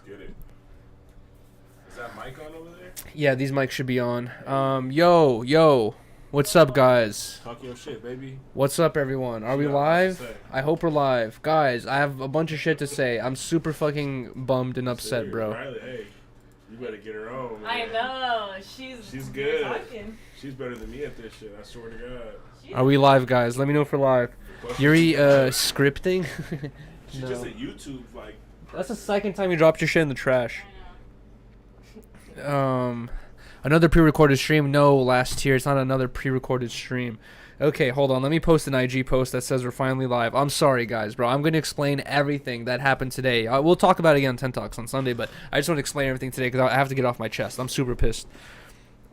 get it. Is that mic on over there? Yeah, these mics should be on. Yo. What's up, guys? Talk your shit, baby. What's up, everyone? Are we live? I hope we're live. Guys, I have a bunch of shit to say. I'm super fucking bummed and upset, bro. Riley, hey, you better get her on, man. I know. She's good. Talking. She's better than me at this shit, I swear to God. Are we live, guys? Let me know if we're live. Yuriy, scripting? She's just at YouTube, like... That's the second time you dropped your shit in the trash. Another pre-recorded stream? No, last year. It's not another pre-recorded stream. Okay, hold on. Let me post an IG post that says we're finally live. I'm sorry, guys, bro. I'm going to explain everything that happened today. We'll talk about it again on 10 Talks on Sunday, but I just want to explain everything today because I have to get off my chest. I'm super pissed.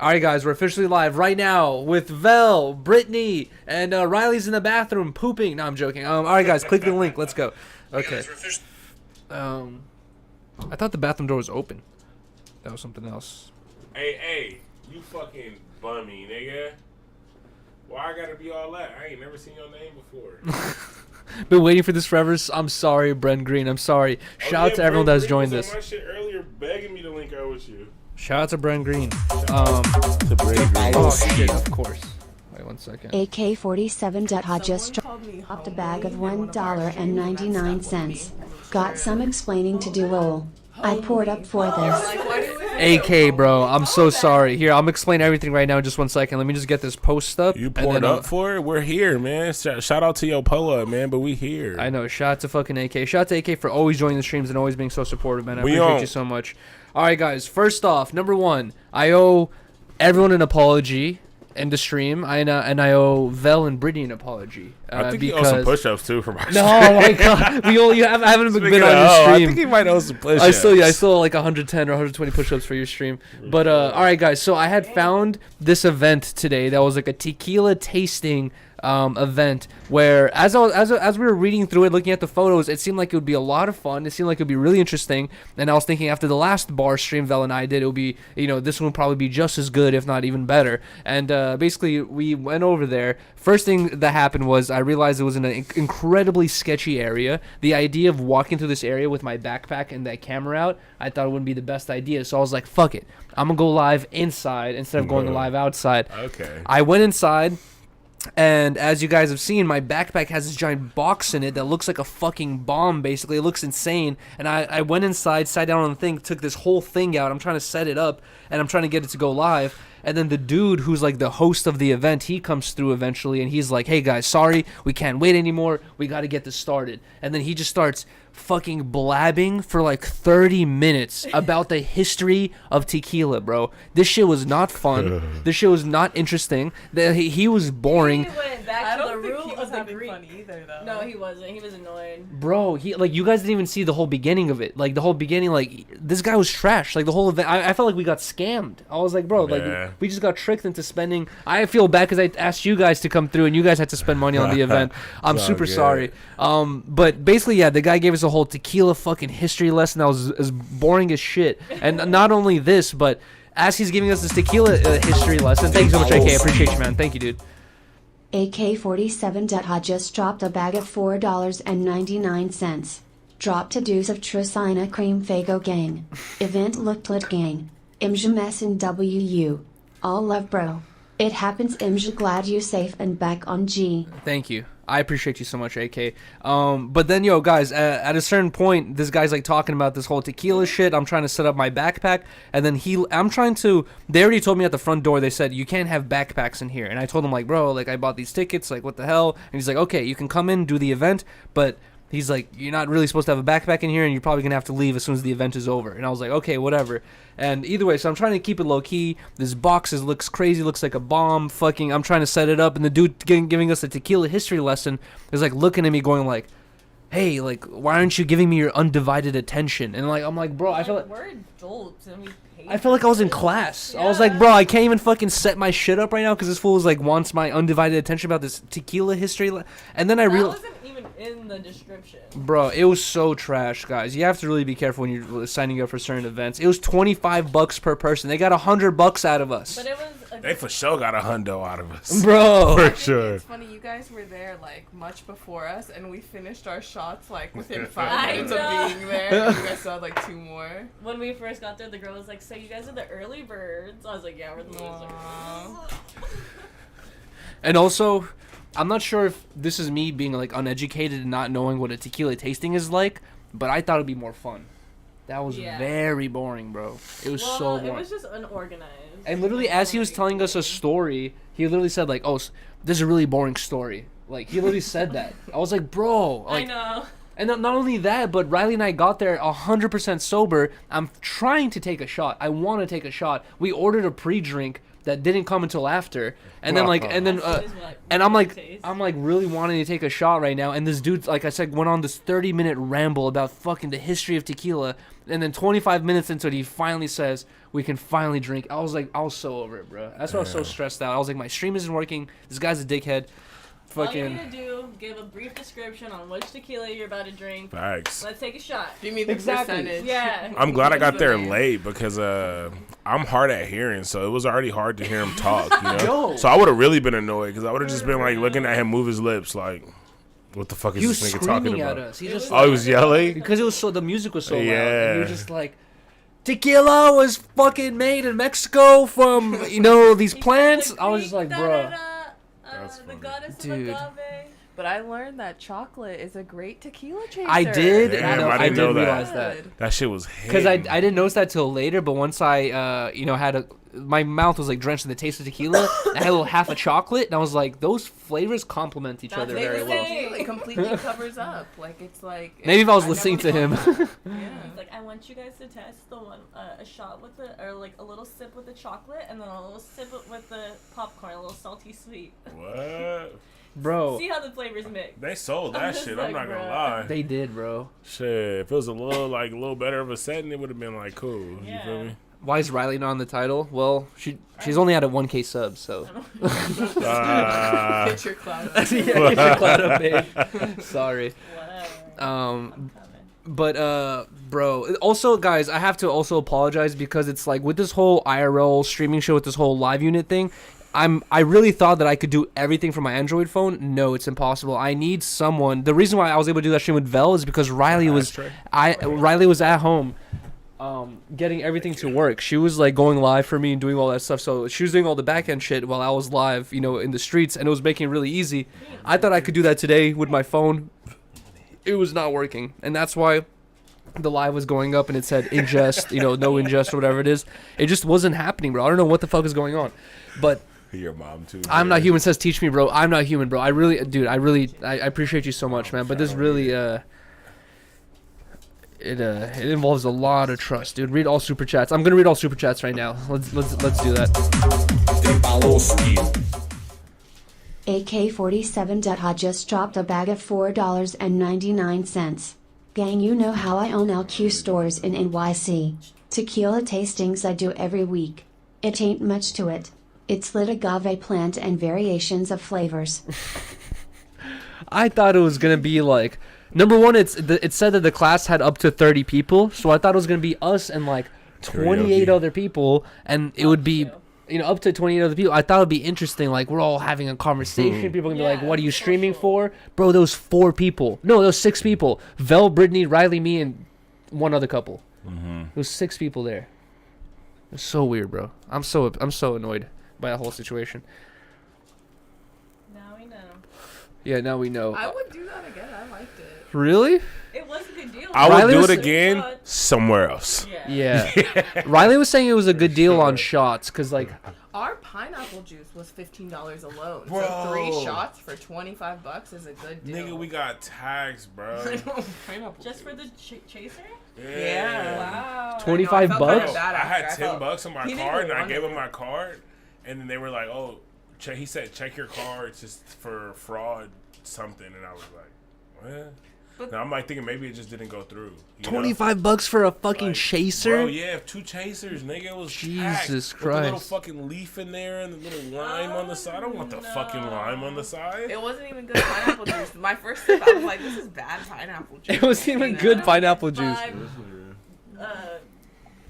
All right, guys, we're officially live right now with Vell, Brittany, and Riley's in the bathroom pooping. No, I'm joking. All right, guys, click the link. Let's go. Okay. I thought the bathroom door was open. That was something else. Hey, you fucking bummy, nigga. Why I gotta be all that? I ain't never seen your name before. Been waiting for this forever. I'm sorry, Bren Green. I'm sorry. Shout out to everyone that has joined this. My shit earlier begging me to link out with you. Shout out to Bren Green. Oh shit, of course. Wait 1 second. AK-47 just dropped a bag of $1.99. Got some explaining to do. Lol. I poured up for this. AK, bro, I'm so sorry. Here, I'm explaining everything right now in just 1 second. Let me just get this post up. You poured up for it? We're here, man. Shout out to your pull-up, man, but we here. I know. Shout out to fucking AK. Shout out to AK for always joining the streams and always being so supportive, man. I appreciate you so much. All right, guys. First off, number one, I owe everyone an apology in the stream, and I owe Vell and Brittany an apology. I think you owe some push-ups too from our stream. No, my God, I haven't been on your stream. I think you might owe some push-ups. I still like 110 or 120 push-ups for your stream. But all right, guys. So I had found this event today that was like a tequila tasting event where as we were reading through it, looking at the photos, it seemed like it would be a lot of fun. It seemed like it would be really interesting. And I was thinking after the last bar stream Vell and I did, it would be, this one would probably be just as good, if not even better. And basically we went over there. First thing that happened was I realized it was in an incredibly sketchy area. The idea of walking through this area with my backpack and that camera out, I thought it wouldn't be the best idea. So I was like, fuck it. I'm going to go live inside instead of going to live outside. Okay. I went inside. And as you guys have seen, my backpack has this giant box in it that looks like a fucking bomb, basically. It looks insane. And I went inside, sat down on the thing, took this whole thing out. I'm trying to set it up, and I'm trying to get it to go live. And then the dude who's like the host of the event, he comes through eventually, and he's like, hey, guys, sorry, we can't wait anymore. We got to get this started. And then he just starts fucking blabbing for like 30 minutes about the history of tequila, bro. This shit was not fun. This shit was not interesting. He was boring. He went back to the root he of was the having Greek. fun either, though. No, he wasn't. He was annoyed. Bro, you guys didn't even see the whole beginning of it. Like the whole beginning, like this guy was trash. Like the whole event, I felt like we got scammed. I was like, bro, like we just got tricked into spending. I feel bad because I asked you guys to come through and you guys had to spend money on the event. I'm super sorry. But basically, yeah, the guy gave us a whole tequila fucking history lesson that was as boring as shit. And not only this, but as he's giving us this tequila history lesson, thank you so much, AK. I appreciate you, man. Thank you, dude. AK-47 just dropped a bag of $4.99. Dropped a deuce of Tricina Cream Fago Gang. Event looked lit gang. Imja mess and WU. All love, bro. It happens. Imja glad you safe and back on G. Thank you. I appreciate you so much, AK. But then, guys, at a certain point, this guy's like talking about this whole tequila shit. I'm trying to set up my backpack, and then they already told me at the front door, they said, you can't have backpacks in here. And I told him, like, bro, like, I bought these tickets, like, what the hell? And he's like, okay, you can come in, do the event, but he's like, you're not really supposed to have a backpack in here, and you're probably going to have to leave as soon as the event is over. And I was like, okay, whatever. And either way, so I'm trying to keep it low-key. This box looks crazy, looks like a bomb. I'm trying to set it up, and the dude giving us a tequila history lesson is, like, looking at me going, like, hey, like, why aren't you giving me your undivided attention? And, like, I'm like, bro, I feel like... We're adults, and we pay I felt like I was in class. Yeah. I was like, bro, I can't even fucking set my shit up right now because this fool is, like, wants my undivided attention about this tequila history. And then I realized... in the description. Bro, it was so trash, guys. You have to really be careful when you're signing up for certain events. It was $25 per person. They got $100 out of us. But it was. They for sure got a hundo out of us. Bro. For I think sure. It's funny, you guys were there like much before us, and we finished our shots like within I 5 minutes know. of being there. And you guys still had like 2 more. When we first got there, the girl was like, "So you guys are the early birds?" I was like, "Yeah, we're the losers." And also, I'm not sure if this is me being like uneducated and not knowing what a tequila tasting is like, but I thought it'd be more fun. That was Yeah. very boring, bro. It was Well, so it boring. was just unorganized. And literally, as he was telling us a story, he literally said like, "Oh, this is a really boring story." Like he literally said that. I was like, "Bro," like, I know. and not only that, but Riley and I got there 100% sober. I'm trying to take a shot. I want to take a shot. We ordered a pre-drink that didn't come until after, and then I'm like really wanting to take a shot right now. And this dude, like I said, went on this 30-minute ramble about fucking the history of tequila, and then 25 minutes into it, he finally says we can finally drink. I was so over it, bro. That's why I was so stressed out. I was like, my stream isn't working. This guy's a dickhead. All you Fucking. need to do, give a brief description on which tequila you're about to drink. Facts. Let's take a shot. Give me the Exactly. percentage. Yeah. I'm glad I got there Man. late because I'm hard at hearing, so it was already hard to hear him talk. You know? Yo. So I would have really been annoyed because I would have just been like looking at him move his lips, like, what the fuck is He was this nigga talking screaming at about? us. He just Oh, he was yelling. because it was so the music was so loud. And Yeah. he was just like, tequila was fucking made in Mexico from these plants. I was just like, bro. That's The funny. goddess Dude. of agave. But I learned that chocolate is a great tequila chaser. I did. Damn, I I didn't know did that. realize that. That shit was Because I hitting. didn't notice that till later, but once I had my mouth was like drenched in the taste of tequila. I had a little half of chocolate, and I was like, those flavors complement each That's other what very they well. say. It completely covers up. Like it's like. Maybe if I was I listening to never him. thought- Yeah. It's like, I want you guys to test the one, a shot with the, or like a little sip with the chocolate, and then a little sip with the popcorn, a little salty sweet. What? Bro, See how the flavors mix. They sold I'm that just shit. like, I'm not gonna bruh. lie. they did, bro. Shit, if it was a little better of a setting, it would have been like cool. You Yeah. feel me? Why is Riley not on the title? Well, she's only at a 1K sub, so. Uh, Get your cloud. Yeah, get your clout up, babe. Sorry. Whatever. Um, Coming. But bro, also guys, I have to also apologize because it's like with this whole IRL streaming show with this whole live unit thing, I really thought that I could do everything from my Android phone. No, it's impossible. I need someone. The reason why I was able to do that stream with Vell is because Riley was at home getting everything to work. She was like going live for me and doing all that stuff. So she was doing all the back end shit while I was live, in the streets, and it was making it really easy. I thought I could do that today with my phone. It was not working, and that's why the live was going up and it said ingest, no ingest or whatever it is. It just wasn't happening, bro. I don't know what the fuck is going on, but your mom too. I'm not human says teach me, bro. I'm not human, bro. I appreciate you so much, man. But this really it involves a lot of trust, dude. Read all super chats. I'm gonna read all super chats right now. Let's do that. AK-47 just dropped a bag of $4.99. Gang, you know how I own LQ stores in NYC. Tequila tastings I do every week. It ain't much to it. It's lit agave plant and variations of flavors. I thought it was gonna be like number one. It said that the class had up to 30 people, so I thought it was gonna be us and like 28 Karaoke. other people, and it would be up to 28 other people. I thought it'd be interesting. Like we're all having a conversation. People are gonna be like, "What are you streaming for, bro?" There was 4 people. No, there was 6 people. Vell, Brittany, Riley, me, and one other couple. There was 6 people there. It was so weird, bro. I'm so annoyed by that whole situation. Now we know. Yeah, now we know. I would do that again. I liked it. Really? It was a good deal. I would Riley do was- it again somewhere else. Yeah. Yeah. Riley was saying it was a good deal on shots because like Our pineapple juice was $15 alone. Bro. So 3 shots for $25 is a good deal. Nigga, we got tags, bro. pineapple Just juice. for the chaser? Yeah. Wow. 25 I felt bucks? kinda bad I had after. $10 on my He didn't card, and I want gave it. him my card, and then they were like, "Oh, he said check your card just for fraud something," and I was like, "What?" And I'm like thinking maybe it just didn't go through. $25 for a fucking like, chaser? Bro, yeah, 2 chasers, nigga. It was Jesus packed Christ. with the little fucking leaf in there and the little lime on the side. I don't want the fucking lime on the side. It wasn't even good pineapple juice. My first sip, I was like, this is bad pineapple juice. It wasn't even good pineapple juice. 5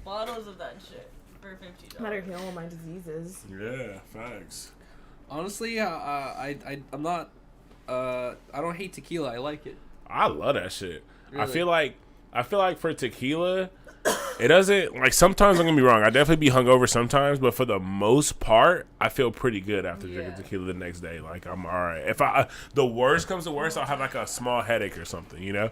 bottles of that shit for $50. Better heal all my diseases. Yeah, facts. Honestly, I'm not. I don't hate tequila. I like it. I love that shit. Really? I feel like for tequila, it doesn't like sometimes. Don't get me wrong. I definitely be hungover sometimes, but for the most part, I feel pretty good after drinking tequila the next day. Like I'm all right. If the worst comes to worst, I'll have like a small headache or something, you know.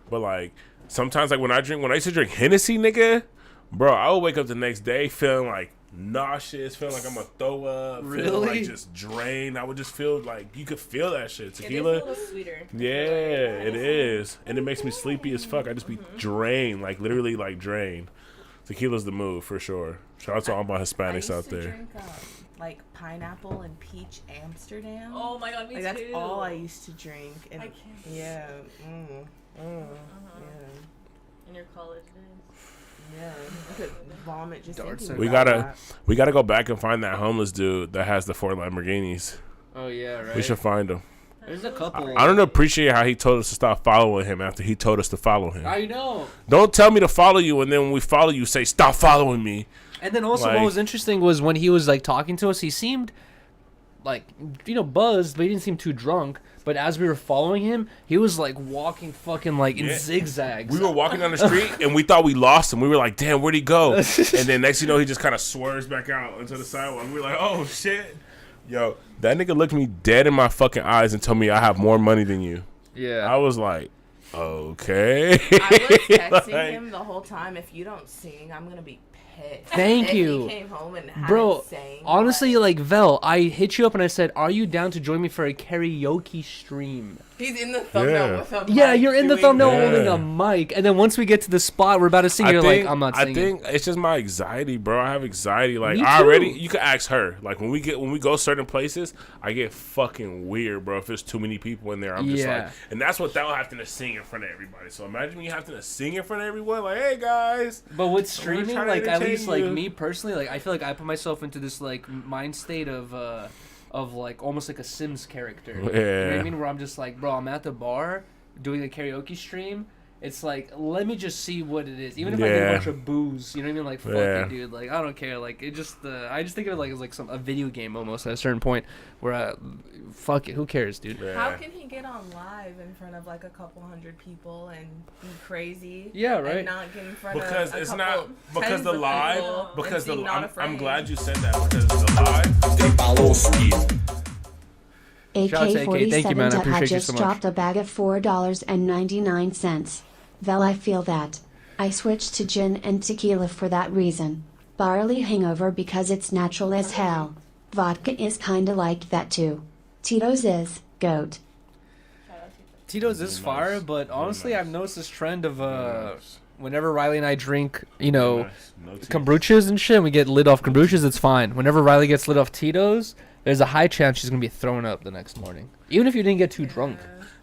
But like sometimes, like when I used to drink Hennessy, nigga, bro, I would wake up the next day feeling like nauseous, feeling like I'm gonna throw up, feeling like just drained. I would just feel like you could feel that shit. Tequila, It is a little sweeter. yeah, it is, and it makes me sleepy as fuck. I just be drained, like literally like drained. Tequila's the move for sure. Shout out to all my Hispanics out there. Drink, like pineapple and peach Amsterdam. Oh my god, me like, too. that's all I used to drink. And I can't. yeah, yeah. In your college days. Yeah, I could vomit just Darts thinking We about gotta that. we gotta go back and find that homeless dude that has the 4 Lamborghinis. Oh yeah, right. We should find him. There's a couple. I don't appreciate how he told us to stop following him after he told us to follow him. I know. Don't tell me to follow you, and then when we follow you, say stop following me. And then also, Like- what was interesting was when he was like talking to us, he seemed like buzzed, but he didn't seem too drunk. But as we were following him, he was like walking fucking like in Yeah. zigzags. We were walking down the street and we thought we lost him. We were like, damn, where'd he go? And then next you know, he just kind of swerves back out into the sidewalk. We were like, oh shit. Yo, that nigga looked me dead in my fucking eyes and told me I have more money than you. Yeah. I was like, okay. I was texting Like- him the whole time. If you don't sing, I'm gonna be pissed. Thank And you. He came home and hadn't Bro, sang, honestly, like Vell, I hit you up and I said, "Are you down to join me for a karaoke stream?" he's in the thumbnail Yeah. with a Yeah, mic you're in the doing thumbnail Yeah. holding a mic, and then once we get to the spot we're about to sing, you're like, "I'm not singing." I think it's just my anxiety, bro. I have anxiety. Like Me I too. already, you could ask her. Like when we go certain places, I get fucking weird, bro. If there's too many people in there, I'm just Yeah. like, and that's without having to sing in front of everybody. So imagine me having to sing in front of everyone. Like, hey guys. But with streaming, trying to like at entertain least like you. me personally, like I feel like I put myself into this like mind state of like almost like a Sims character. You know what Yeah. I mean? Where I'm just like, bro, I'm at the bar doing a karaoke stream. It's like, let me just see what it is. Even if I get a Yeah. bunch of booze, you know what I mean? Like, fuck Yeah. it, dude. Like, I don't care. Like, it just, I just think of it like as like a video game almost at a certain point where, fuck it, who cares, dude? Yeah. How can he get on live in front of like a couple hundred people and be crazy? Yeah, right. And not get in front Because of a it's couple, not because tens the of live people because and the seem not I'm afraid. glad you said that because the live Shout out to AK. Thank you, man. I AK-47 appreciate had you just so much. dropped a bag of $4.99. Well, I feel that. I switched to gin and tequila for that reason. Barley hangover because it's natural as hell. Vodka is kinda like that too. Tito's is goat. Tito's is Nice. fire, but honestly, nice. I've noticed this trend of Nice. whenever Riley and I drink, Nice. No tea. kombuchas and shit, and we get lit off kombuchas, it's fine. Whenever Riley gets lit off Tito's, there's a high chance she's gonna be throwing up the next morning, even if you didn't get too drunk.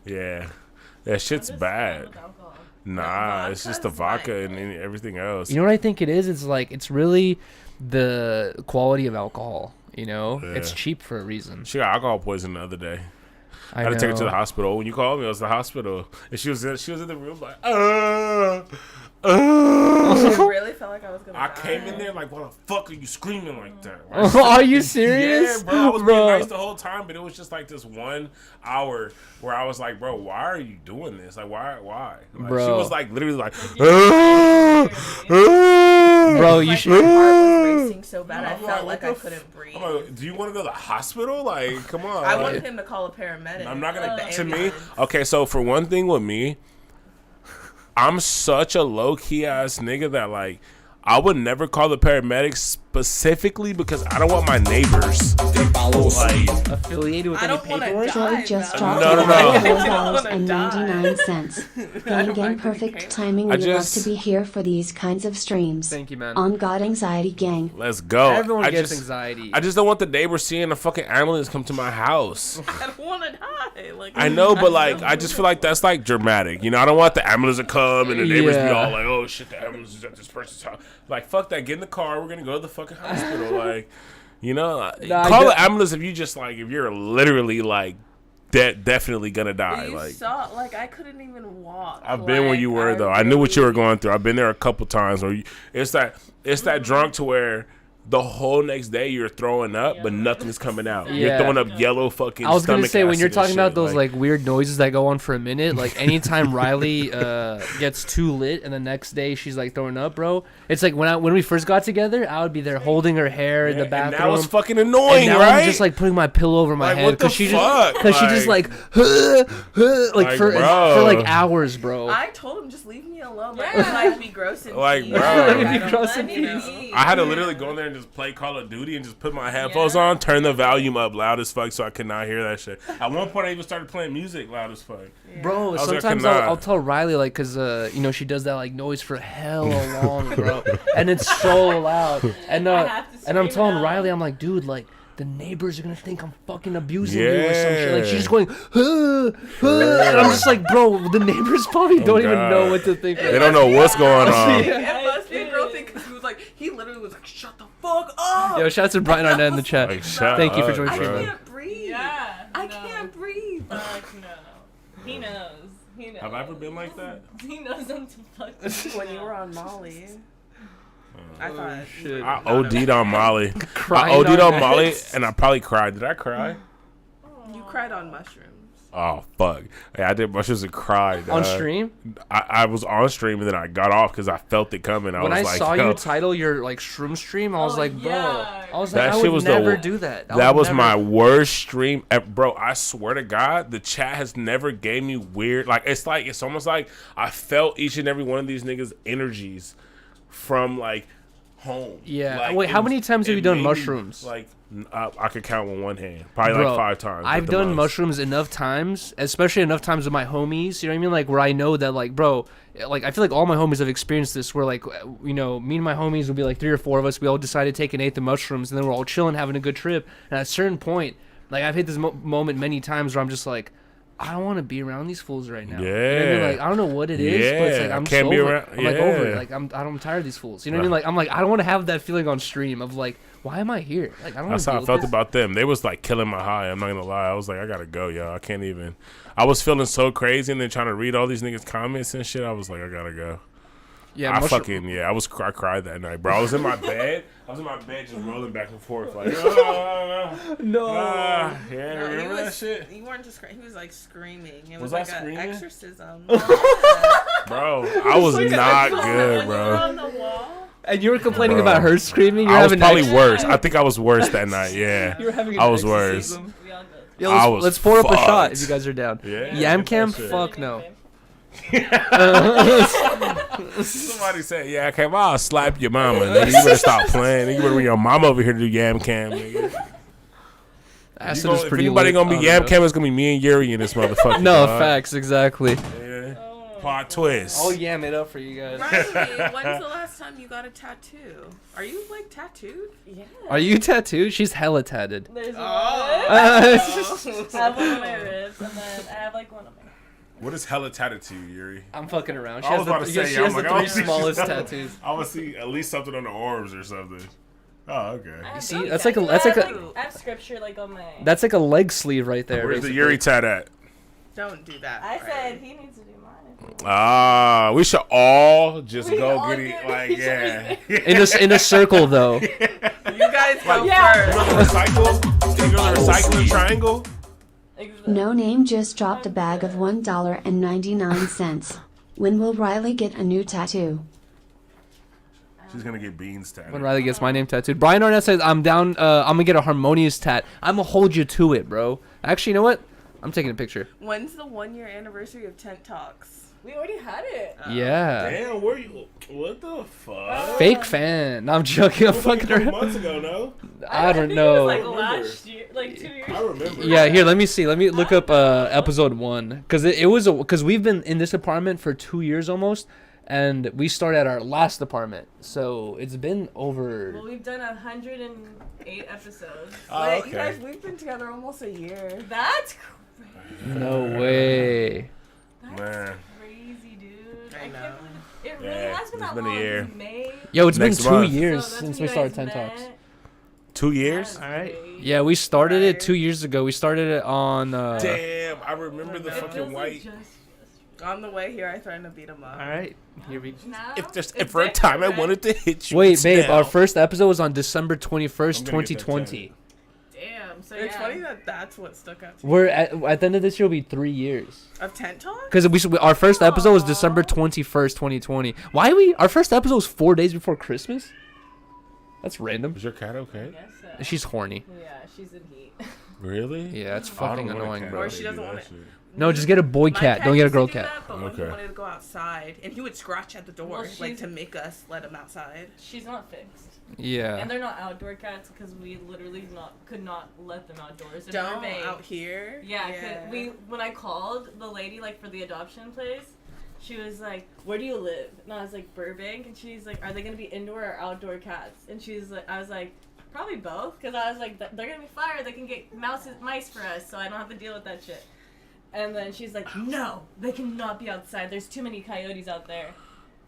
Yeah, that shit's bad. Nah, it's just the vodka's vodka fine. and everything else. You know what I think it is? It's like it's really the quality of alcohol. You know, it's Yeah. cheap for a reason. She got alcohol poison the other day. I I had to take her to the know. hospital. When you called me, it was the hospital, and she was in the room like, I really felt like I was gonna I die. came in there like, why the fuck are you screaming like that? Like, Are you serious? Yeah, bro. I was Bro. being nice the whole time, but it was just like this 1 hour where I was like, bro, why are you doing this? Like, why? Like, she Bro. was like literally like, Bro, you Like, should. my heart was racing so bad I I'm felt like, like what I the couldn't breathe. I'm like, do you want to go to the hospital? Like, come on. I like- wanted him to call a paramedic. I'm not gonna. like the To me, ambulance. okay. So for one thing with me, I'm such a low key ass nigga that like I would never call the paramedics specifically because I don't want my neighbors like Affiliated with I any don't want to paperwork? die. Troy just though. dropped No, no, no. $4.99. Gang, gang, perfect timing. I We just- love to be here for these kinds of streams. Thank you, man. On God Anxiety Gang. let's go. Everyone I gets just, anxiety. I just don't want the neighbors seeing a fucking ambulance come to my house. I don't want to die. Like, I know, but like, I just feel like that's like dramatic. You know, I don't want the ambulance to come and the neighbors be Yeah. all like, "Oh shit, the ambulance is at this person's house." Like, fuck that. Get in the car. We're gonna go to the fucking hospital. Like, you know, Nah, I call get- the ambulance if you just like if you're literally like definitely gonna die. you Like, saw, like, I couldn't even walk. I've been where you were though. I knew what you were going through. I've been there a couple times. Where it's that drunk to where the whole next day you're throwing up, but nothing's coming out. You're Yeah. throwing up yellow fucking. I was gonna stomach say when acid you're and talking about shit, those like weird noises that go on for a minute, like anytime Riley gets too lit and the next day she's like throwing up, bro. It's like when we first got together, I would be there holding her hair in the and bathroom. that was fucking and annoying, now right? I'm just like putting my pillow over my Like, head what the because she fuck? just she just like Like, for bro. like hours, bro. I told him, just leave me alone. Like, Yeah. it might be gross and Like, peace. bro. Like, It'd I be don't gross let and me peace. know. I had to literally go in there and just play Call of Duty and just put my headphones Yeah. on, turn the volume up loud as fuck so I could not hear that shit. At one point, I even started playing music loud as fuck. Bro, was like, sometimes "Nah." I'll tell Riley like, cause you know she does that like noise for hella long, bro, and it's so loud. And I have to and I'm scream it telling out. Riley, I'm like, dude, like the neighbors are gonna think I'm fucking abusing you or some shit. Like Yeah. she's just going, and I'm just like, bro, the neighbors probably don't even God. know what to think. They don't know what's going on. It must be a girl thing because he was like, he literally was like, shut the fuck up. Yo, shout out to Brian Arnett in the chat. Like, shut Thank you for up, joining I stream, bro. man. can't breathe. Yeah. I no. can't breathe. Fuck no. He knows. He knows. Have I ever been like that? He knows I'm to fuck. When you were on Molly, I thought. shit. I OD'd on Molly. I Crying OD'd on on Molly, X. and I probably cried. Did I cry? You cried on mushrooms. Oh, fuck. Yeah, I did mushrooms and cried. On stream, I was on stream, and then I got off because I felt it coming. when I was like, saw yo, you title your like shroom stream, I was Oh, like, bro, yeah. I was That like, I shit would was the never wo- do that. that was never- my worst stream bro. I swear to God, the chat has never gave me weird it's almost like I felt each and every one of these niggas energies from like home. Yeah. Like, Wait, how it- many times have it you done made me, mushrooms? Like I could count with one hand, probably Bro, like 5 times. I've at the done most. mushrooms enough times, especially enough times with my homies. You know what I mean? Like where I know that, like, bro, like I feel like all my homies have experienced this. Where like, you know, me and my homies would be like 3 or 4 of us. We all decided to take an eighth of mushrooms, and then we're all chilling, having a good trip. And at a certain point, like I've hit this moment many times where I'm just like, I don't want to be around these fools right now. You know what I mean? Yeah. Like I don't know what it is, but it's like Yeah, I'm can't so be over around- it. I'm like over it. yeah. Like I'm tired of these fools. You know what I mean? Like I'm like I don't want to have that feeling on stream of like, why am I here? Like I don't. That's wanna how I deal felt with this. about them. They was like killing my high. I'm not gonna lie. I was like, I gotta go, yo. I can't even. I was feeling so crazy, and then trying to read all these niggas' comments and shit. I was like, I gotta go. Yeah, I mushroom- fucking I cried that night, bro. I was in my bed. just rolling back and forth like, No. yeah, No, he remember that was, shit, You weren't just crying. He was like screaming. It Was was, I like an screaming? exorcism. bro. I was like not a- good, When you were bro. on the wall. And you were complaining Bro. about her screaming. You're I was having probably ex- worse. I think I was worse that night. Yeah, You were having. An I was worse. exorcism. We all good. Yo, I let's, was let's pour up a shot fucked. if you guys are down. Yeah, Yam get cam? that shit. Fuck no. Somebody said, "Yeah, okay, well, I'll slap your mama. Nigga. You better stop playing. You better bring your mama over here to do yam cam, nigga. Acid You is if pretty anybody lit. gonna I be don't yam know. cam, it's gonna be me and Yuriy in this motherfucker. No, dog. facts, exactly. Yeah. Plot twist. I'll yam it up for you guys. Riley, when's the last time you got a tattoo? Are you like tattooed? Yeah. Are you tattooed? She's hella tatted. There's one. Oh. I have one on my ribs, and then I have like one on my. What is hella tatted to you, Yuri? I'm fucking around. She I has was the, about to say, she I'm has like, the I 3 don't see smallest shit. tattoos. I would see at least something on the arms or something. Oh, okay. I have see, those that's like a- tattoos. that's like I a- have, I have scripture like on my. That's like a leg sleeve right there. Where's the basically. Yuri tat at? Don't do that. I Riley. said he needs to do mine. Ah, we should all just We go all get do it. it. Like, We should yeah. in a circle though. You guys go Yeah. You first. go to recycle? You go to recycling triangle? Exactly. No Name just dropped a bag of $1.99. When will Riley get a new tattoo? She's gonna get beans tatted. When Riley gets my name tattooed. Brian Arnett says, I'm down, I'm gonna get a harmonious tat. I'm gonna hold you to it, bro. Actually, you know what? I'm taking a picture. When's the 1-year anniversary of Tent Talks? We already had it. Yeah. Damn, where you? What the fuck? Fake fan. No, I'm joking. I'm It was like fucking a couple around. months ago, no? I don't think know. It was like remember. last year, like 2 years. I remember. Yeah, here, let me see. Let me look up episode 1 cuz it was cuz we've been in this apartment for 2 years almost and we started at our last apartment. So, it's been over Well, we've done 108 episodes. Oh, Wait, okay. you guys, we've been together almost a year. That's crazy. No way. That's Man. crazy, dude. I can't know. believe it really Yeah, has been it's that been a long. year. Since May. Yo, it's Next been 2 month. years So that's since when we you started guys 10 Talks. met. 2 years? That's All right. crazy. Yeah, we started it Right. 2 years ago. We started it on Damn, I remember the It fucking feels like white. just On the way here, I threatened to beat him up. All right. Here we now. If there's It's ever a time I different, wanted to hit you. Wait, it's babe, now. our first episode was on December 21st, I'm gonna get that 2020. Damn. So It's yeah. funny that that's what stuck out to me. We're at the end of this year will be 3 years. Of Tent Talk? Because our first episode was Aw. December 21st, 2020. Our first episode was 4 days before Christmas? That's random. Is your cat okay? Guess so. She's horny. Yeah, she's in heat. Really? Yeah, it's I fucking don't want a annoying, cat bro. Or she doesn't do want that it. shit. No, just get a boy My cat. Don't get a used to girl do cat. That, but when he Okay. wanted to go outside, and he would scratch at the door, Well, like she's- to make us let him outside. She's not fixed. Yeah. And they're not outdoor cats because we literally could not let them outdoors. In Don't Burbank. out here. Yeah, 'cause when I called the lady like for the adoption place, she was like, "Where do you live?" And I was like, "Burbank," and she's like, "Are they gonna be indoor or outdoor cats?" And she's like, I was like, "Probably both," because I was like, "They're gonna be fire. They can get mice for us, so I don't have to deal with that shit." And then she's like, "No, they cannot be outside. There's too many coyotes out there.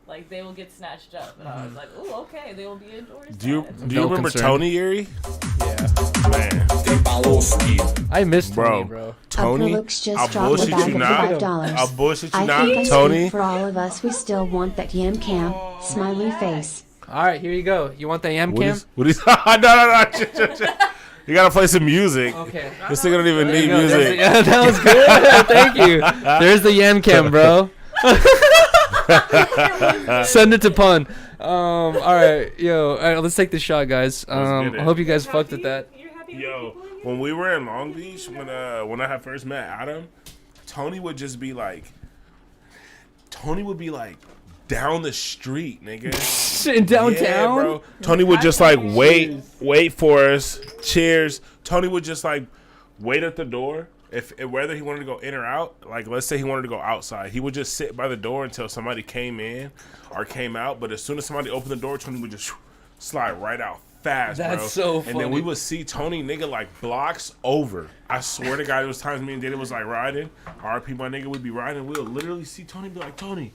Like they will get snatched up." And I was like, "Oh, okay. They will be indoors." Do you then." do you No remember concern. Tony Yuri? Yeah. Man, I missed Bro. Tony, bro. Tony, Brooks just I'll dropped a bullshit bag you of not. $5. I'll bullshit you I not, think I Tony. speak for all of us. We still want that yam cam. Smiley face. All right, here you go. You want the yam What cam? is? What is? No. Shit. You gotta play some music. Okay. This nigga don't even There you need go. There's music. the- yeah, that was good. Thank you. There's the yam cam, bro. Send it to Pun. All right, yo, all right, let's take this shot, guys. get I it. hope you guys You're fucked happy? with that. You're happy with Yo, people in here? when we were in Long Beach, when I had first met Adam, Tony would just be like, down the street, nigga. In downtown. Yeah, bro. Tony would just like wait for us. Cheers. Tony would just like wait at the door. If whether he wanted to go in or out, like let's say he wanted to go outside, he would just sit by the door until somebody came in or came out. But as soon as somebody opened the door, Tony would just slide right out fast, That's bro. so And then funny. we would see Tony, nigga, like blocks over. I swear to God, there was times me and Diddy was like riding. RP, my nigga, would be riding. We would literally see Tony be like, Tony.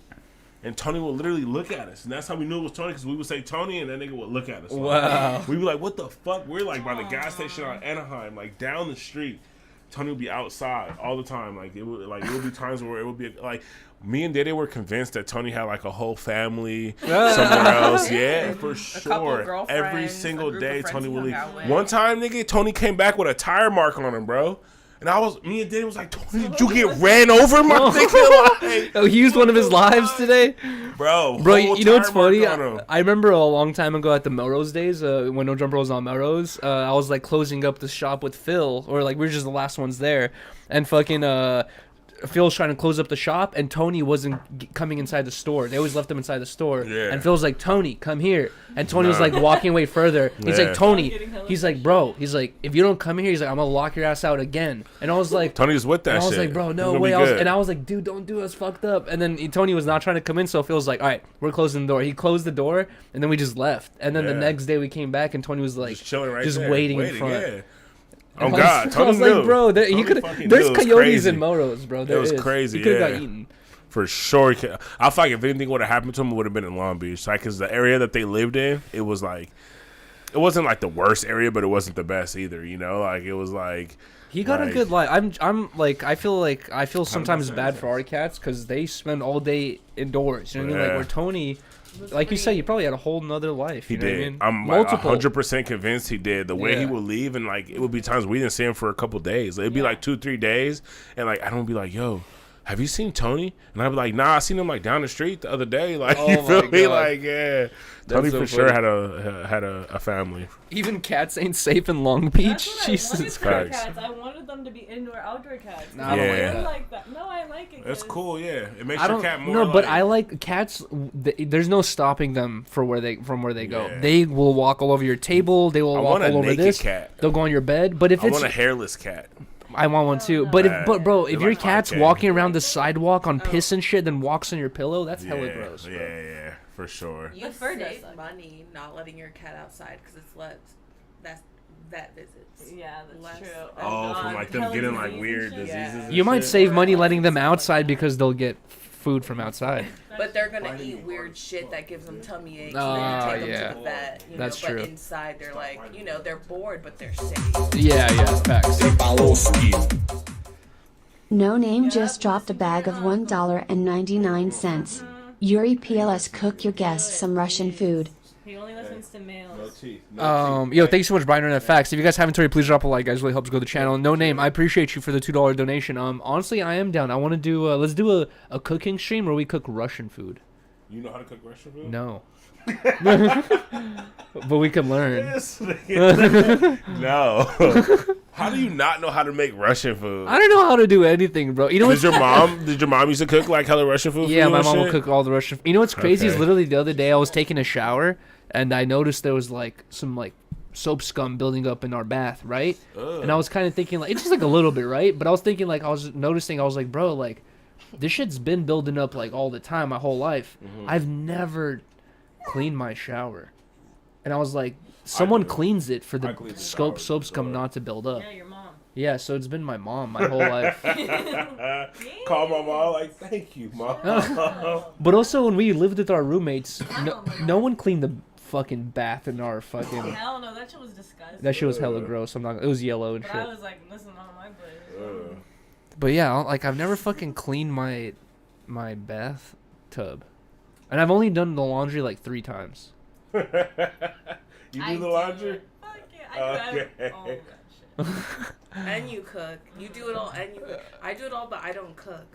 And Tony would literally look at us. And that's how we knew it was Tony, because we would say Tony, and that nigga would look at us. Wow. We'd be like, what the fuck? We're like by the gas station on Anaheim, like down the street. Tony would be outside all the time. Like it would be times where it would be like me and Dede were convinced that Tony had like a whole family somewhere else. Yeah, for couple sure. girlfriends, Every a single group day of friends Tony he would hung leave. out with. One time, nigga, Tony came back with a tire mark on him, bro. And me and Dede was like, Tony, did you get ran over, my nigga? Like, Oh, he used one of his lives today. bro, Bro, whole you know what's tire mark funny? on him. I remember a long time ago at the Melrose days, when No Jumper was on Melrose, I was like closing up the shop with Phil, or like we were just the last ones there, and fucking Phil's trying to close up the shop, and Tony wasn't coming inside the store. They always left him inside the store, Yeah. and Phil's like, Tony, come here, and Tony was like walking away further. He's Yeah. like, Tony, Getting hella he's like, bro, he's like, if you don't come here, he's like, I'm gonna lock your ass out again. And I was like, Tony's with that and I was shit. like, bro, It's no gonna way. be I was, good. and I was like, dude, don't do us fucked up. And then Tony was not trying to come in, so Phil was like, all right, we're closing the door. He closed the door, and then we just left. And then the Yeah. next day we came back, and Tony was like, just chilling right just there, waiting in front. Yeah. And Oh I was- God, I Tony was knew. like, bro, he Tony could. fucking There's knew. It was coyotes crazy. in Melrose, bro. There was is. crazy, He could have yeah. got eaten. For sure. I feel like if anything would have happened to him, it would have been in Long Beach. Like, because the area that they lived in, it was like, it wasn't like the worst area, but it wasn't the best either, you know? Like, it was like. He got a like- good life. I'm like I feel sometimes 100%. bad for our cats because they spend all day indoors. You know what I mean? Yeah. Like where Tony, like you said, he probably had a whole nother life. He You know did. what I mean? I'm like Multiple. 100% convinced he did. The way he Yeah. would leave, and like it would be times we didn't see him for a couple days. It'd be like 2-3 days, and like I don't be like, yo, have you seen Tony? And I'd be like, nah, I seen him like down the street the other day. Like, Oh you feel my me? God. Like, yeah. That's Tony so for sure funny. had a family. Even cats ain't safe in Long Beach. That's what Jesus I wanted for Christ. cats. I wanted them to be indoor, outdoor cats. Nah, I don't Yeah. like I that. like that. No, I like it. It's 'cause cool, yeah. It makes I your don't cat more no, but like, I like cats. There's no stopping them from where they go. Yeah. They will walk all over your table. They will I walk want a all over naked this. cat. They'll go on your bed. But if I it's want a hairless cat. I want one too. no. But bro, They're if your like cat's 5K. walking around the sidewalk on piss and shit, then walks on your pillow, that's hella gross. Yeah, Bro. yeah, for sure. You The fur does save suck. money not letting your cat outside because it's less vet visits. Yeah, that's Less- true. Oh, And, from like them hella getting like disease weird and shit. diseases. Yeah. and You might shit. save money letting them outside because they'll get food from outside. But they're gonna eat weird shit that gives them tummy aches. Oh, and then you take yeah. them to the vet. You That's know? true. But inside, they're like, you know, they're bored, but they're safe. Yeah, facts. No Name just dropped a bag of $1.99. Yuriy PLS, cook your guests some Russian food. He only listens to males. Yo, thank you so much, Brian, on that facts. If you guys haven't already, please drop a like, guys. Really helps grow the channel. No Name, I appreciate you for the $2 donation. Honestly, I am down. I want to do. Let's do a cooking stream where we cook Russian food. You know how to cook Russian food? No. But we can learn. This nigga- no. How do you not know how to make Russian food? I don't know how to do anything, bro. You know what's Did your mom used to cook like hella Russian food? Yeah, for you my and mom will shit? cook all the Russian. You know what's crazy is Okay. literally the other day I was taking a shower and I noticed there was like some like soap scum building up in our bath, right? Ugh. And I was kind of thinking like it's just like a little bit, right? But I was thinking like I was noticing I was like, bro, like this shit's been building up like all the time my whole life. Mm-hmm. I've never cleaned my shower, and I was like, someone do. cleans it for I the clean the soap showers, scum so- not to build up. Yeah, your mom. Yeah, so it's been my mom my whole life. Call my mom like, thank you, mom. But also when we lived with our roommates, no one cleaned the fucking bath in our fucking. Hell no, that shit was disgusting. That shit was hella gross. I'm not. It was yellow and But shit. I was like, listen, on my place. But yeah, like I've never fucking cleaned my bath tub, and I've only done the laundry like 3 times. You do the laundry? Fuck yeah, I do Okay. all that shit. And you cook. You do it all, and you cook. I do it all, but I don't cook.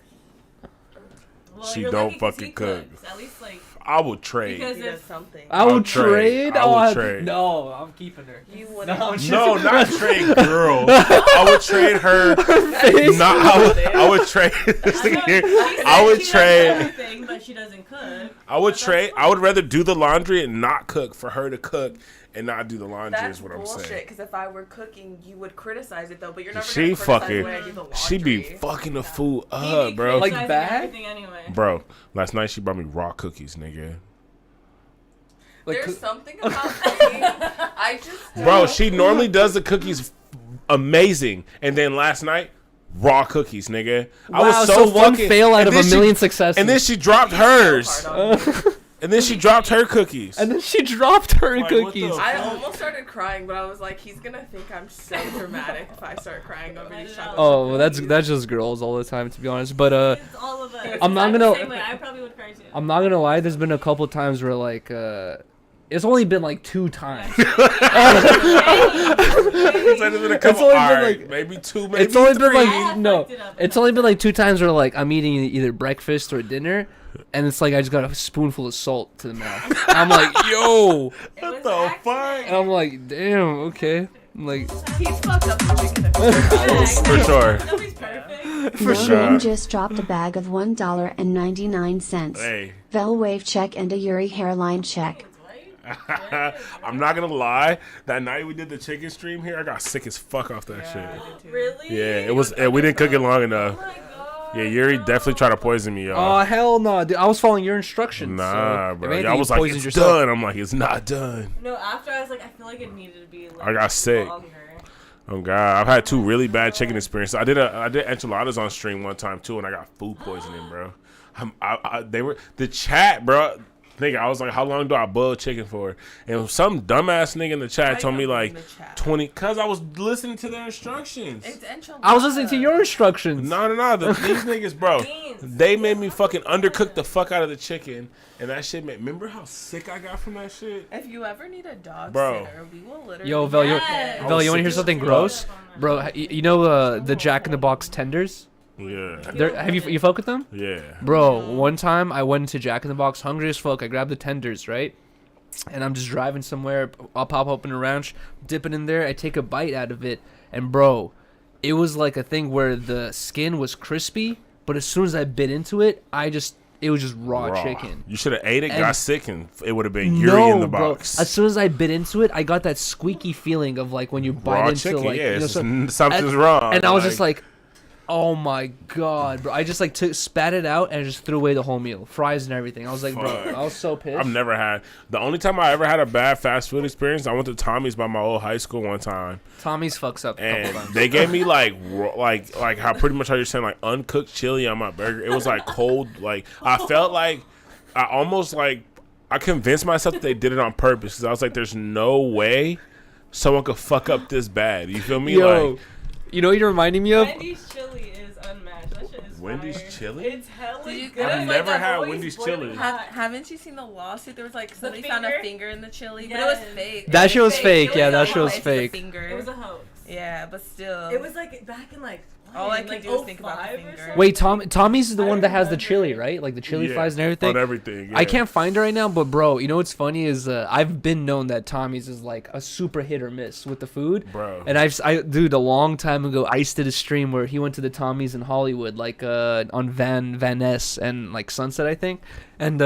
Well, She you're don't lucky 'cause fucking he cook. cooks. At least like I will trade. because He does if something. I would trade. trade. I would Oh, trade. No, I'm keeping her. You would No, No, not trade girl. I would trade her. I would trade. this I know, nigga here. she said I would she does trade. everything, but she doesn't cook. I would That's trade. fine. I would rather do the laundry and not cook for her to cook and not do the laundry. That's Is what I'm bullshit. saying. Because if I were cooking, you would criticize it though. But you're never She gonna criticize fucking. the way I do the laundry. She be fucking the food He up, be bro. Like criticizing bad? everything anyway. Bro, last night she brought me raw cookies, nigga. Like, There's something about cooking. I just Bro, she normally does the cookies amazing, and then last night, raw cookies, nigga. I wow, was so so one fucking, fail out and of then a she- million successes. And then she dropped hers. And then she dropped her cookies. And then she dropped her Like, what cookies. the- I almost started crying, but I was like, he's gonna think I'm so dramatic if I start crying over these chocolate. Oh, well, that's just girls all the time, to be honest. But It's all of us. I'm not the gonna- same way. I probably would cry too. I'm not gonna lie. There's been a couple times where like it's only been like 2 times. It's only been a couple. only been, Alright, like- maybe 2, maybe It's only been 3. I like have no. fucked it up It's enough. only been like 2 times where like I'm eating either breakfast or dinner, and it's like I just got a spoonful of salt to the mouth. I'm like, yo, It What was the accident. fuck? and I'm like, damn, okay. I'm like, He's fucked up the chicken. For sure. Nobody's perfect. No sure. Name just dropped a bag of $1.99. Hey. Vell wave check and a Yuriy hairline check. It's white. I'm not gonna lie. That night we did the chicken stream here, I got sick as fuck off that shit. Really? Yeah, it was. We didn't cook it long enough. Oh my god. Yeah, Yuri definitely tried to poison me, oh y'all. hell no, dude. I was following your instructions. Nah, so if bro. anything, Y'all you was like, poisoned it's yourself. done. I'm like, it's not done. No, after I was like, I feel like it needed to be. Like, I got sick. longer. Oh god, I've had 2 really bad chicken experiences. I did enchiladas on stream one time too, and I got food poisoning, bro. They were the chat, bro. Nigga, I was like, how long do I boil chicken for? And some dumbass nigga in the chat Why told me you like in the chat? 20, cause I was listening to their instructions. It's enchilada. I was listening to your instructions. No. These niggas, bro, Beans. they made me fucking undercook the fuck out of the chicken, and that shit made. Remember how sick I got from that shit? If you ever need a dog Bro. sitter, we will literally. Yo, Vel, Yes. Vel, you want to hear sick something as gross? fuck. Bro, you know the Jack in the Box tenders? Yeah. Have you fuck with them? Yeah. Bro, one time I went into Jack in the Box, hungry as fuck. I grabbed the tenders, right? And I'm just driving somewhere. I'll pop open a ranch, dip it in there. I take a bite out of it, and bro, it was like a thing where the skin was crispy, but as soon as I bit into it, it was just raw chicken. You should have ate it, And got sick, and it would have been Yuriy in the box. Bro. As soon as I bit into it, I got that squeaky feeling of like when you bite Raw into chicken, like yeah, something's and, wrong. And I was just like, oh my god, bro! I just like spat it out and just threw away the whole meal, fries and everything. I was like, bro, I was so pissed. I've never had. The only time I ever had a bad fast food experience, I went to Tommy's by my old high school one time. Tommy's fucks up. And they gave me like how pretty much how you're saying, like uncooked chili on my burger. It was like cold. Like I felt like I almost like I convinced myself that they did it on purpose because I was like, there's no way someone could fuck up this bad. You feel me? Yo, like, you know what you're reminding me of? Wendy's chili is unmatched. That shit is Wendy's fire. chili? It's hella Did good. I've It's never that had always Wendy's boiling chili. hot. Haven't you seen the lawsuit? There was like somebody The found a finger? finger in the chili, Yes. but it was fake. That shit was fake. It Yeah, was that a shit was hoax. fake. It was a hoax. Yeah, but still. It was like back in like. All I when, could like, do is think about the 05 or finger. something? Wait, Tommy's is the I one that has the remember chili, it. right? Like the chili Yeah, fries and everything. on everything. I yeah. can't find it right now, but bro, you know what's funny is I've been known that Tommy's is like a super hit or miss with the food. Bro. And dude, a long time ago, Ice did a stream where he went to the Tommy's in Hollywood, like on Van Ness and like Sunset, I think. And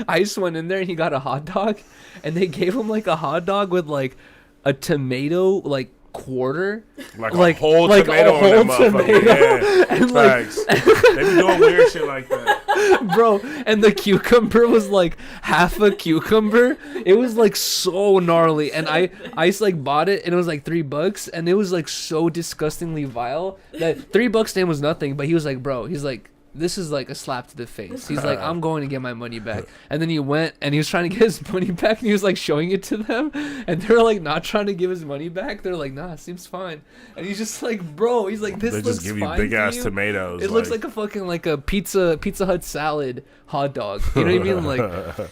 Ice went in there and he got a hot dog, and they gave him like a hot dog with like a tomato like quarter, like a whole tomato on that motherfucker. Yeah. And like, Facts. They be doing weird shit like that. bro, and the cucumber was like half a cucumber. It was like so gnarly, and Ice like bought it, and it was like $3, and it was like so disgustingly vile that $3 to him was nothing. But he was like, bro, he's like, this is like a slap to the face. He's like, I'm going to get my money back. And then he went and he was trying to get his money back, and he was like showing it to them, and they were like not trying to give his money back. They're like, nah, it seems fine. And he's just like, bro, he's like, this They looks just give you fine big to ass you. tomatoes. It looks like a fucking like a Pizza Hut salad hot dog. You know what I mean? Like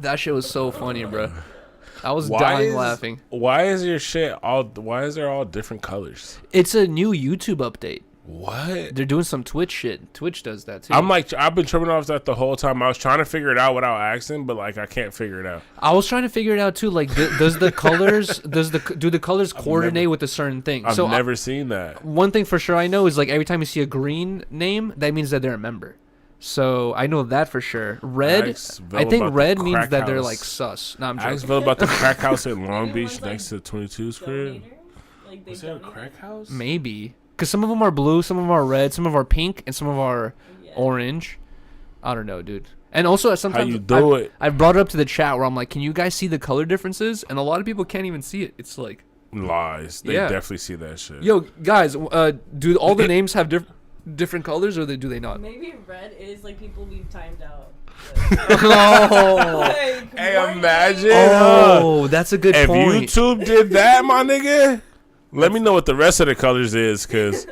that shit was so funny, bro. I was dying laughing. Why is your shit all? Why is there all different colors? It's a new YouTube update. What? They're doing some Twitch shit. Twitch does that too. I'm like, I've been tripping off that the whole time. I was trying to figure it out without asking, but like I can't figure it out. I was trying to figure it out too. Like, does the colors do the colors coordinate with a certain thing? I've never seen that. One thing for sure I know is like every time you see a green name, that means that they're a member. So I know that for sure. Red, I think red means that they're like sus. No, I'm joking. Ask Vell about the crack house in Long Beach next to 22's crib. Like they Is there a donate crack house? Maybe. Because some of them are blue, some of them are red, some of them are pink, and some of them are orange. I don't know, dude. And also, sometimes How you do it? I brought it up to the chat where I'm like, can you guys see the color differences? And a lot of people can't even see it. It's like... Lies. They definitely see that shit. Yo, guys, do all the names have different colors, or do they not? Maybe red is like people we've timed out. Oh, Like, Hey, imagine. that's a good if point. YouTube did that, my nigga, let me know what the rest of the colors is, cause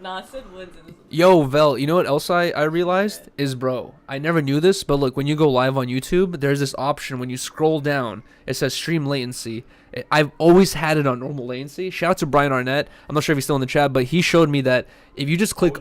Nah, I said woods. Yo, Vell, you know what else I realized is, bro, I never knew this, but look, when you go live on YouTube, there's this option when you scroll down, it says stream latency. I've always had it on normal latency. Shout out to Brian Arnett. I'm not sure if he's still in the chat, but he showed me that if you just click,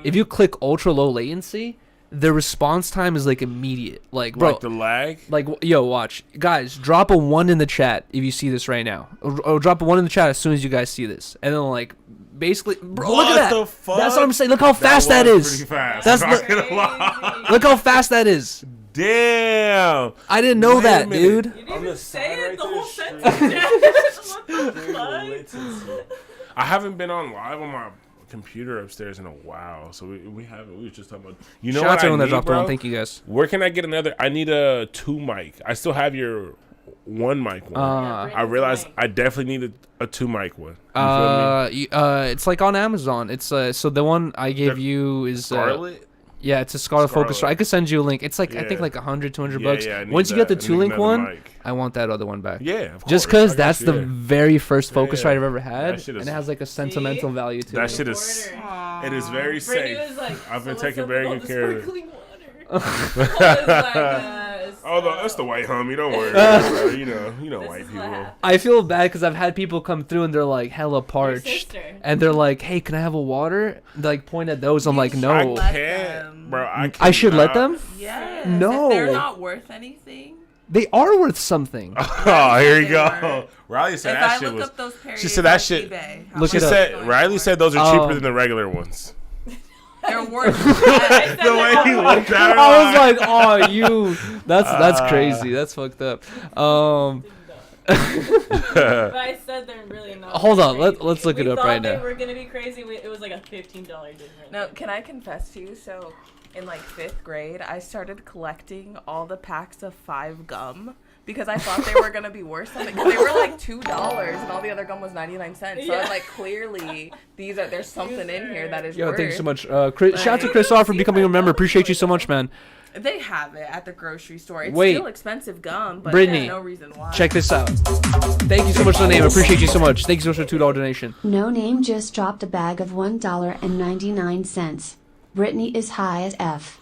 if you click ultra low latency, the response time is like immediate. Like, bro, like the lag. like, yo, watch, guys, drop a 1 in the chat if you see this right now, or drop a 1 in the chat as soon as you guys see this, and then like. Basically, bro, look at that. The fuck? That's what I'm saying. Look how fast that is. Pretty fast. That's I'm not gonna lie. Look how fast that is. Damn. I didn't know Wait a that, minute. dude. You didn't On even the say side it right the there, whole straight. sentence. What the fuck? I haven't been on live on my computer upstairs in a while, so we haven't. We were just talking about. You know Shout out what to I everyone that need, dropped bro? one. Thank you guys. Where can I get another? I need a 2 mic. I still have your 1 mic one. I realized I definitely need a 2 mic one. You feel me? It's like on Amazon. It's so the one I gave you is Scarlet. yeah, it's a Scarlet Focus. Scarlet. I could send you a link. It's like I think Yeah. like 100, 200 Yeah, bucks. yeah, I need Once you get the that. I 2 need link another one, mic. I want that other one back. Yeah, of Just course. because that's the very first Focusrite Yeah. I've ever had, That shit and is- it has like a sentimental value to That it. shit is. It is very Brittany safe. was like, I've been so taking what's very up good with care all of the it. sparkling water? I was like, Oh, that's the white homie. Don't worry. Bro. You know, white people. I feel bad because I've had people come through and they're like hella parched, and they're like, "Hey, can I have a water?" They like point at those. I'm like, "No." I can't, bro. I should let them. Yes. No. If they're not worth anything. They are worth something. Oh, here you go. Riley said If that I shit look was. up those periods She said that on shit. eBay, Look She it up. said Riley said those are cheaper than the regular ones. they're worth. The way he looked at her. I was like, "Oh, you." That's crazy. That's fucked up. But I said they're really not. Hold on, crazy. let's look it up right now. We thought they were gonna be crazy. It was like a $15 difference. No, can I confess to you? So, in like 5th grade, I started collecting all the packs of 5 gum because I thought they were gonna be worth something. Because they were like $2, and all the other gum was 99 cents. So I was like, clearly, there's something in here that is Yo, worth. thanks so much. Shout out to Chris R for becoming a member. Appreciate you so much, man. They have it at the grocery store. It's Wait. still expensive gum, but Brittany, there's no reason why. Check this out. Thank you so much for the name. Appreciate you so much. Thank you so much for the $2 donation. No name just dropped a bag of $1.99. Brittany is high as F.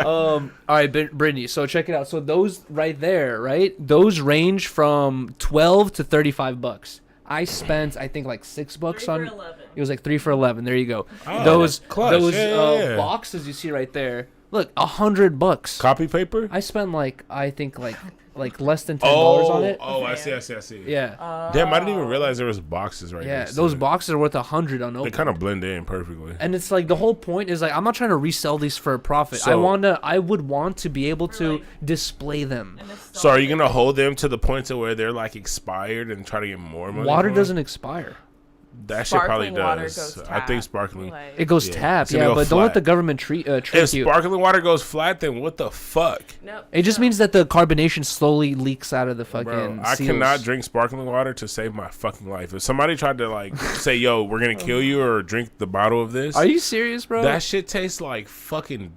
All right, Brittany. So check it out. So those right there, right? Those range from $12 to $35. I spent, I think, like $6 on. It was like 3 for $11. There you go. Oh, those clutch. Yeah. boxes you see right there. Look, $100. Copy paper? I spent I think less than $10 on it. Oh, I see. Yeah. Damn, I didn't even realize there was boxes right Yeah, there. those boxes are worth $100 on They open. kind of blend in perfectly. And it's like the whole point is like I'm not trying to resell these for a profit. So- I would want to be able to display them. So are you gonna hold them to the point to where they're like expired and try to get more money? Water for them? doesn't expire. That shit probably Sparkling water does. goes I think tap. sparkling. Like, It goes Yeah, tap, it's gonna yeah, go but don't let flat. the government trick If you. sparkling water goes flat, then what the fuck? nope, It just means that the carbonation slowly leaks out of the fucking Bro, I seals. cannot drink sparkling water to save my fucking life. If somebody tried to like say, "Yo, we're gonna kill you," or drink the bottle of this, Are you serious, bro? that shit tastes like fucking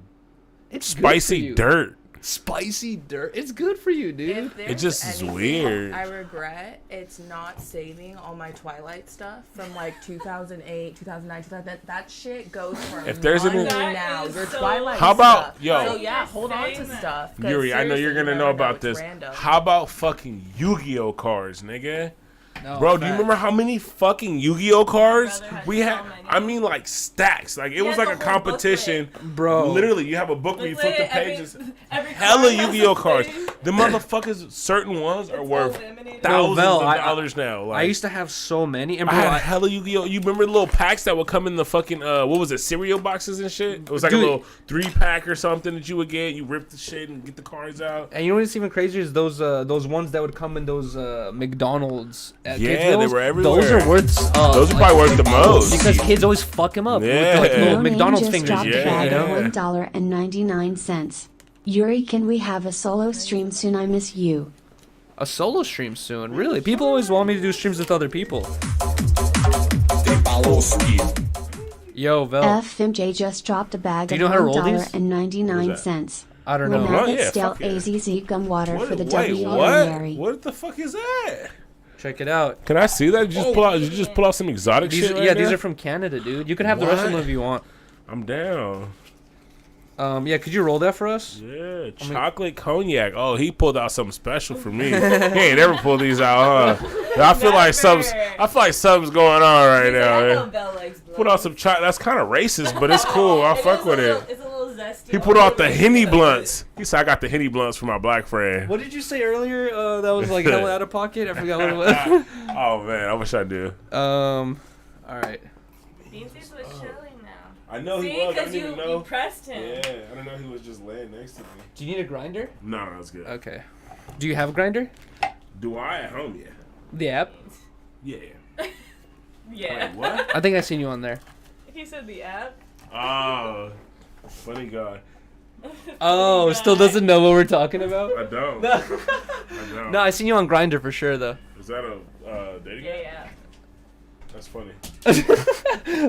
It's good for spicy you. dirt. Spicy dirt. It's good for you, dude. If there's It just is anything weird. I regret it's not saving all my Twilight stuff from like 2008, 2009, 2010. That shit goes for If there's money any- now. That is Your so- Twilight How about- stuff. yo. So yeah, hold on to Saying that. stuff. 'cause Yuri, I know you're seriously, gonna you know never about it's this. random. How about fucking Yu-Gi-Oh cards, nigga? No, Bro, do you facts. remember how many fucking Yu-Gi-Oh cards brother had we so had? many. I mean, like stacks. Like it was had like a the whole competition, Bro. Literally, you have a book where you flip the pages. Every Hella card has Yu-Gi-Oh a cards. thing. The motherfuckers, certain ones are It's worth eliminated. thousands Vell, of I- dollars now. Like, I used to have so many, and I bro, had hella Yu-Gi-Oh. You remember the little packs that would come in the fucking what was it, cereal boxes and shit? It was like Dude. a little 3-pack or something that you would get. You rip the shit and get the cards out. and you know what's even crazier is those ones that would come in those McDonald's. At Yeah, Kids they Meals. were everywhere. Those are worth. Those are probably worth the most. because kids always fuck him up Yeah. with like No little name McDonald's just fingers. dropped Yeah. a bag You of know? $1.99. Yuri, can we have a solo stream soon? I miss you. A solo stream soon. Really? People always want me to do streams with other people. Yo, Vell. FMJ just dropped a bag Do of you know how to roll these? $1.99. I don't know. Well, Lynette yeah, Stale fuck yeah. AZZ gum water for the wait, W what? urinary. What the fuck is that? Check it out. Can I see that? Did you just pull out some exotic These shit? are, Right yeah, there? these are from Canada, dude. You can have the rest of them What? if you want. I'm down. Yeah, could you roll that for us? Yeah, chocolate cognac. Oh, he pulled out something special for me. He ain't ever pulled these out, huh? I feel like something's going on right He's like, now. I know Man. Belle likes blue. Put out some chocolate. That's kind of racist, but it's cool. I'll fuck is with a little- it. It's a little zesty. He put out the Henny blunts. He said, "I got the Henny blunts for my black friend." What did you say earlier? That was like hella out of pocket. I forgot what it was. Oh man, I wish I did. All right. Beansies was chilling now. I know See, he was. I because didn't even you know. pressed him. Yeah, I didn't know he was just laying next to me. Do you need a grinder? No, that's good. Okay. Do you have a grinder? Do I at home yet? The app. Yeah. Yeah. Wait, what? I think I seen you on there. He said the app. Oh, funny guy. Oh, still doesn't know what we're talking about. I don't. No, I don't. no, I seen you on Grinder for sure though. Is that a dating app? Yeah. That's funny.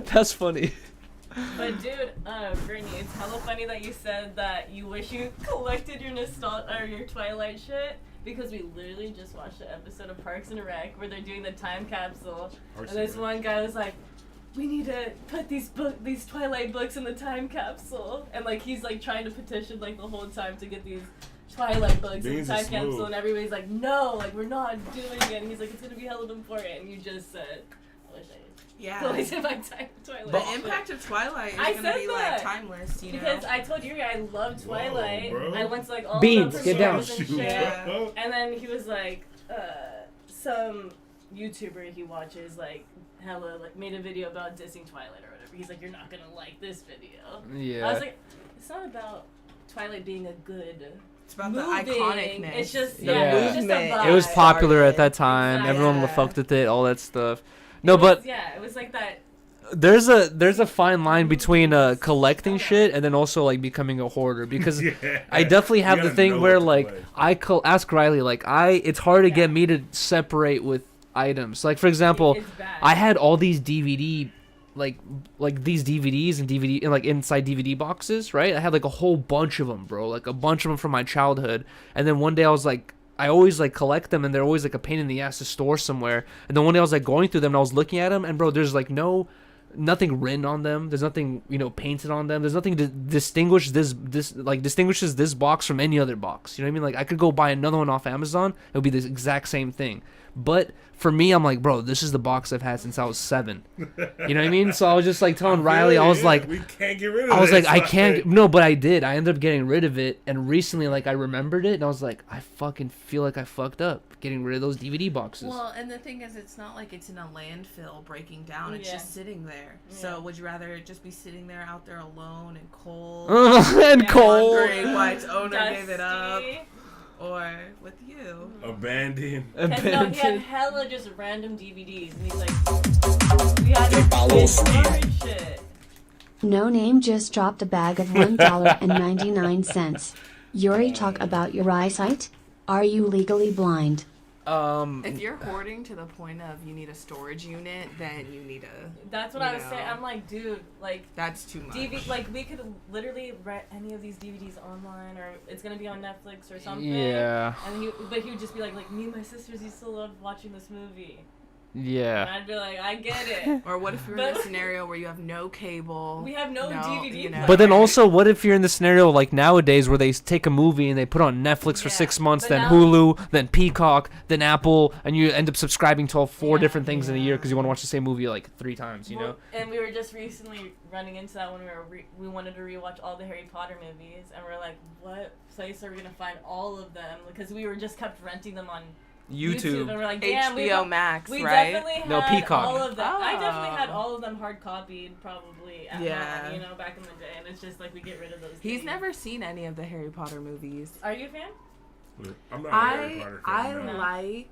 That's funny. But dude, Brittany, it's hella funny that you said that you wish you collected your your Twilight shit, because we literally just watched an episode of Parks and Rec where they're doing the time capsule, Parks and and this Rec. one guy was like, we need to put these Twilight books in the time capsule, and like he's like trying to petition like the whole time to get these Twilight books in the time capsule, and everybody's like, no, like we're not doing it. And he's like, it's gonna be hella important. And you just said, I wish I Twilight in my time. Twilight. The impact of Twilight is gonna be like timeless, you know. Because I told Yuri I love Twilight. Whoa, I went to like all Beans, the get down. premieres and shit. Yeah. And then he was like, some YouTuber he watches like hella like made a video about dissing Twilight or whatever. He's like, you're not gonna like this video. Yeah. I was like, it's not about Twilight being a good. It's about moving. the iconicness. It's just Yeah. it's just a vibe. It was popular at that time. Exactly. Everyone fucked with it, all that stuff. No, but it was like that. there's a fine line between collecting shit and then also like becoming a hoarder, because I definitely have the thing where like ask Riley, like it's hard to get me to separate with items. Like for example, I had all these DVD like these DVDs and DVD and like inside DVD boxes, right? I had like a whole bunch of them, bro, like a bunch of them from my childhood. And then one day I was like, I always like collect them, and they're always like a pain in the ass to store somewhere. And then one day I was like going through them and I was looking at them, and bro, there's like nothing written on them. There's nothing, painted on them. There's nothing to distinguish distinguishes this box from any other box. You know what I mean? Like I could go buy another one off Amazon. It would be the exact same thing. But for me, I'm like, bro, this is the box I've had since I was 7. You know what I mean? So I was just like telling Riley, I was like, we can't get rid of it. I was like, I can't. No, but I did. I ended up getting rid of it. And recently, like, I remembered it, and I was like, I fucking feel like I fucked up getting rid of those DVD boxes. Well, and the thing is, it's not like it's in a landfill breaking down. It's just sitting there. Yeah. So would you rather it just be sitting there out there alone and cold? and cold. Wondering why its owner gave it up. Or with you. Abandoned. No, he had hella just random DVDs, and he's like, we had to storage shit. No Name just dropped a bag of $1.99. Yuriy, talk about your eyesight. Are you legally blind? If you're hoarding to the point of you need a storage unit, then you need a. That's what I was saying. I'm like, dude, like that's too much. Like we could literally rent any of these DVDs online, or it's gonna be on Netflix or something. Yeah. And he would just be like me and my sisters used to love watching this movie. Yeah. And I'd be like, I get it. Or what if you're in a scenario where you have no cable? We have no DVD. But then also, what if you're in the scenario like nowadays where they take a movie and they put it on Netflix for 6 months, then Hulu, then Peacock, then Apple, and you end up subscribing to all 4 different things in a year because you want to watch the same movie like 3 times, you know? And we were just recently running into that when we wanted to rewatch all the Harry Potter movies, and we're like, what place are we going to find all of them? Because we were just kept renting them on YouTube, and we're like, damn, HBO Max, we right? definitely had Peacock. all of them. I definitely had all of them hard copied, probably at home, back in the day. And it's just like we get rid of those. He's never seen any of the Harry Potter movies. Are you a fan? I'm not a Harry Potter fan.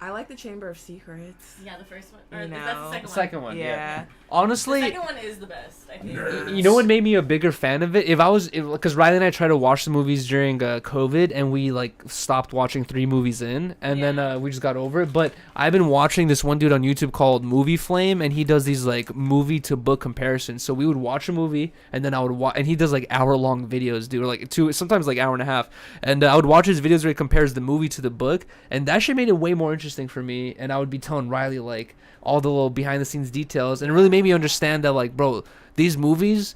I like the Chamber of Secrets. Yeah, the first one. Or that's the second one. Yeah. Honestly, the second one is the best, I think. You know what made me a bigger fan of it? Because Riley and I tried to watch the movies during COVID, and we like stopped watching 3 movies in, and then we just got over it. But I've been watching this one dude on YouTube called Movie Flame, and he does these like movie to book comparisons. So we would watch a movie, and then I would watch, and he does like hour-long videos, dude, like 2, sometimes like hour and a half. And I would watch his videos where he compares the movie to the book, and that shit made it way more interesting for me. And I would be telling Riley like all the little behind the scenes details, and it really made me understand that like, bro, these movies,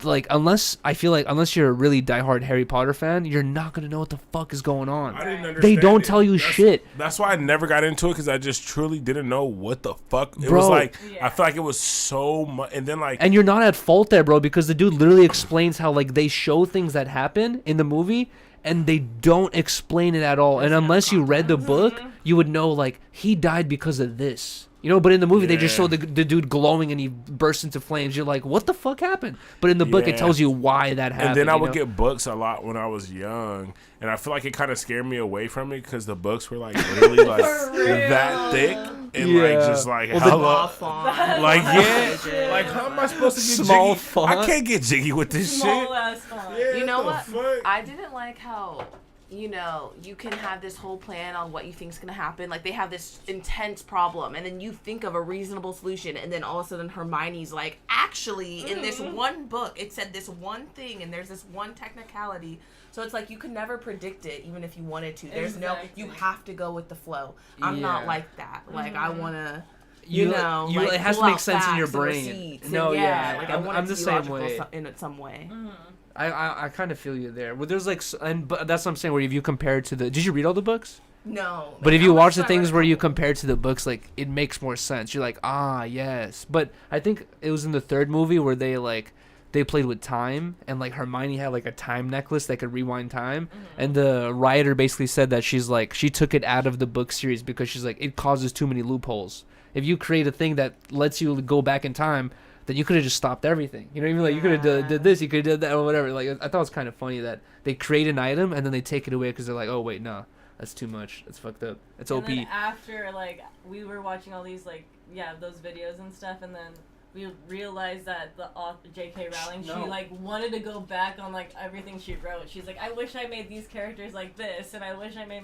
like, unless you're a really diehard Harry Potter fan, you're not gonna know what the fuck is going on. I didn't understand. They don't tell you shit. That's why I never got into it, because I just truly didn't know what the fuck. It bro, was like, I feel like it was so much, and then like, and you're not at fault there, bro, because the dude literally explains how like they show things that happen in the movie, and they don't explain it at all. And unless you read the book, you would know like he died because of this. You know, but in the movie, they just show the dude glowing and he bursts into flames. You're like, what the fuck happened? But in the book, it tells you why that happened. And then I would get books a lot when I was young. And I feel like it kind of scared me away from it because the books were like really like that thick. And like just like hella font. Like like how am I supposed to get small jiggy? Font? I can't get jiggy with this Small ass font. shit. You know what? Fuck? I didn't like how, you can have this whole plan on what you think is going to happen. Like, they have this intense problem, and then you think of a reasonable solution, and then all of a sudden Hermione's like, actually, in this one book, it said this one thing, and there's this one technicality. So it's like you could never predict it, even if you wanted to. There's you have to go with the flow. I'm not like that. Like, I want to... it has to pull make out sense in your facts and brain. receipts and No, yeah, like I'm want it the to be same logical way. in some way. I kind of feel you there. Well, there's like, but that's what I'm saying. Where if you compare it to the, did you read all the books? No. But if you watch the things where you come, compare to the books, like it makes more sense. You're like, ah, yes. But I think it was in the third movie where they played with time, and like Hermione had like a time necklace that could rewind time, and the writer basically said that she took it out of the book series because she's like, it causes too many loopholes. If you create a thing that lets you go back in time, then you could have just stopped everything. You know what I mean? Like you could have did this, you could have did that, or whatever. Like I thought it was kind of funny that they create an item and then they take it away because they're like, oh wait, no. That's too much. That's fucked up. It's OP. And then after, like, we were watching all these, like, those videos and stuff, and then we realized that the author, J.K. Rowling, she, like, wanted to go back on, like, everything she wrote. She's like, I wish I made these characters like this, and I wish I made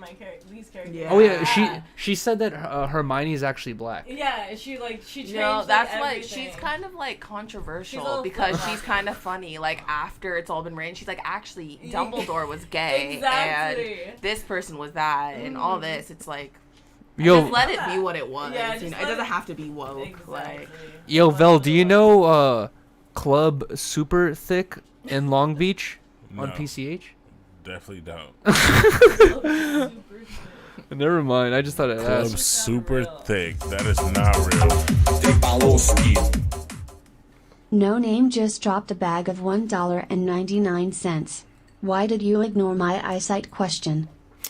these characters Yeah. Oh yeah, she said that Hermione is actually black. Yeah, she changed, that's like, why everything. she's kind of, like, controversial She's because she's kind of funny. Like, after it's all been written, she's like, actually, Dumbledore was gay, Exactly. and this person was that, and all this. It's like, Yo, just let it be what it was. Yeah, you know, just it let doesn't it- have to be woke. Exactly. Like, yo, Vell, do you know Club Super Thick in Long Beach on No. PCH? Definitely don't. Super thick. Never mind. I just thought I'd Club ask. super real. thick. That is not real. No Name just dropped a bag of $1.99. Why did you ignore my eyesight question?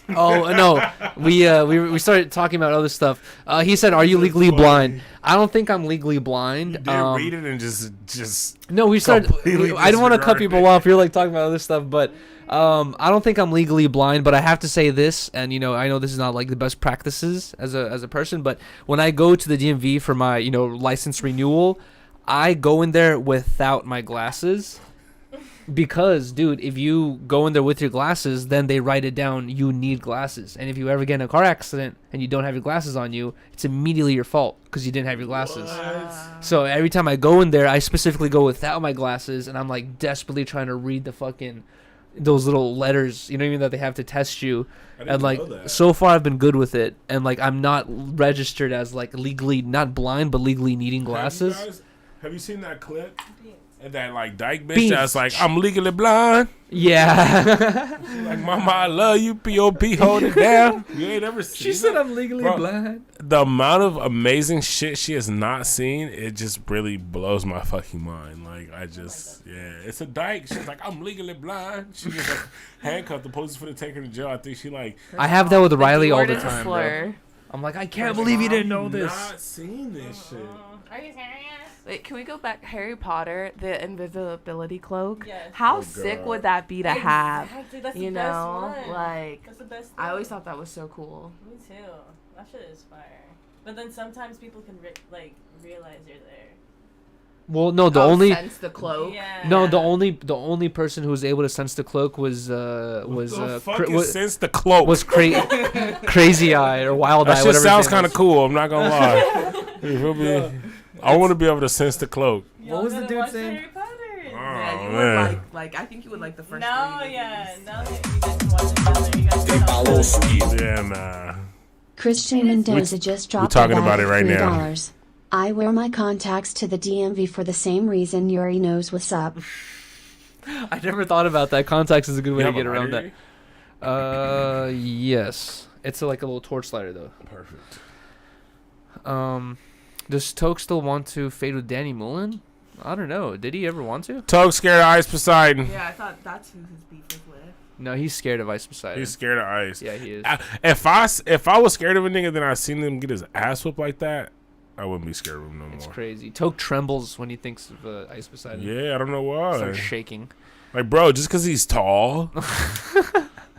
Oh no, we started talking about other stuff. He said, "Are you legally blind?" I don't think I'm legally blind. You did read it and just No, we started. completely I don't want to cut disregarded people it. off. You're like talking about other stuff, but I don't think I'm legally blind. But I have to say this, and I know this is not like the best practices as a person, but when I go to the DMV for my license renewal, I go in there without my glasses. Because, dude, if you go in there with your glasses, then they write it down, you need glasses. And if you ever get in a car accident and you don't have your glasses on you, it's immediately your fault because you didn't have your glasses. So every time I go in there, I specifically go without my glasses, and I'm like desperately trying to read the fucking those little letters, you know what I mean, that they have to test you. I didn't And like know that. so far I've been good with it, and like I'm not registered as like legally not blind but legally needing glasses. Have you seen that clip? And that like dyke bitch Beans. that's like, I'm legally blind. Yeah. Like, mama, I love you. P.O.P. hold it down. You ain't ever seen She said that? I'm legally Bro, blind. The amount of amazing shit she has not seen, it just really blows my fucking mind. Like, it's a dyke. She's like, I'm legally blind. She was like handcuffed. The police for to take her to jail. I think she like. I have that with Riley all word the is a time, bro. slur. I'm like, I can't believe you didn't know this. Not seen this shit. Are you serious? Wait, can we go back? Harry Potter, the invisibility cloak. Yes. How Oh, sick God. would that be to have? Exactly, that's You the best know, one. like That's the best I always thing. thought that was so cool. Me too. That shit is fire. But then sometimes people can realize you're there. Well, no, Sense the cloak. Yeah. no, the only person who was able to sense the cloak was The fuck is since the cloak? Crazy Eye or Wild Eye. That shit whatever his sounds name kind of was. cool. I'm not gonna lie. You feel me? I want to be able to sense the cloak. Y'all was the gotta dude's watch name? Harry Potter. Yeah, you man. would like I think you would like the first No, three yeah. movies. Now that you guys can watch it together, you guys can talk about it. Yeah, nah. Christian Mendoza just dropped talking a bag about it of right now. $3. I wear my contacts to the DMV for the same reason Yuri knows what's up. I never thought about that. Contacts is a good way You to have get a around lighter? that. Yes, it's like a little torch lighter though. Perfect. Does Toke still want to fade with Danny Mullen? I don't know. Did he ever want to? Toke scared of Ice Poseidon. Yeah, I thought that's who his beef was with. No, he's scared of Ice Poseidon. He's scared of ice. Yeah, he is. If I was scared of a nigga, then I seen him get his ass whipped like that, I wouldn't be scared of him no It's more. crazy. Toke trembles when he thinks of Ice Poseidon. Yeah, I don't know why. Starts shaking. Like, bro, just because he's tall,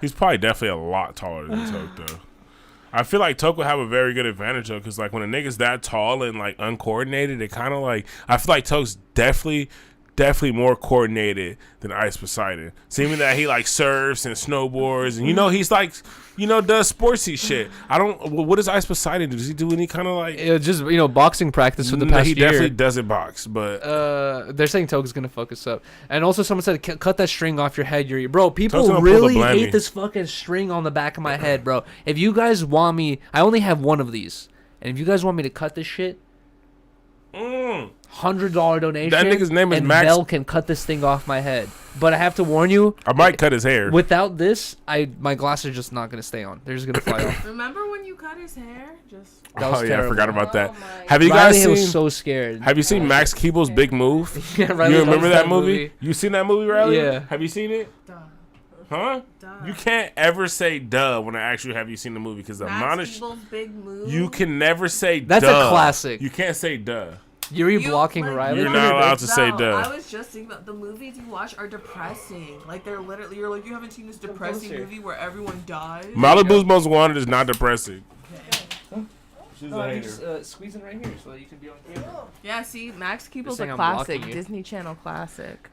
he's probably definitely a lot taller than Toke, though. I feel like Toke would have a very good advantage, though, because, like, when a nigga's that tall and, like, uncoordinated, it kind of, like, I feel like Toke's definitely more coordinated than Ice Poseidon. Seeming that he, like, surfs and snowboards, and, he's, like, does sportsy shit. What does Ice Poseidon do? Does he do any kind of, like... Just, boxing practice for the past he year. definitely doesn't box, but... They're saying Toke's gonna fuck us up. And also someone said, cut that string off your head, Yuri. Bro, Toke's people gonna pull really the blammy. hate this fucking string on the back of my head, bro. If you guys want me... I only have one of these. And if you guys want me to cut this shit, $100 donation. That nigga's name is and Max. Vell can cut this thing off my head. But I have to warn you. I might cut his hair. Without this, my glasses are just not gonna stay on. They're just gonna fly off. Remember when you cut his hair? Just That was I terrible. forgot about that. Oh my Have you Riley guys seen? was so scared. Have you seen Max Keeble's Big Move? Yeah, Riley You loves remember that movie? You seen that movie, Riley? Yeah. Have you seen it? duh. Huh? Duh. You can't ever say duh when I ask you have you seen the movie because the amount of Max Keeble's Big Move. you can never say That's a duh. classic. You can't say duh. Yuri You- blocking like, Riley. You're not allowed to say No, duh. I was just thinking about the movies you watch are depressing. Like they're literally, you're like, you haven't seen this depressing closer. movie where everyone dies. Malibu's Most Wanted is not depressing. She's No, a you're hater. just squeezing right here so that you can be on camera. Yeah, see, Max Keeble's saying a I'm classic, blocking you. Disney Channel classic.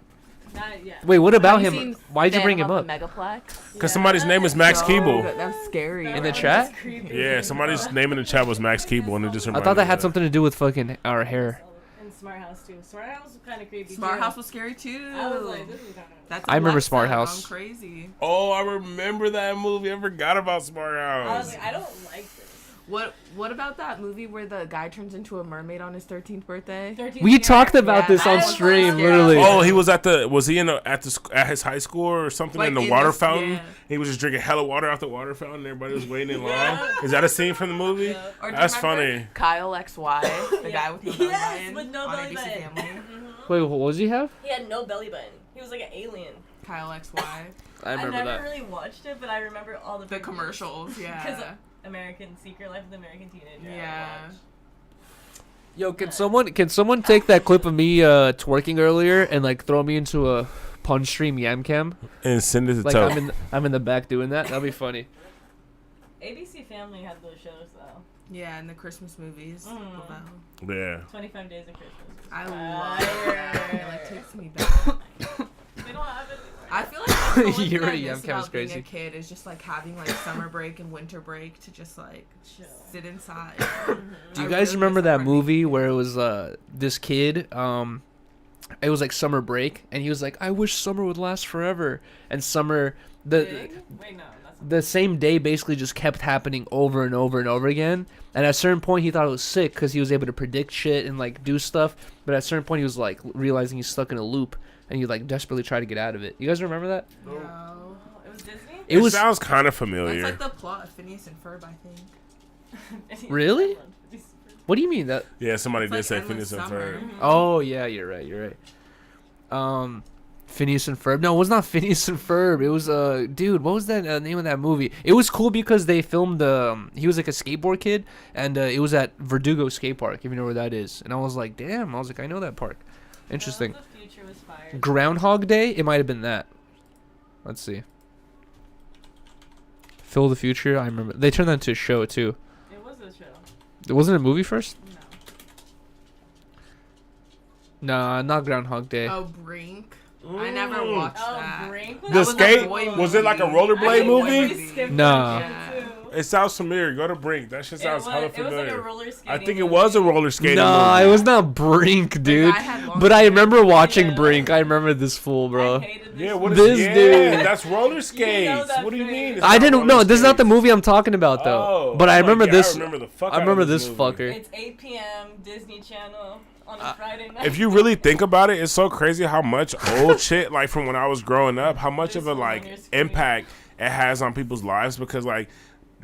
Not yet. Wait, what about Have you him? seen Why'd you bring him Phantom up? of the Megaplex? Because somebody's name is Max So Keeble. good. That's scary. In the That chat? was just creepy. Yeah, somebody's name in the chat was Max Keeble, and it just I reminded thought that me had of something to do with fucking our hair. And Smart House too. Smart House was kind of creepy. Smart too. House was scary too. I was like, this is kind of. That's I remember Alexa Smart gone House. Crazy. Oh, I remember that movie. I forgot about Smart I was House. like, I don't like this. What about that movie where the guy turns into a mermaid on his 13th birthday? 13 We year- talked about Yeah, this that on was stream, scary. literally. Oh, he was at the. Was he in at his high school or something Like in the in water the- fountain? yeah. He was just drinking hella water out the water fountain. And everybody was waiting in line. Yeah. Is that a scene from the movie? Yeah. Or do you That's remember funny. Kyle XY, the guy with no belly Yes, button with no on belly ABC button. Family. Wait, what does he have? He had no belly button. He was like an alien. Kyle XY. I remember never that. really watched it, but I remember all the The commercials, Because yeah. American Secret Life of the American Teenager. I Yeah. watched. Yo, can someone take that clip of me twerking earlier and like throw me into a punch stream yam cam? And send it to Like Toe. I'm in the back doing that. That'd be funny. ABC Family had those shows though. Yeah, and the Christmas movies. Mm. Wow. Yeah. 25 Days of Christmas. I Fire. love that. It like takes me back. They don't have it. I feel like that's the one thing Yuri I Yam miss Cam's about being crazy. a kid is just like having like summer break and winter break to just like Chill. sit inside. Do you I guys really remember miss that summer movie vacation. where it was this kid it was like summer break and he was like, I wish summer would last forever, and summer Big? Wait, no, that's not the same day basically just kept happening over and over and over again, and at a certain point he thought it was sick because he was able to predict shit and like do stuff, but at a certain point he was like realizing he's stuck in a loop and he like desperately tried to get out of it. You guys remember that? No. Oh, it was Disney? It was sounds kind of That's familiar. like the plot of Phineas and Ferb, I think. Really? What do you mean that? Yeah, somebody It's did like say Endless Phineas and Summer. Ferb. Oh yeah, you're right. Phineas and Ferb. No, it was not Phineas and Ferb. It was dude. What was that name of that movie? It was cool because they filmed he was like a skateboard kid, and it was at Verdugo Skate Park, if you know where that is. And I was like, damn. I was like, I know that park. Interesting. The future was fired. Groundhog Day. It might have been that. Let's see. Phil the Future. I remember they turned that into a show too. It was a show. It wasn't a movie first. No. Nah, not Groundhog Day. Oh, Brink. I never watched Oh, that. Brink The was was a skate? boy Was it like a movie. rollerblade I think movie? we skipped Nah. that Yeah. too. It sounds familiar. Go to Brink. That shit sounds hella It was like a familiar. roller skating I think it movie. was a roller skating Nah, movie. it was not Brink, dude. guy had long But I hair. remember watching Yeah. Brink. I remember this fool, I bro. hated this Yeah, what is This yeah, dude. That's roller skates. that What do you face. mean? It's I not didn't roller know. This is not the skates. movie I'm talking about, though. Oh, but I I'm like, remember yeah, this. I remember the fuck I out remember of this movie. fucker. It's 8 p.m. Disney Channel on a Friday night. If you really think about it, it's so crazy how much old shit, like from when I was growing up, how much of a This was on like your screen. impact it has on people's lives. Because like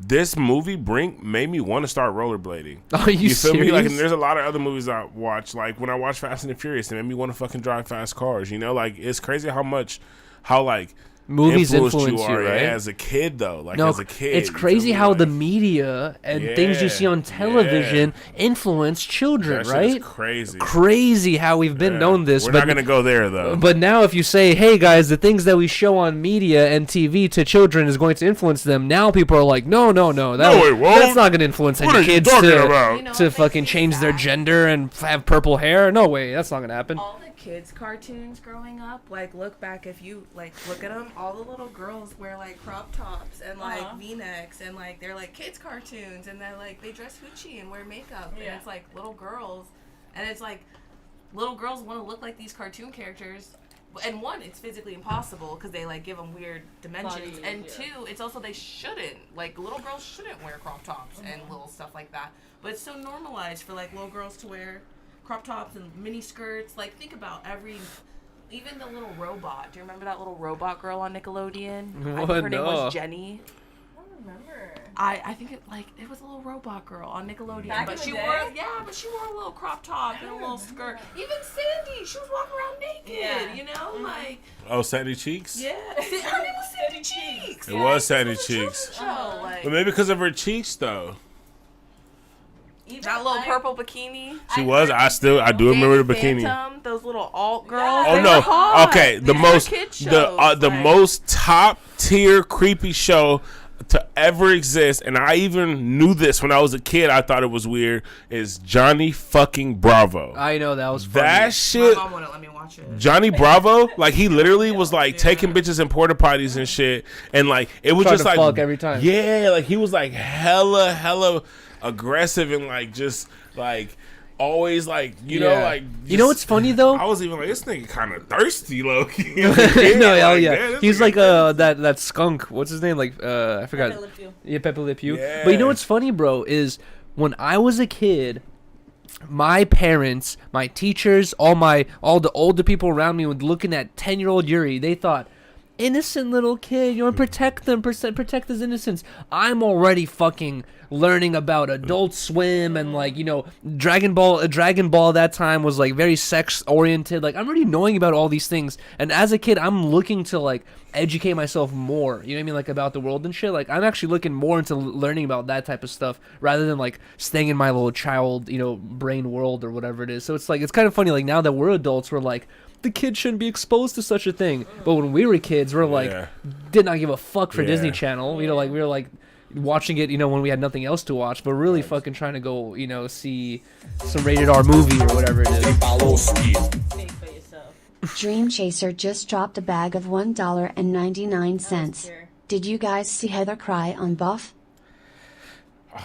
this movie Brink made me want to start rollerblading. Are you feel serious? me? Like, and there's a lot of other movies I watch. Like when I watch Fast and the Furious, it made me want to fucking drive fast cars. You know, like it's crazy how like Movies influenced influence you, are, right? yeah, as a kid though. Like No, as a kid, it's you feel crazy me? how the Like, media and things you see on Yeah, television influence children, that shit right? is crazy. Crazy how we've been Yeah. known this. We're but not gonna go there though. But now, if you say, "Hey guys, the things that we show on media and TV to children is going to influence them," now people are like, "No, No, it won't. that's not going to influence What any are you kids talking to about? You know to what fucking makes me change their sad? gender and have purple hair. No way, that's not going to happen." All the kids' cartoons growing up, like look back, if you like look at them, all the little girls wear like crop tops and like V-necks, and like they're like kids' cartoons, and they're like they dress hoochie and wear makeup, and Yeah. it's like little girls, and it's like little girls want to look like these cartoon characters. And one, it's physically impossible because they like give them weird dimensions, Bodies, and yeah. two, it's also they shouldn't, like little girls shouldn't wear crop tops and little stuff like that. But it's so normalized for like little girls to wear crop tops and mini skirts. Like, think about even the little robot. Do you remember that little robot girl on Nickelodeon? I think her name was Jenny. I don't remember. I think it was a little robot girl on Nickelodeon, Back but in she the wore day? but she wore a little crop top and a little skirt. Even Sandy, she was walking around naked, you know, like Oh, Sandy Cheeks? yeah, her name was Sandy Cheeks. It was Sandy It was a Cheeks. children's show, like But maybe because of her cheeks, though. Even that little I- purple bikini. She was. I do remember the bikini. Phantom, those little alt girls. Oh they no! were hot. Okay, the These most were kid shows, the like- most top tier creepy show to ever exist, and I even knew this when I was a kid. I thought it was weird. Is Johnny fucking Bravo? I know that was funny. That My shit. mom wouldn't let me watch it. Johnny Bravo, like he literally was like taking bitches in porta potties and shit, and like it was Trying just to like fuck every time. Yeah, like he was like hella aggressive and like just like always like you know Yeah. like You know what's funny though? I was even like this nigga kind of thirsty, low key. No, hell like, yeah. damn, this He's nigga like thirsty. that skunk. What's his name? Like I forgot. Pepe Le Pew. Yeah, Pepe Le Pew. Yeah. But you know what's funny, bro, is when I was a kid, my parents, my teachers, all the older people around me would looking at 10-year-old Yuriy. They thought, innocent little kid, you want to protect them, protect his innocence. I'm already fucking learning about Adult Swim and like, you know, Dragon Ball that time was like very sex oriented. Like I'm already knowing about all these things, and as a kid I'm looking to like educate myself more, you know what I mean, like about the world and shit. Like I'm actually looking more into learning about that type of stuff rather than like staying in my little child, you know, brain world or whatever it is. So it's like it's kind of funny, like now that we're adults we're like, the kids shouldn't be exposed to such a thing, but when we were kids we're like did not give a fuck for Disney Channel, you know, like we were like watching it, you know, when we had nothing else to watch, but really fucking trying to go, you know, see some rated R movie or whatever it is. Think for yourself. Dream Chaser just dropped a bag of $1.99. Here. Did you guys see Heather cry on Buff?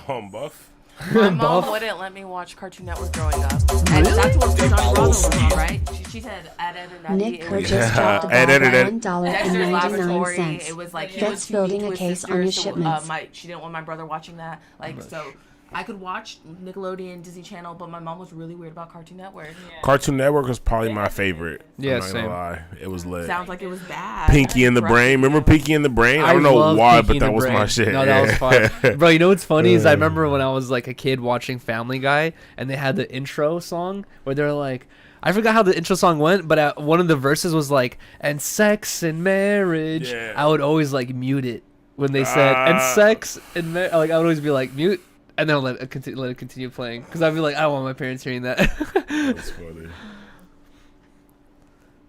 Buff. My mom wouldn't let me watch Cartoon Network growing up. And that's what Johnny Bravo was on, right? She said Ed, Ed, and Eddie. Nick It Kerr was just dropped a Ed, bag Ed, Ed. of Dexter's Laboratory. $1.99. It was like he That's was building to a his case on your sister, so, shipments. she didn't want my brother watching that. Like so, I could watch Nickelodeon, Disney Channel, but my mom was really weird about Cartoon Network. Yeah. Cartoon Network was probably my favorite. Yeah, I'm not gonna same. lie. It was lit. Sounds like it was bad. Pinky and the Brain. Remember Pinky and the Brain? I don't know love why, Pinky but and that the was Brain. my shit. No, that was fun. Bro, you know what's funny is I remember when I was like a kid watching Family Guy and they had the intro song where they're like, I forgot how the intro song went, but one of the verses was like, and sex and marriage. Yeah. I would always like mute it when they said, and sex and like I would always be like, mute. And then I'll let it continue playing. Because I'd be like, I don't want my parents hearing that. That's funny.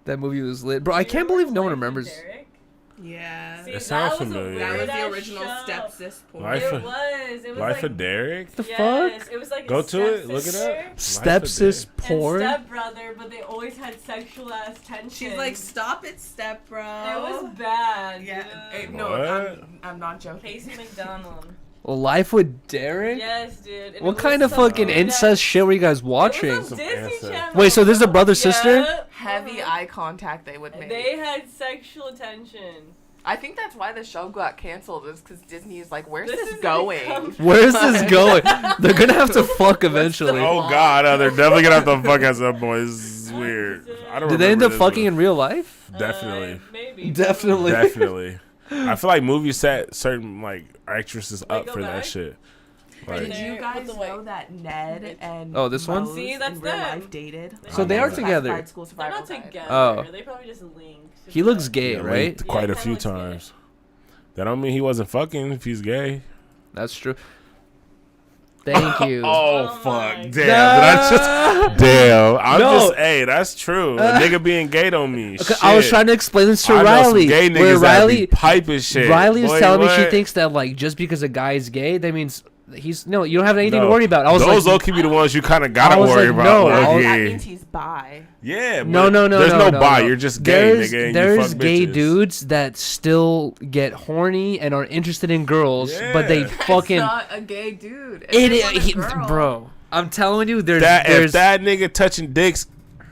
That movie was lit. Bro, I can't believe no one remembers. Derek? Yeah. See, It sounds that was a familiar. That was the weird-ass original show. stepsis porn. Life It of- was. It was Life like, of Derek? The yes, fuck? it was like Go a to it. Look it stepsister up. Stepsis and porn? stepbrother, but they always had sexual ass tension. She's like, stop it, step bro. it was bad. Yeah. dude. No, What? I'm not joking. Casey McDonald. Life with Derek? Yes, dude. And What it was kind of some fucking weird-ass- incest shit were you guys It watching? was on Disney incest. Channel. Wait, so this is a brother-sister? Yeah. Heavy eye contact they would make. They had sexual tension. I think that's why the show got canceled, is because Disney is like, where's This this is going? become- Where's this going? They're gonna have to fuck eventually. Oh, God. They're definitely going to have to fuck at some point. This is weird. I don't Did they end remember up this, fucking but in real life? Definitely. Maybe. Definitely. Definitely. I feel like movies set certain, like, actresses up go for that back? shit. Did Like, you With guys the know white- that Ned and Oh, this one? Rose See, that's in real them. life dated? So they are Classified together. School They're Survival not Guide. together. Oh. They probably just linked. He looks gay, yeah, right? linked quite Yeah, a he few kinda looks gay. times. That don't mean he wasn't fucking if he's gay. That's true. Thank you. Oh, Oh fuck. my Damn. Did I just... Damn. I'm No. just... Hey, that's true. A nigga being gay don't mean Okay, shit. I was trying to explain this to I know Riley. some gay Where niggas that Riley, be piping shit. Riley was Boy, telling me she what? thinks that like just because a guy is gay, that means he's no. You don't have anything to No. worry about. I was Those like, low-key be the ones you kind of gotta I was worry like, about. no, low I was- That key. means he's bi. Yeah, but no. There's no bi. no. You're just gay, There's, nigga. And there's you fuck gay bitches. dudes that still get horny and are interested in girls, but they Yeah. fucking It's not a gay dude. If it. they want a He, girl- bro, I'm telling you, there's If that nigga touching dicks,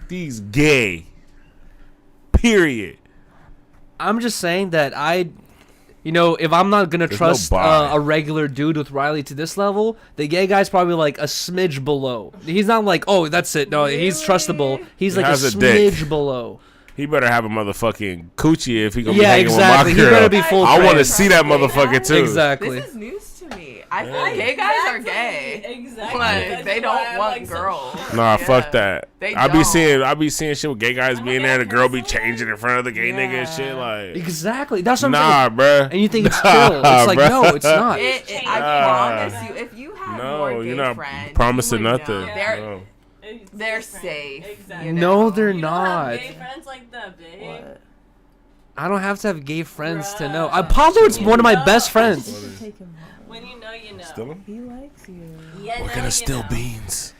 he's gay. Period. I'm just saying that You know, if I'm not gonna There's trust no buy. a regular dude with Riley to this level, the gay guy's probably like a smidge below. He's not like, oh, that's it. No, he's trustable. He's He like a has a dick. smidge below. He better have a motherfucking coochie if he gonna be Yeah, hanging exactly. with He my girl. better be full I want to trans. see that motherfucker too. Exactly. This is news to me. I feel like gay guys are gay. Exactly. Like, That's they why don't I'm, want like, so girls. shocked. Nah, Yeah. fuck that. They I be don't. seeing shit with gay guys I'm being a there, and gay the girl be person. changing in front of the gay nigga and shit. Yeah. Like, Exactly. That's what I'm nah, saying. bruh. And you think it's chill. It's like, bruh. no, it's not. I promise you, if you have No, more gay you're not friends, promising you would nothing. know. Yeah. No. It's They're different. safe. Exactly. You No, know? they're You don't have not. gay friends like that, babe. What? I don't have to have gay friends to know. Bruh. Pablo, it's one of my You best know. friends. Take him home. When you know, you know. Still him? He likes you. Yeah, We're now gonna you steal know. beans.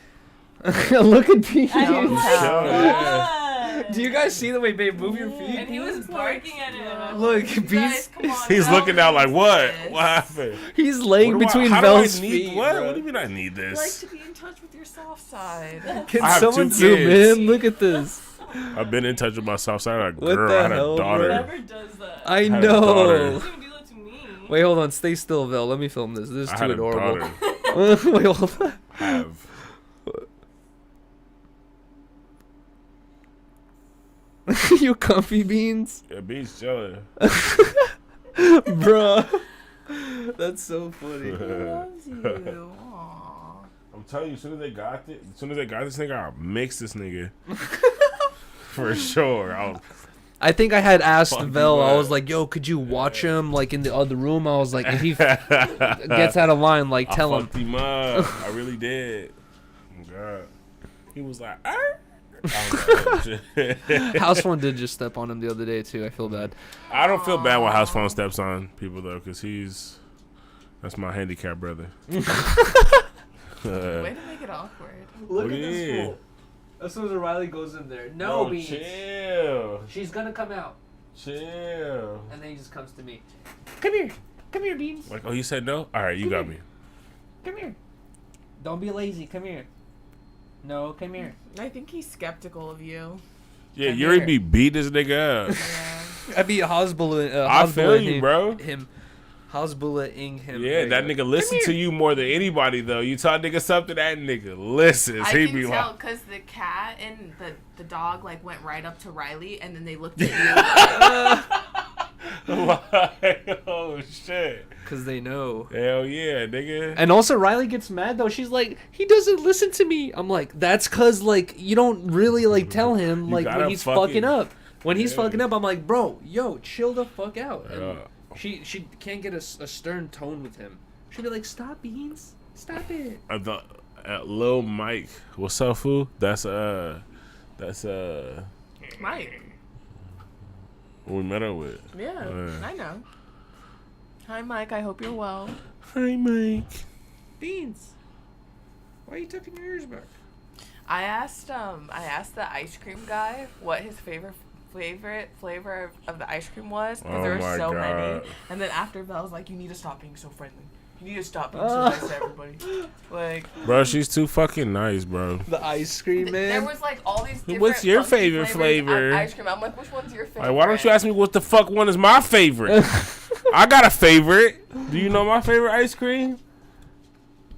Look at me. I Don't was tell. like, Yeah. what? Do you guys see the way babe move your feet? And he was barking at it. And I was Look, like, you Beast- guys, come on, He's now. looking out like, what? What happened? He's laying What do I- between how do I Vell's need- feet. What? bro. What do you mean I need Like this? to be in touch with your soft side. Can I have someone two zoom kids. in? Look at this. I've been in touch with my soft side. I had a What girl. the I had a hell, bro? daughter. Whoever does that. I had a know. daughter. Who's gonna do that to me? Wait, hold on. Stay still, Vell. Let me film this. This is I too had a adorable. daughter. Wait, hold on. Have. You comfy beans? Yeah, beans chilling. Bruh. That's so funny. He loves you. Aw. I'm telling you, as soon as they got this nigga, I'll mix this nigga. For sure. I think I had asked Fuck Vell, I what? was like, yo, could you watch him, like, in the other room? I was like, if he gets out of line, like, I tell him. fucked him up. I really did. Oh, God. He was like, "Arr." House phone did just step on him the other day, too. I feel bad. I don't feel bad when House Phone steps on people, though, because that's my handicapped brother. Way to make it awkward. Look at this fool. As soon as Riley goes in there, No, chill. She's gonna come out. Chill. And then he just comes to me. Come here. Come here, Beans. Like, oh, you said no? All right, you got me. Come here. Don't be lazy. Come here. No, come here. I think he's skeptical of you. Yeah, Come Yuri here. be beat this nigga up. Yeah. I be Hosbullah. I feel you, bro. Him. Hosbullah-ing him. Yeah, There that you go. nigga listen to you more than anybody, though. You tell a nigga something, that nigga listens. I He can be tell like, because the cat and the dog like went right up to Riley and then they looked at you. like, oh, shit. Because they know. Hell yeah, nigga. And also, Riley gets mad, though. She's like, he doesn't listen to me. I'm like, that's because, like, you don't really, like, tell him, You like, gotta when he's fucking- fucking up. When he's Yeah. fucking up, I'm like, bro, yo, chill the fuck out. And Yeah. she can't get a stern tone with him. She'll be like, stop, Beans. Stop it. Lil Mike, what's up, fool? That's Mike. who we met up with. Yeah, Yeah. I know. Hi, Mike. I hope you're well. Hi, Mike. Beans. Why are you tucking your ears back? I asked the ice cream guy what his favorite flavor of the ice cream was because Oh there my were so God. many. And then after Belle was like, "You need to stop being so friendly. You need to stop being so nice to everybody." Like, Bro, she's too fucking nice, bro. The ice cream, man. there was like all these different. What's your funky favorite flavors of flavor? Ice cream. I'm like, which one's your favorite? Like, why don't you ask me what the fuck one is my favorite? I got a favorite. Do you know my favorite ice cream?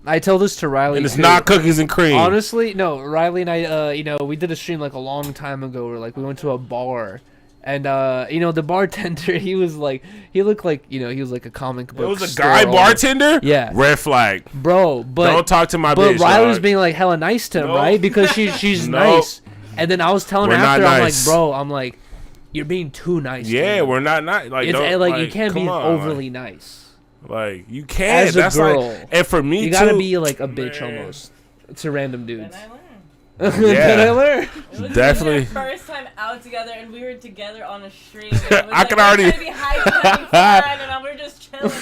I tell this to Riley. And it's too. not cookies and cream. Honestly, no. Riley and I, we did a stream like a long time ago where like we went to a bar, and the bartender, he looked like, he was like a comic book. it was a store guy owner. bartender? Yeah. Red flag. Bro, but Don't talk to my but bitch, Riley was dog. being like hella nice to him, No. right? Because she's No. nice. And then I was telling her We're not after, I'm like, nice. bro, I'm like, you're being too nice. Yeah, to him. we're not nice. Like, It's don't, like you can't be come on, overly nice. Like, you can't. As a That's girl, like, and for me You gotta too, be like a bitch man. almost to random Then dudes. I learned. Then I learned. It was Definitely. our first time out together, and we were together on a stream. And it was I could we're already- trying to be hyped and having fun, and we're just chilling.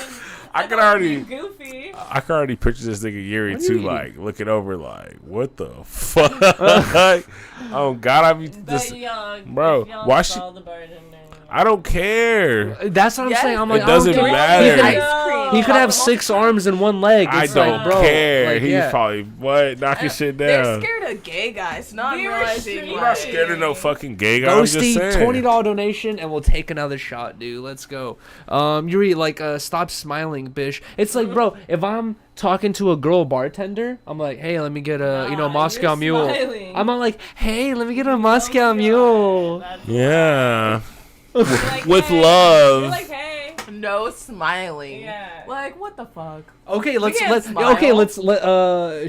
I could thought we already- were being goofy. I can already picture this nigga Yuri What are too, you eating? like looking over, like, what the fuck? Oh God, I be But just, young, bro, young why saw she- the bartender. I don't care. That's what I'm Yes, saying. I'm it like, I doesn't don't care. matter. Ice cream. He could have 6 arms and 1 leg. I It's don't like, bro, care. like, He's yeah. probably knocking shit They're down. scared of gay guys, not We were realizing. straight. I'm not scared of no fucking gay guy. I'm just Ghosty, saying. $20 donation, and we'll take another shot, dude. Let's go. Yuri, like, stop smiling, bitch. It's like, bro, if I'm talking to a girl bartender, I'm like, hey, let me get a, Nah, Moscow you're Mule. smiling. I'm not like, hey, let me get a Moscow Mule. Yeah. You're like, With hey. love. You're like, hey. No smiling. Yeah. Like, what the fuck? Okay, let's can't let smile. okay, let's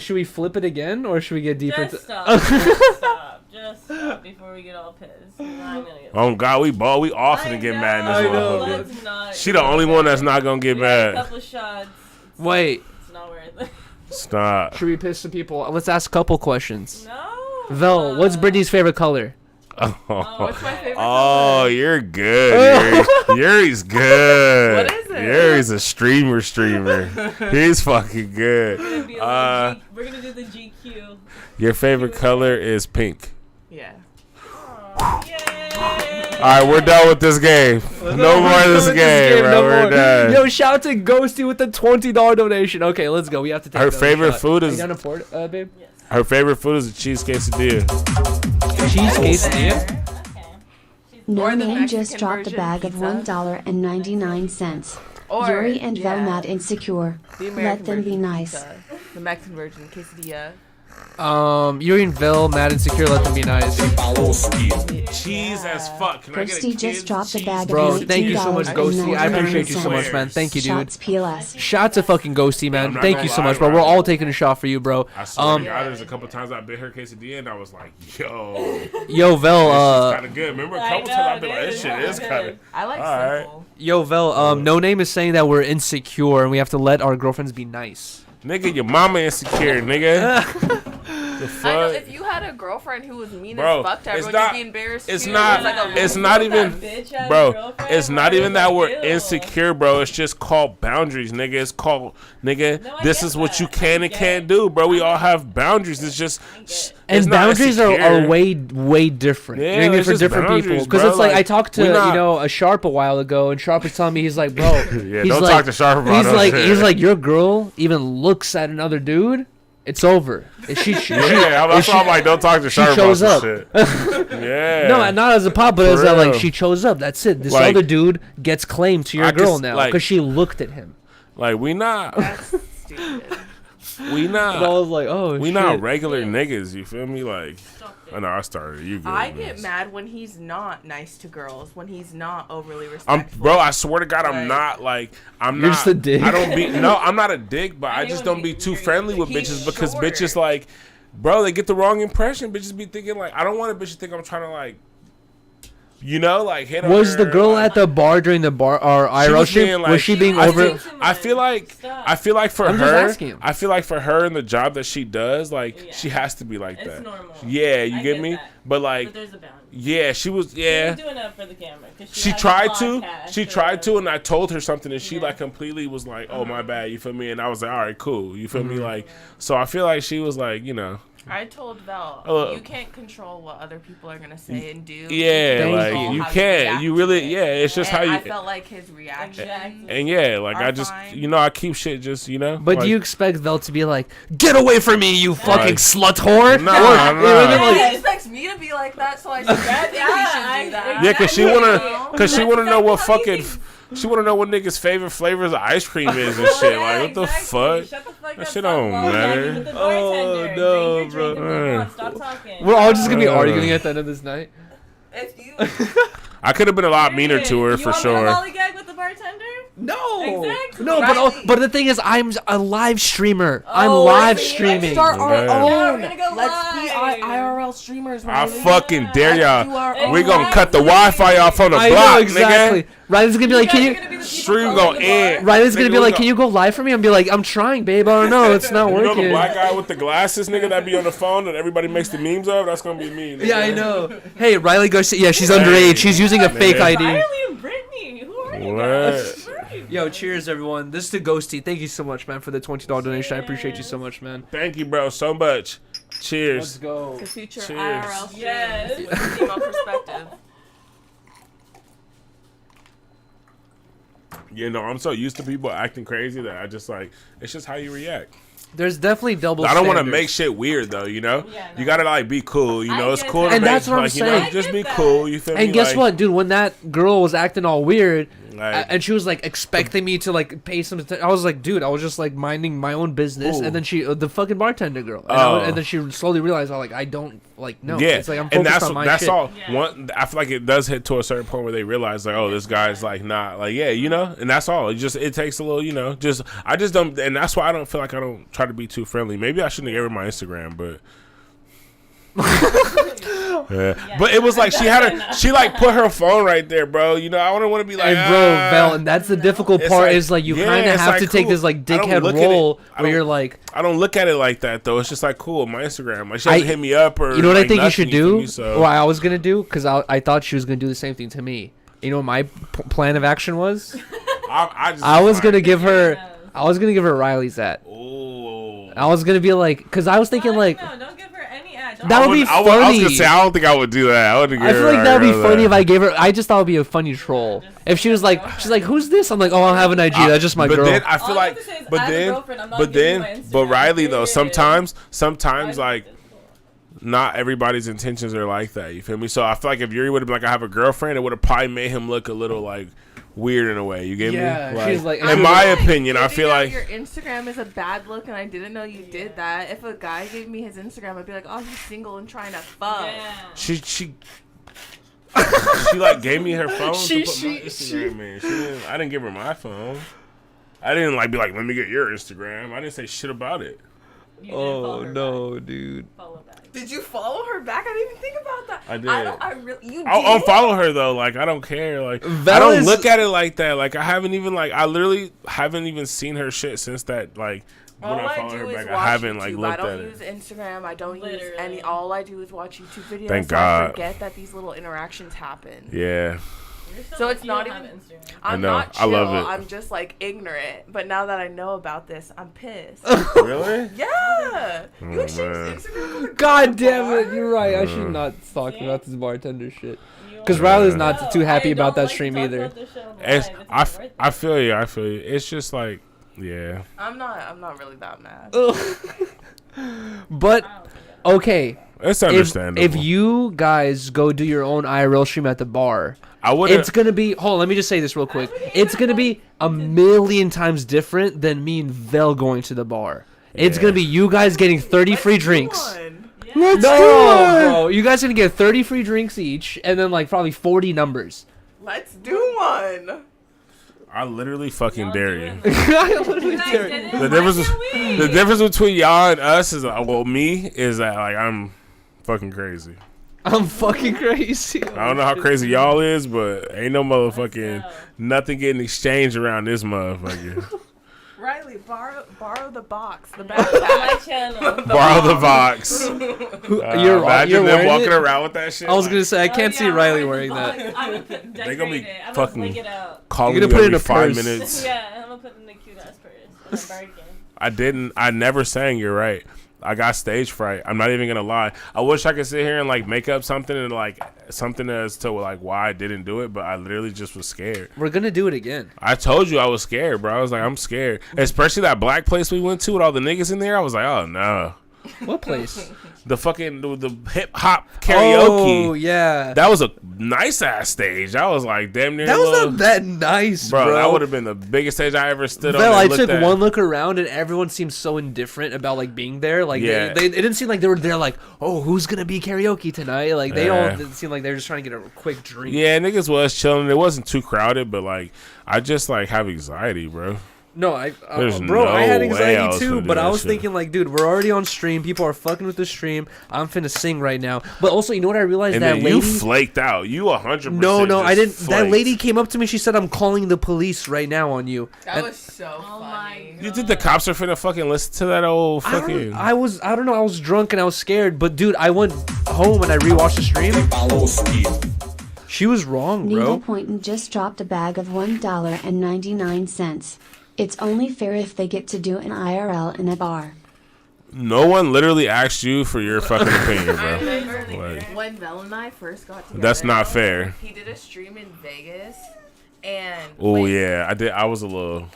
should we flip it again or should we get deeper Just into stop. Just stop before we get all pissed. I'm gonna get Oh God, we all finna get mad in this I know, motherfucker. Let's not. She the only one that's not gonna get We had a mad. couple shots. Wait, It's not worth it. Stop. should we piss some people? Let's ask a couple questions. No. Vel, what's Brittany's favorite color? What's my favorite Oh, color? you're good. Yuri's good. What is it? Yuri's a streamer. He's fucking good. We're gonna do the GQ. Your favorite color is pink. Yeah. Yay! All right, we're done with this game. No more of this game, bro. We're done. Yo, shout out to Ghosty with the $20 donation. Okay, let's go. We have to take Her another favorite shot. food Are is- you down to pour it, babe? Yes. Her favorite food is a cheese quesadilla. Cheese quesadilla. Okay. No Or the Name just Mexican dropped a version bag of pizza. $1.99. Or Yuri and here Vel we go. not insecure. The Let American them be version nice. pizza. The Mexican version quesadilla. Yuri and Vell, mad and secure. Let them be nice. Cheese as fuck. Can I get a Ghosty kid's just dropped a cheese bag Bro, of thank you so much, Ghosty. I appreciate you so much, $8.99. man. Thank you, dude. Shots PLS. Shout to fucking Ghosty, I'm man. not Thank gonna you so lie, much, bro. bro. We're all taking a shot for you, bro. I swear to God, there's a couple times I bit her quesadilla and I was like, yo, Yo, Vel, kind of good. Remember a I couple know, times I've been dude, like, this shit it's is good. kind of. I like Alright. simple. Yo, Vel, No Name is saying that we're insecure and we have to let our girlfriends be nice. Nigga, your mama insecure, nigga. The I know fuck? if you had a girlfriend who was mean Bro, as fuck to it's everyone, not- you'd be embarrassed it's too. not- Like a it's little- not That even- bitch-ass Bro, girlfriend it's not where even it's that like, we're ew. insecure, bro. It's just called boundaries, nigga. It's called, nigga, No, I this get is what that. you can I and get can't it. do, bro. We all have boundaries. It's just, get it. And it's not boundaries are insecure. way different. Yeah, You know what I mean? it's For just different people. boundaries, Because bro. it's like, I Like, talked to, we not- a Sharp a while ago, and Sharp was telling me, he's like, bro. Yeah, he's don't like, talk to Sharp about he's that like, shit. he's like, your girl even looks at another dude, it's over. Yeah, that's why I'm like, don't talk to Sharp about chose this up. shit. Yeah. No, not as a pop, but For as that, like, real. she chose up. That's it. This Like, other dude gets claimed to your I girl just, now like- because she looked at him. Like, we not, That's stupid. we And I not, was like, oh, we shit. not regular niggas. You feel me? Like, I know I started. You good? I man. get mad when he's not nice to girls, when he's not overly I'm, respectful. bro. I swear to God, I'm Like- not like I'm You're not. just a dick. I don't be. No, I'm not a dick, but I I just know don't be too you're friendly a with dick. bitches He's because short. bitches like, bro, they get the wrong impression. Bitches be thinking like, I don't want a bitch to think I'm trying to like, you know, like hit on Was the her, girl like- at the bar during the bar or She IRL was stream? being, Was like- she being I over? feel- I feel like for I'm just her, asking him. I feel like for her and the job that she does, like Yeah. she has to be like It's that. normal. Yeah, you I get get me? that. But like, But there's a boundary. yeah, she was. She Yeah, was doing it for the camera. 'Cause she has a tried to. podcast She or tried to, and whatever. I told her something, and she Yeah. like completely was like, "Oh my bad," you feel me? And I was like, "All right, cool," you feel Mm-hmm. me? Like, so I feel like she was like, you know, I told Vel, you can't control what other people are gonna say and do. yeah, Thank like you. you How can't. react You to really, it. yeah. It's just And how you. I felt like his reaction. Exactly. And yeah, like are I just, fine. you know, I keep shit just, you know. But like, do you expect Vel to be like, "Get away from me, you fucking Like- slut whore"? Nah, Or- nah. you know what I mean? Yeah, Like, he expects me to be like that, so I think he should do that. Yeah, cause she wanna, cause she That's wanna know what exactly how fucking, she wanna know what niggas' favorite flavors of ice cream is and shit. Like, what the fuck? Shut the fuck That up. shit Stop don't lollygagging matter. with the Oh, bartender. no, Drink your drink and move bro. on. Stop talking. we're all just gonna be Uh. arguing at the end of this night. If you, I could have been a lot meaner to her You for want me to sure. lollygag with the bartender? No, Exactly. no, but the thing is, I'm a live streamer. I'm Oh, live see, streaming. start our Yeah. own. Yeah, we're gonna go Let's be live. IRL streamers. I Riley. fucking dare Let's do y'all. our We own. gonna cut the Wi-Fi off on the I block, know exactly. nigga. Riley's gonna be like, "Can you?" Stream gonna end. Riley's gonna Nigga, be we like, "Can you go live for me?" I'm be like, "I'm trying, babe. I don't know. It's not You know working." the black guy with the glasses, nigga, that be on the phone that everybody makes the memes of? That's gonna be me. Nigga. Yeah, I know. Hey, Riley Garcia. Yeah, she's underage. She's using a fake ID. Riley and Brittany. Who are you What? guys? Where are you? Yo, cheers, everyone. This is to Ghosty. Thank you so much, man, for the $20 donation. I appreciate you so much, man. Thank you, bro, so much. Let's Cheers. go. The future Cheers. IRL streams Yes. with a female perspective. You know, I'm so used to people acting crazy that I just like, it's just how you react. There's definitely double I don't want to standards. make shit weird though, you know. Yeah, no. You gotta like be cool, you know. I It's get cool, that. to And make, that's what I'm like, you know, saying. I just get be that. cool. You feel me? And guess Like, what, dude? When that girl was acting all weird, Like- and she was like expecting me to like pay some attention, I was like, dude, I was just like minding my own business. Ooh. And then she, the fucking bartender girl, Oh. and then she slowly realized, I I don't like no. Yeah, It's like I'm and focused that's on my that's shit. all. Yeah. One, I feel like it does hit to a certain point where they realize like, oh, this guy's like not like, yeah, you know, and that's all. It takes a little, you know, I just don't, and that's why I don't feel like I don't try to be too friendly. Maybe I shouldn't have given her my Instagram, but. Yeah. But it was like she like put her phone right there, bro. You know, I wouldn't want to be like, And bro, Vell, and that's the difficult It's part like- is like you yeah, kind of it's have like, to take cool. this like I don't dickhead look at it. role I where don't- you're like, I don't look at it like that though. It's just like cool, my Instagram. Like she doesn't hit me up or you know what like, I think you nothing, should feel do? me? So What I was gonna do, because I thought she was gonna do the same thing to me. You know what my plan of action was? I was gonna give her, Riley's at. Oh. I was gonna be like, because I was thinking like. no, don't give her any ad. Don't That would be I was funny. gonna say I don't think I would do that. I feel like that would be funny if I gave her. I just thought it would be a funny troll. If she was like, she's like, "Who's this?" I'm like, "Oh, I have an IG. That's just my but girl." then I All feel I like, have to say is but I have a then, girlfriend, I'm not but giving you then, my but Instagram, Riley though, period. sometimes like not everybody's intentions are like that. You feel me? So I feel like if Yuri would have been like, I have a girlfriend, it would have probably made him look a little like weird in a way. You get Yeah, me? she's like- in my Like, opinion, I giving feel out like your Instagram is a bad look, and I didn't know you did that. If a guy gave me his Instagram, I'd be like, oh, he's single and trying to fuck. Yeah. she like gave me her phone She- to put my Instagram in. I didn't give her my phone. I didn't like be like, let me get your Instagram. I didn't say shit about it. You didn't follow her back. dude. Follow back. Did you follow her back? I didn't even think about that. I did. You did? I'll unfollow her though. Like I don't care. Like I Val don't is- look at it like that. Like I literally haven't even seen her shit since that. Like when All I I follow do her is back, watch I haven't YouTube. like I looked don't at use it. Instagram. I don't use Literally. any. All I do is watch YouTube videos. Thank so God. I forget that these little interactions happen. Yeah. You're So it's you not don't have even- Instagram. I'm know. not I chill. love it. I'm just like ignorant. But now that I know about this, I'm pissed. Really? Yeah. You Oh, exchanged man. Instagram with a God girl damn it! bar? You're right. I should not talk about this bartender shit. Because Riley's not too happy about that stream either. It's, I feel you. I feel you. It's just like, yeah. I'm not really that mad. But okay, It's if understandable. you guys go do your own IRL stream at the bar, I would. it's gonna be. Hold on, let me just say this real quick. It's gonna be a million times different than me and Vell going to the bar. It's Yeah. gonna be you guys getting 30 free drinks. One. No, bro, you guys gonna get 30 free drinks each, and then like probably 40 numbers. Let's do one. I literally fucking dare you. I literally dare you. The difference between y'all and us is me is that like I'm fucking crazy. I'm fucking crazy. I don't know how crazy y'all is, but ain't no motherfucking go. nothing getting exchanged around this motherfucker. Riley, borrow the box, the My backpack. channel. Borrow the box. You're Imagine you're them wearing walking it? around with that shit. I was like, gonna say I can't Oh, see yeah, Riley I'm wearing gonna that. I'm gonna They gonna be decorate it. I'm fucking- gonna flick it out. calling You're gonna you put it in every a 5 purse. minutes. Yeah, I'm gonna put it in the cute ass purse. I'm barking. I never sang. You're right. I got stage fright. I'm not even gonna lie. I wish I could sit here and like make up something and like something as to like why I didn't do it, but I literally just was scared. We're gonna do it again. I told you I was scared, bro. I was like, I'm scared. Especially that black place we went to with all the niggas in there. I was like, oh no. What place? The hip hop karaoke. Oh yeah. That was a nice ass stage. I was like, damn near. That was little- not that nice, bro. That would have been the biggest stage I ever stood on. Vell, and I looked took at. one look around and everyone seemed so indifferent about like being there. Like Yeah. they it didn't seem like they were there like, oh, who's gonna be karaoke tonight? Like they all Yeah. it seemed like they were just trying to get a quick drink. Yeah, niggas was chilling. It wasn't too crowded, but like I just like have anxiety, bro. No, I There's bro, I had no way I anxiety was too, gonna do but I that was shit. thinking like, dude, we're already on stream. People are fucking with the stream. I'm finna sing right now. But also, you know what I realized? And That then lady. you flaked out. You 100%. No, I didn't. just That flaked. lady came up to me. She said, "I'm calling the police right now on you." That And was so Oh funny. my You think the cops are finna fucking listen to that old I fucking? don't know. I was drunk and I was scared. But dude, I went home and I rewatched the stream. She was wrong, Needle bro. Pointin' just dropped a bag of $1.99. It's only fair if they get to do an IRL in a bar. No one literally asked you for your fucking opinion, bro. Remember Like, when Vell and I first got together. that's not fair. He did a stream in Vegas, And Oh yeah, I did. I was a little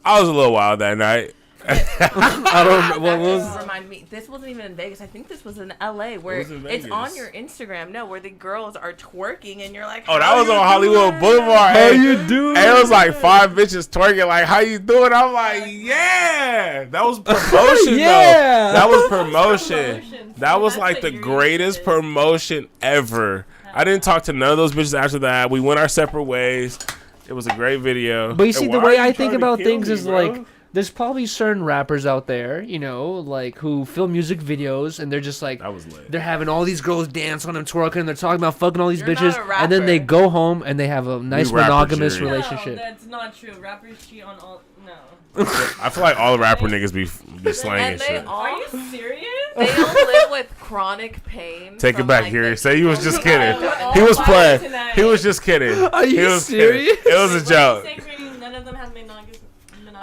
wild that night. I don't. What was? Remind me. This wasn't even in Vegas. I think this was in LA, where It was in it's Vegas. on your Instagram. No, where the girls are twerking, and you're like, Oh, that "How was you on Hollywood doing?" Boulevard. How Hey, you doing? Hey, it was like 5 bitches twerking. Like, how you doing? I'm like, yeah. That was promotion, Yeah. though. That was promotion. Promotion. That was That's like what the Yuriy greatest did. promotion ever. I didn't talk to none of those bitches after that. We went our separate ways. It was a great video. But you And see, why the are way you I trying think to about kill things me, is bro? like, there's probably certain rappers out there, you know, like who film music videos and they're just like, That was lit. they're having all these girls dance on them twerking and they're talking about fucking all these You're not bitches, a and then they rapper. go home and they have a nice rapper, monogamous Yuriy. No, relationship. that's not true. Rappers cheat on all. No. I feel like all the rapper niggas be slanging And they shit. all, Are you serious? they all live with chronic pain. Take it from, back, like, Yuriy. the Say you was people just who kidding. have done He it. was Why playing. tonight? He was just kidding. Are you He was kidding. serious? It was a Wait, joke. what did you say, Brittany? None of them have monogamous.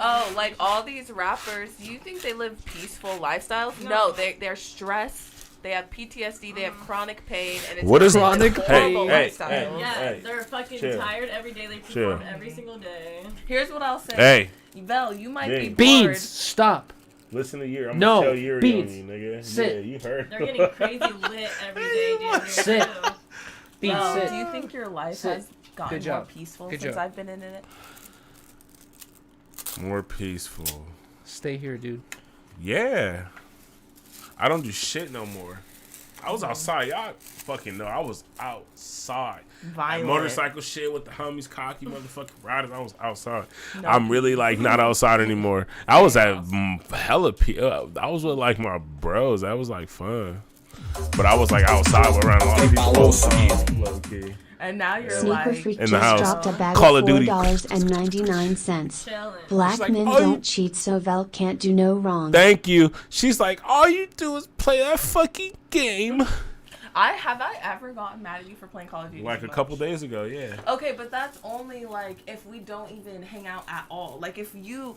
Oh, like all these rappers, do you think they live peaceful lifestyles? No. No, they're stressed. They have PTSD. They have chronic pain, and it's What is chronic horrible pain? Hey, lifestyle. hey, Yeah, hey. they're fucking Chill. tired every day. They Chill. perform every single day. Here's what I'll say. Hey, Vell, you might be Beans. Beans, bored. stop. listen to Yuri. I'm No, gonna tell Yuri Beans. on you, nigga. Sit. Yeah, you heard. They're getting crazy lit every day, dude. Sit. Beans, Vell, sit. do you think your life Sit. has gotten Good more job. peaceful Good since job. I've been in it? More peaceful. Stay here, dude. Yeah. I don't do shit no more. I was outside. Y'all fucking know. I was outside. Violent. Motorcycle shit with the homies, cocky motherfucking riders. I was outside. No. I'm really like not outside anymore. I was at hella. I was with like my bros. That was like fun. But I was like outside around a lot of people. Low key. And now you're Sneaker like, Freak in just the house. dropped a bag Call of of Duty. $4.99. Chilling. Black She's like, men "Oh, you-" don't cheat, so Vell can't do no wrong. Thank you. She's like, all you do is play that fucking game. have I ever gotten mad at you for playing Call of Duty? Like too a much? couple days ago, yeah. Okay, but that's only like if we don't even hang out at all. Like if you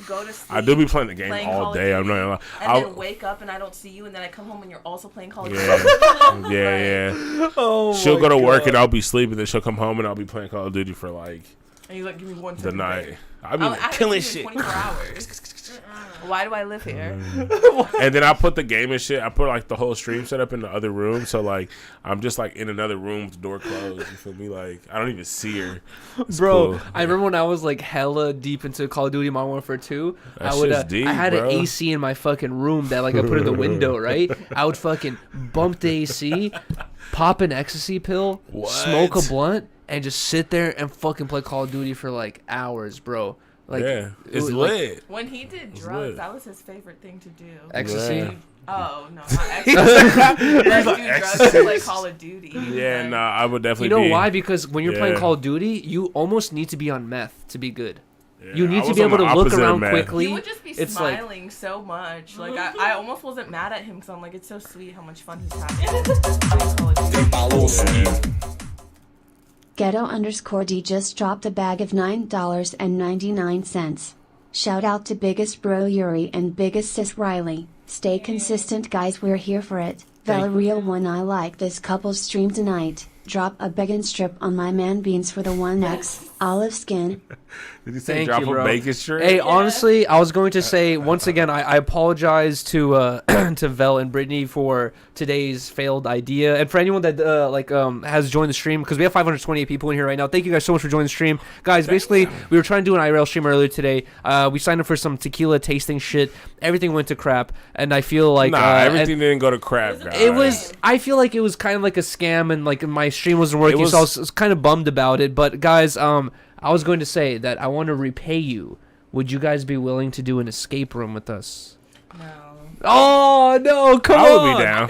go to sleep, I do be playing the game playing all Call of day. I'm Duty, not gonna lie. and then wake up and I don't see you, and then I come home and you're also playing Call of Duty. Yeah, yeah. Oh, She'll go to work and I'll be sleeping. Then she'll come home and I'll be playing Call of Duty for like And you like give me one the second night. break. I be I haven't killing seen shit. you in 24 hours. Why do I live here? And then I put the game and shit. I put like the whole stream setup in the other room. So like I'm just like in another room with the door closed. You feel me? Like I don't even see her. It's Bro, cool. I remember when I was like hella deep into Call of Duty Modern Warfare 2. That I would, shit's deep, I had bro. an AC in my fucking room that like I put in the window, right? I would fucking bump the AC, pop an ecstasy pill, smoke a What? blunt, and just sit there and fucking play Call of Duty for like hours, bro. Like, yeah, it it's was, like, lit. When he did It's drugs, lit. that was his favorite thing to do. ecstasy. Yeah. Oh no, not ecstasy. Let's do drugs to ecstasy. play Call of Duty. Yeah, Like, nah, I would You definitely know be. why? Because when you're playing Yeah. Call of Duty, you almost need to be on meth to be good. Yeah, You need I to was be on able the to look opposite of around meth. quickly. He would just be It's like- smiling so much. Like I almost wasn't mad at him because I'm like, it's so sweet how much fun he's having playing Call of Duty. Yeah. Ghetto_D just dropped a bag of $9.99. Shout out to biggest bro Yuriy and biggest sis Riley. Stay consistent, guys, we're here for it. Vell real one, I like this couple's stream tonight. Drop a bacon strip on my man Beans for the 1x. Olive skin. Did you say Thank drop you, a bro. bacon strip? Hey, honestly, I was going to say once again, I apologize to to Vell and Brittany for today's failed idea, and for anyone that has joined the stream, because we have 528 people in here right now. Thank you guys so much for joining the stream, guys. Basically, we were trying to do an IRL stream earlier today. We signed up for some tequila tasting shit. Everything went to crap, and I feel like everything didn't go to crap, guys. it was. I feel like it was kind of like a scam, and like my stream wasn't working, was- so I was kind of bummed about it. But guys, I was going to say that I want to repay you. Would you guys be willing to do an escape room with us? No. Oh no! Come I on. would be down.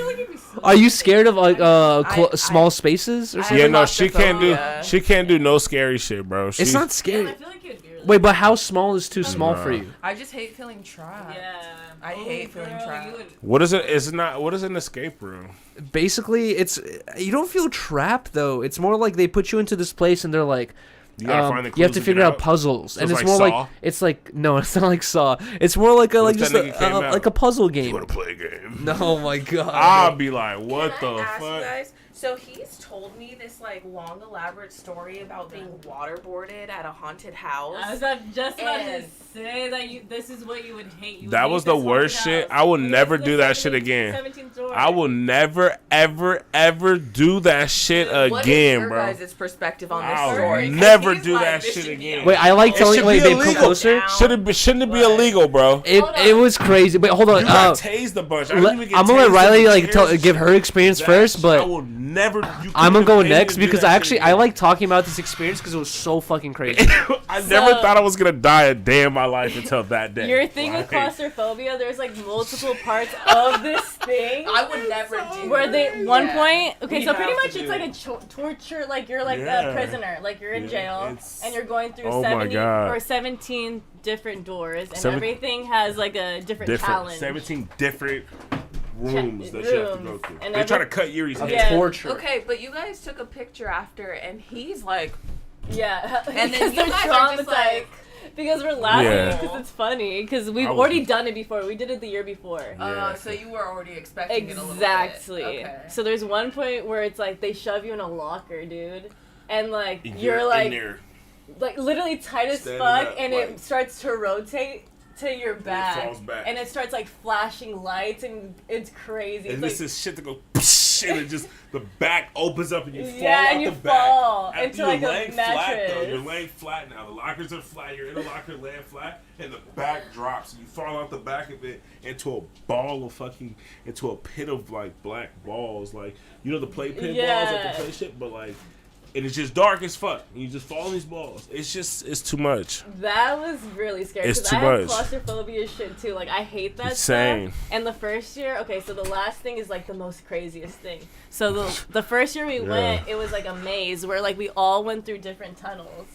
Are you scared of like I- small spaces or I- something? Yeah, no, claustrophobia. she can't do no scary shit, bro. It's not I scary. feel like it'd be really. Wait, but how small is too small for Nah. you? I just hate feeling trapped. Yeah. I hate feeling girl, trapped. you would- What is it? It's not. What is an escape room? Basically, it's you don't feel trapped though. It's more like they put you into this place and they're like. You gotta find the you have clues to to figure get out out? puzzles, So and it's it's like more Saw? like it's like no, it's not like Saw. It's more like a What like if just that nigga came out? like a puzzle You game. wanna play a game? Oh my god! I'll be like, what Can the I ask you fuck? guys? So he's told me this like long elaborate story about being waterboarded at a haunted house. I was just about to say that this is what you would hate. You would That hate was the this worst haunted shit. house. I will It never is the do that shit 17th again. 17th door. I will never, ever, ever do that shit What again, is your bro. guys' perspective on this I'll story? 'Cause never he's do like, that this shit should be again. Wait, I like It telling. should Wait, be babe, come illegal. closer. Shouldn't it be illegal, bro? It was crazy. Wait, hold on. You got tased a bunch. I didn't even get I'm gonna let tased Riley in the like chairs and give shit. her experience That first, shit, but I will never. I'm gonna go pay me next to do because that actually shit I again. like talking about this experience because it was so fucking crazy. I never thought I was gonna die a day in my life until that day. Your thing with claustrophobia, there's like multiple parts of this thing. I would never do. Where they one Yeah. point, okay, We so pretty have to much do it's like it. a torture, like you're like Yeah. a prisoner, like you're in Yeah, jail, it's- and you're going through Oh my 70 God. or 17 different doors, and Seven- everything has like a different challenge. 17 different rooms that you have to go Rooms. through. And They try to cut Yuri's head. Yeah. Torture. Okay, but you guys took a picture after, and he's like, Yeah, And then because you they're guys are just traumatized. like- Because we're laughing Yeah. because it's funny because we've I was- already done it before. We did it the year before. Yeah. so you were already expecting it a little bit. Exactly. Okay. So there's one point where it's like they shove you in a locker, dude, and like And you're in like there. literally tight as Standing fuck, up, and like- it starts to rotate to your back, falls back. and it starts like flashing lights, and it's crazy. And It's this like, is shit that goes psh, and it just the back opens up and you fall Yeah, out and you the back. fall After into, you're like, a laying flat though, mattress. you're laying flat now. The lockers are flat. You're in the locker laying flat, and the back drops, and you fall out the back of it into a ball of fucking into a pit of like black balls, like you know the play pit balls Yeah. at the play shit, but like. And it's just dark as fuck. And you just fall in these balls. It's too much. that was really scary. It's 'cause too I have much. claustrophobia shit too. Like I hate that Same. stuff. And the first year, okay, so the last thing is like the most craziest thing. So the first year we went, it was like a maze where like we all went through different tunnels,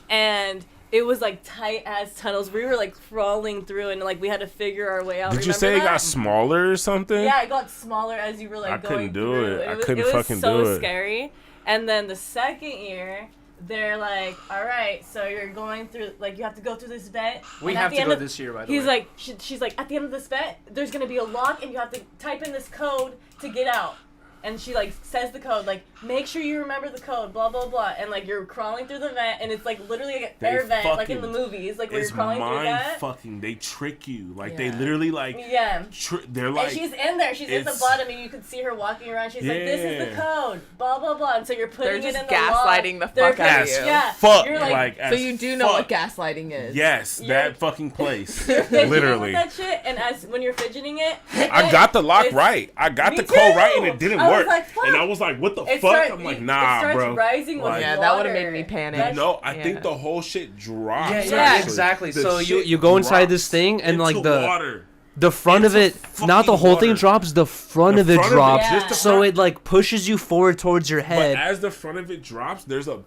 and it was like tight ass tunnels. We were like crawling through, and like we had to figure our way out. Did you Remember say it that? got smaller or something? Yeah, it got smaller as you were like I going couldn't do through. it. I was, couldn't it was fucking so do it. scary. And then the second year, they're like, all right, so you're going through, like, you have to go through this vent. We and at have the to end go of- this year, by the He's way. like, she's like, at the end of this vent, there's going to be a lock, and you have to type in this code to get out. And she, like, says the code, like, make sure you remember the code, blah, blah, blah. And, like, you're crawling through the vent, and it's, like, literally like an They air vent, like in fucking- the movies, like, where It's you're crawling through mind that. fucking. They trick you. Like they Yeah. literally like. Yeah. They're like. And she's in there. She's at the it's- bottom, and you can see her walking around. She's like, "This is the Yeah. code." Blah blah blah. And so you're putting They're it just in the gaslighting lock. the fuck They're out of just- you. Yeah. fuck. You're Like, So as you do know what fuck. gaslighting is. Yes, You're- that fucking place. Fidgeting Literally. with that shit, and as when you're fidgeting it, I got the lock it's- right. I got Me the code right, and too. it didn't I was work. like, fuck. And I was like, "What the It fuck?" start- I'm like, it "Nah, starts bro." rising with Like, Yeah, that would've water. made me panic. That- No, I Yeah. think the whole shit drops. Yeah, actually. exactly. The So you shit go inside drops this thing, and like into the water. the front of Into it, not the fucking whole thing water. drops. The front The of it front of it, drops. just the So front. it like pushes you forward towards your But head. as the front of it drops, there's a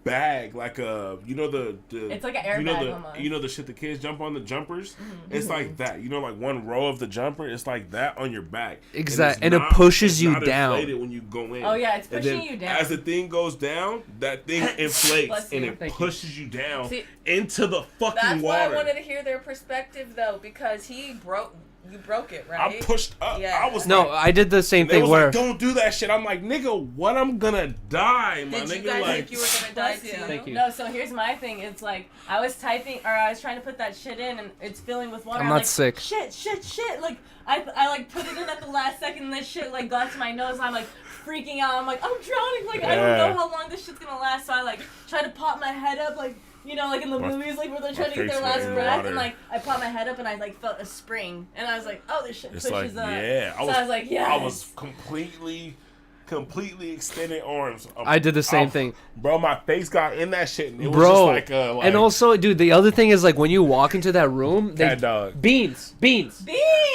bag, like a the It's like an airbag you know the almost. you know the shit the kids jump on the jumpers. It's like that. You know, like one row of the jumper. It's like that on your back. Exact- it's and it not- pushes it's you not down. inflated when you go in. Oh, yeah, it's And pushing then you down. As the thing goes down, that thing inflates Bless and you. it Thank you. pushes you down See, into the fucking That's why I water. wanted to hear their perspective though, because you broke it, right? I pushed up. Yeah. I was No, like, I did the same they thing was where like, "Don't do that shit." I'm like, "Nigga, what? I'm gonna die, my Did nigga." you guys like, think you were gonna die Bless you. too? Thank you. No, so here's my thing. It's like I was typing, or I was trying to put that shit in, and it's filling with water. I'm not like, sick. Shit. Like I like put it in at the last second, and this shit like got to my nose. And I'm like freaking out. I'm like, I'm drowning. Like I don't Yeah. know how long this shit's gonna last. So I like try to pop my head up, like. You know, like in the My- movies, like where they're my trying to get face their went last in the breath, water. and like I popped my head up, and I like felt a spring, and I was like, "Oh, this shit it's pushes like, up." yeah. So I was like, "Yeah." I was completely extended arms. I did the same thing. Bro, my face got in that shit. And it was bro. just like, And also, dude, the other thing is like when you walk into that room, they cat dog. beans. Beans!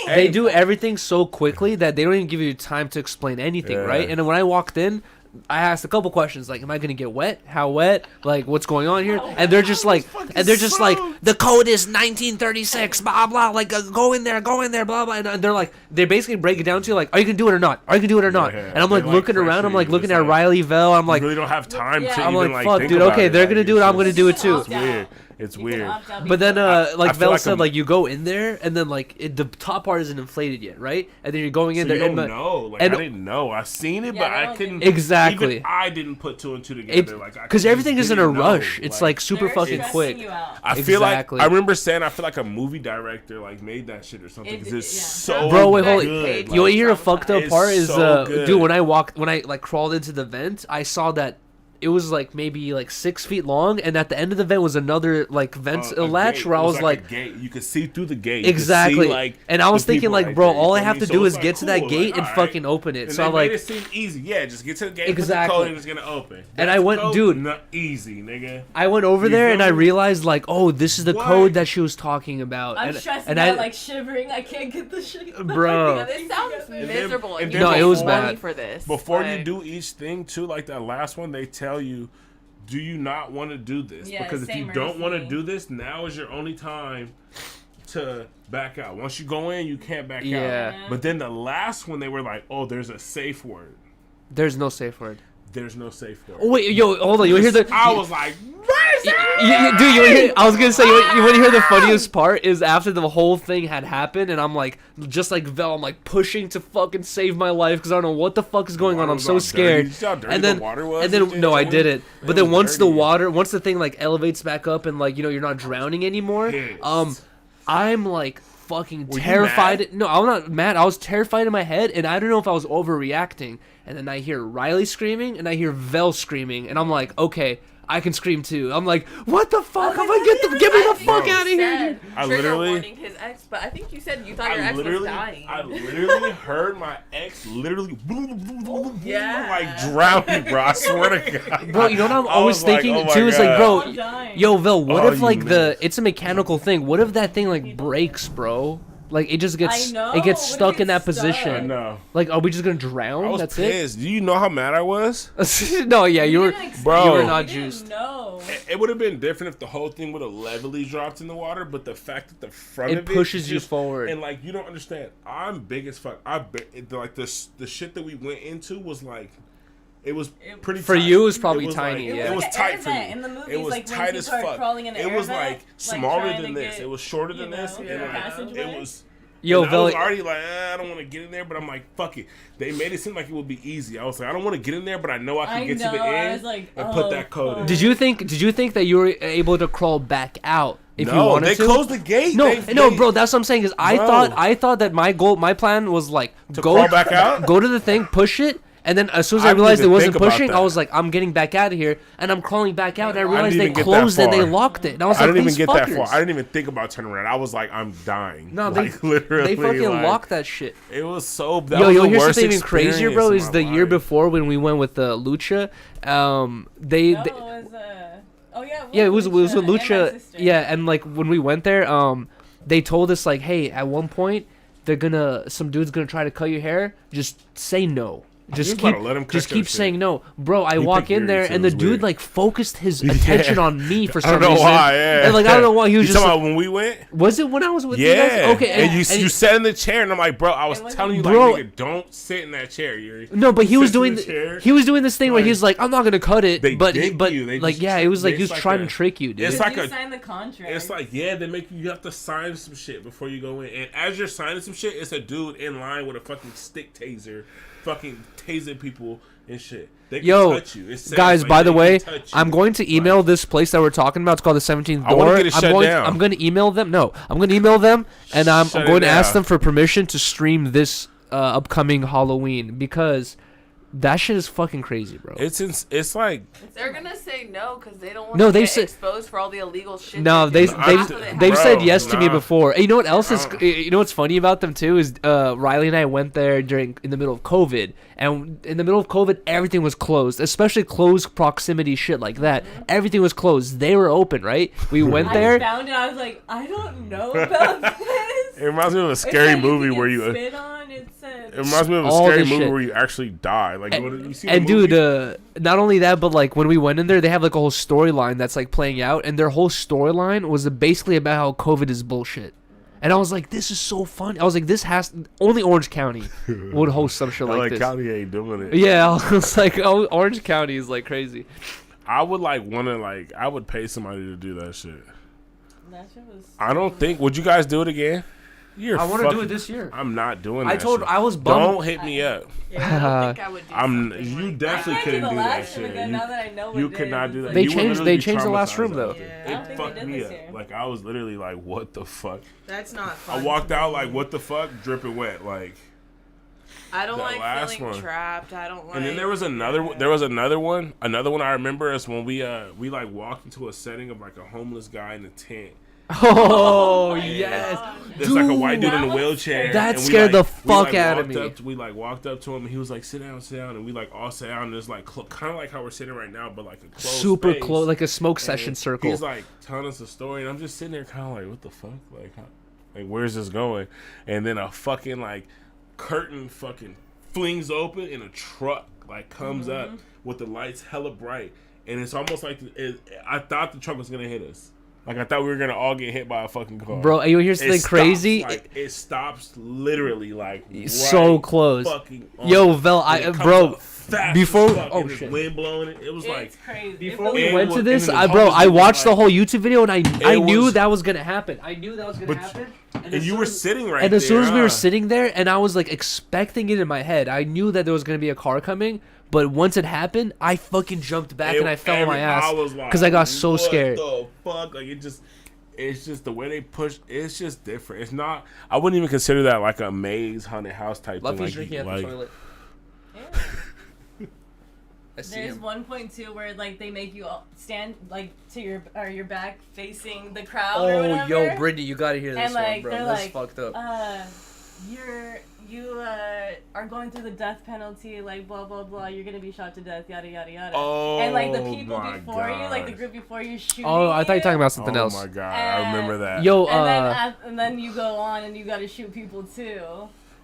They do everything so quickly that they don't even give you time to explain anything, Yeah. right? And then when I walked in, I asked a couple questions like, "Am I gonna get wet? How wet? Like, what's going on here?" And they're just like, "The code is 1936, blah blah. Like, go in there, blah blah." And they're like, they basically break it down to you, like, "Are you gonna do it or not? Are you gonna do it or not?" Yeah. And I'm like They, like, looking around, pressure I'm like you. looking It's at like, Riley Vell, I'm like, You really don't have time Yeah. to I'm even like, like fuck, think dude. about Okay, it. they're Like, gonna it's do it. I'm just- gonna do it too. It's weird. It's You can weird. opt out But then, before. I like feel Vell like said, I'm- like you go in there, and then like the top part isn't inflated yet, right? And then you're going in So there, you and don't know. Like and- I didn't know. I seen it, Yeah, but they I don't couldn't. give- Exactly. Even I didn't put two and two together. Like because everything is in a didn't know. rush. It's like super They're fucking stressing quick. you out. I feel Exactly. like I remember saying I feel like a movie director like made that shit or something because it's Yeah. so Bro, wait, hold good. You want Like, to hear a fucked up It's part? Is so good. dude, when I like crawled into the vent, I saw that it was like maybe like 6 feet long, and at the end of the vent was another like vent a latch gate. where It I was a like, gate. You could see through the gate. You could exactly. see, like, and I was the thinking people like, right bro, there, you all I feel have me? to So do it's is get like, to that cool, gate like, and alright. fucking open it. And So they I'm made like, it seem easy. Yeah, just get to the gate, put the Exactly. code, and it's gonna open. And I That's went- code? dude. Not easy, nigga. I went over You there feel and I me? realized like, oh, this is the What? code that she was talking about. I'm and stressing and out, I like shivering. I can't get the shit. Bro. Yeah, this sounds miserable. And then you No, it pay was money bad. for this. Before you Like, do each thing, too, like that last one, they tell you, do you not want to do this? Yeah, Because if say you don't want to mercy. do this, now is your only time to back out. Once you go in, you can't back Yeah. out. But then the last one, they were like, oh, there's a safe word. there's no safe word. There's no safe word. Oh wait, yo, hold on. You hear the? I was like, what is that? Dude, you wanna hear, I was gonna say, you want to hear the funniest part is after the whole thing had happened, and I'm like, just like Vell, I'm like pushing to fucking save my life because I don't know what the fuck is going on. Water I'm was so all scared. dirty. You see how dirty And then, the water was and then, and shit, no, I too? didn't. But It then was dirty. once the thing like elevates back up and like you're not drowning anymore. Pissed. I'm like fucking Were you terrified. mad? No, I'm not mad. I was terrified in my head, and I don't know if I was overreacting. And then I hear Riley screaming, and I hear Vell screaming, and I'm like, okay, I can scream too. I'm like, what the fuck? I'm like, get me the fuck Bro. out of here, said dude. I trigger literally- warning his ex, but I think you said you thought your I ex was literally, dying. I literally heard my ex literally Yeah. like drowning, bro. I swear to God. Bro, you know what I'm I always was like, thinking oh my too is like, God. bro, I'm dying. yo, Vell, what Oh, if you like missed. it's a mechanical thing? What if that thing like breaks, bro? Like it just gets I know, it gets what if stuck in it's that stuck? position. I know. Like, are we just gonna I drown? was That's pissed. Do you know how mad I was? it. No, yeah, you were. didn't expect Bro. it. You were not You didn't juiced. know. It would have been different if the whole thing would have levelly dropped in the water, but the fact that the front It of pushes you just- forward. and like you don't understand. I'm big as fuck. Like the shit that we went into was like. It was pretty For tight. you, it was probably like- tiny, yeah. It was like an tight air for me. vent in the movies, It was like, when tight as people are fuck. crawling in an It air was vent, like like, smaller trying than to this. get, It was shorter you than know, this. through And the like, passageway. it was. Yo, and I was Vell, already like, I don't want to get in there, but I'm like, fuck it. They made it seem like it would be easy. I was like, I don't want to get in there, but I know I can I get to the know, I end was like, and oh, put that code in. fuck. did you think that you were able to crawl back out if you No, wanted they to? closed the gate. No, They- no, they- bro. That's what I'm saying. Is I Bro. thought that my plan was like To go crawl back out? go to the thing, push it, and then as soon as I I didn't realized it even wasn't think about pushing, I that. was like, I'm getting back out of here, and I'm crawling back out, and I realized didn't they even get that closed it, and they far. locked it, and I was I like, didn't even these get fuckers. that far. I didn't even think about turning around. I was like, I'm dying. No, like, literally, they fucking like, locked that shit. It was so. That Yo, was the here's worst something even crazier, bro. experience Is in the my year life. before when we went with Lucha, they. No, they it was oh yeah. yeah, it was with and my Lucha. sister. Yeah, and like when we went there, they told us like, hey, at one point some dude's gonna try to cut your hair. Just say no. was Just about keep to let him cut just your keep shit. saying no, bro. I walk picked in Yuriy, there too. and It the was dude weird. like focused his attention on me for I some don't know reason. why. Yeah. And like I don't know why he was You just talking like, about when we went? was it when I was with you Yeah. guys? Okay, And you sat in the chair, and I'm like, bro, I was It wasn't- telling you, Bro. like, nigga, don't sit in that chair, Yuri. No, but he You was sit in doing the chair. he was doing this thing where Like, he's like, I'm not gonna cut it, they but dig you. They like just yeah, it was like he it's was like trying a- to trick you, dude. it's Did like you a- sign the contract? It's like, yeah, they make you have to sign some shit before you go in. And as you're signing some shit, it's a dude in line with a fucking stick taser, fucking tasing people and shit. They can Yo, touch you. It says, guys, like, by the they way, can touch you. I'm going to email this place that we're talking about. It's called the 17th I wanna Door. get it shut down. I'm going to email them. No, I'm going to email them, and I'm Shut going it to ask down. them for permission to stream this upcoming Halloween because that shit is fucking crazy, bro. It's like They're gonna say no because they don't want No, to they get said- exposed for all the illegal shit. No, they're they've doing they've, after they they've have said Bro, yes to me nah. before. And you know what else is? Nah. You know what's funny about them too is Riley and I went there in the middle of COVID, and in the middle of COVID, everything was closed, especially close proximity shit like that. Everything was closed. They were open, right? We went I there. found it. I was like, I don't know about this. it reminds me of a It scary said you movie could where get you. spit on. It said. It reminds me of a All scary this movie shit. where you actually die. Like, what, you see the And movie? dude, not only that, but like when we went in there, they have like a whole storyline that's like playing out, and their whole storyline was basically about how COVID is bullshit. And I was like, this is so fun. I was like, only Orange County would host some shit like LA this. County ain't doing it. Yeah, I was like, oh, Orange County is like crazy. I would like want to like I would pay somebody to do that shit. That shit was. I don't think. Would you guys do it again? I want to do it this year. I'm not doing. I that told. shit. I was bummed. Don't hit me up. Yeah, I don't think I would do something You like definitely I can't couldn't do the do that last one shit. again, now that I know what You it could is. not do that. It's They You would changed- literally they changed the last traumatized room, after though. it. Yeah. I don't It think fucked they did me this up. year. Like I was literally like, what the fuck? That's not fun. I walked to out me. like, what the fuck, dripping wet, like. I don't that like last feeling one. trapped. I don't like. And then there was another one. Another one I remember is when we like walked into a setting of like a homeless guy in a tent. Oh yes. There's like a white dude in that a was wheelchair. That and we, scared the we, fuck out of walked me. up- we like walked up to him and he was like, sit down, and we like all sat down. And it's like kind of like how we're sitting right now, but like a closed Super space. close, like a smoke And session circle. He's like telling us a story, and I'm just sitting there kind of like, what the fuck, like where's this going? And then a fucking like curtain fucking flings open and a truck like comes up with the lights hella bright, and it's almost like I thought the truck was gonna hit us. Like I thought we were gonna all get hit by a fucking car. Bro, you hear something It crazy? stops, like, it stops literally like So right close. fucking on Yo, it. Vel, And it comes bro, up fast before- as fuck, oh, and there's shit. wind blowing it. It was like It's crazy. Before It we was- went to and this, then I the watched the like- whole YouTube video and I knew was- that was gonna happen. I knew that was gonna But- happen. and as you soon were as- sitting right And there. as soon as we were huh? sitting there, and I was like expecting it in my head, I knew that there was gonna be a car coming. But once it happened, I fucking jumped back and I fell on my ass was like, because I got so what scared. The fuck, like it's just the way they push. It's just different. It's not. I wouldn't even consider that like a maze haunted house type Luffy's thing. drinking at the toilet. Yeah. I see There's him. 1.2 where like they make you all stand like to your back facing the crowd or Oh, whatever. yo, Brittany, you gotta hear this And one, like bro. they're That's like, fucked up. you are going through the death penalty, like blah blah blah. You're gonna be shot to death, yada yada yada. Oh, and like the people my before you, like the gosh. group before you, shooting. Oh, I thought you were talking about something Oh else. my god, I remember that. Yo, And then you go on and you gotta shoot people too.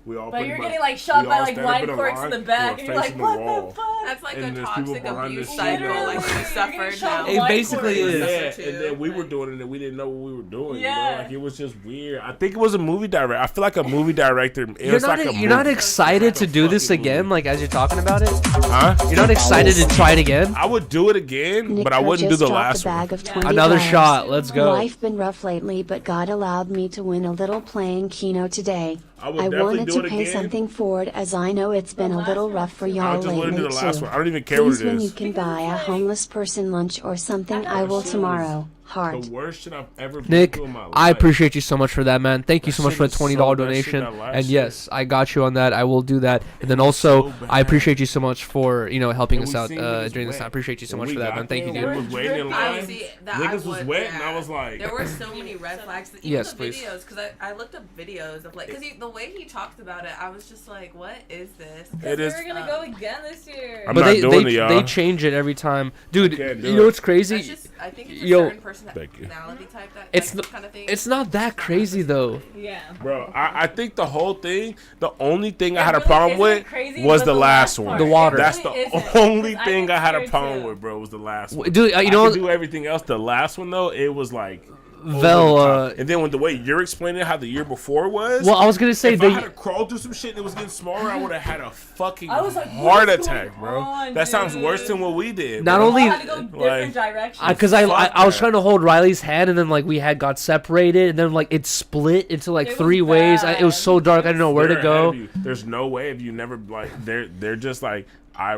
we all But pretty you're much- getting like shot we by all like stand up wine in a corks in line, the back, we're and you're like, facing the what wall. the fuck? That's like And a there's people toxic behind abuse us cycle. Literally, Like you're you suffered getting shot now. It wine basically corks. is. Yeah, Too, and then we were like- doing it and we didn't know what we were doing. You know? Yeah. Like it was just weird. I think it was a movie director. I feel like a movie director. It You're was not, like a you're not movie. excited to do this fucking again, movie. like as you're talking about it. Huh? You're not excited to try it again. I would do it again, Nick but I wouldn't do just the dropped last a bag one. of $20. Another shot. Let's go. Life been rough lately, but God allowed me to win a little playing Keno today. I would I definitely wanted do to it pay again. something forward as I know it's been a last little one rough for too. I y'all just wouldn't lately do the last too. one. I don't even care what Please, it when you is. can buy a homeless person lunch or something, I will tomorrow. Heart. The worst shit I've ever been Nick, through in my life. I appreciate you so much for that, man. Thank you That so much shit for is the so- $20 that shit, donation. that last And shit. yes, I got you on that. I will do that. And then also, so I bad. appreciate you so much for helping And us we out seen niggas during this wet. time. I appreciate you so When much we for that, got man. Thank you, there, dude. we was waiting in dripping. line. I see that. Niggas I was would, wet, yeah. and I was like, there were so many red flags. Even Yes, the please. videos, because I looked up videos of like, because the way he talked about it, I was just like, what is this? It is. We're gonna go again this year. I'm But not they doing it, y'all. they change it every time, dude. can't do You know it. what's crazy? That's just, I think it's a Yo, certain Thank you. personality type that It's like, n- kind of thing. It's not that crazy though. Yeah. Bro, I think the whole thing, the only thing I It had a really problem isn't with crazy, was but the last part. one. The water. It That's really the isn't, only 'cause thing get I had a scared problem too. with, bro, was the last one. Dude, you I know could do everything else. The last one though, it was like Vell, over the top. And then when the way you're explaining how the year before was, well, I was gonna say if I had they. to crawl through some shit and it was getting smaller, I would have had a fucking I was like, heart what is attack, going bro. on, That sounds dude? worse than what we did. Not bro. only- I had to go different directions. Because I was that. trying to hold Riley's hand and then like we had got separated and then like it split into like It was three ways. It was bad. so dark. I didn't know where They're to ahead go. of you. There's no way if you never like they're just like I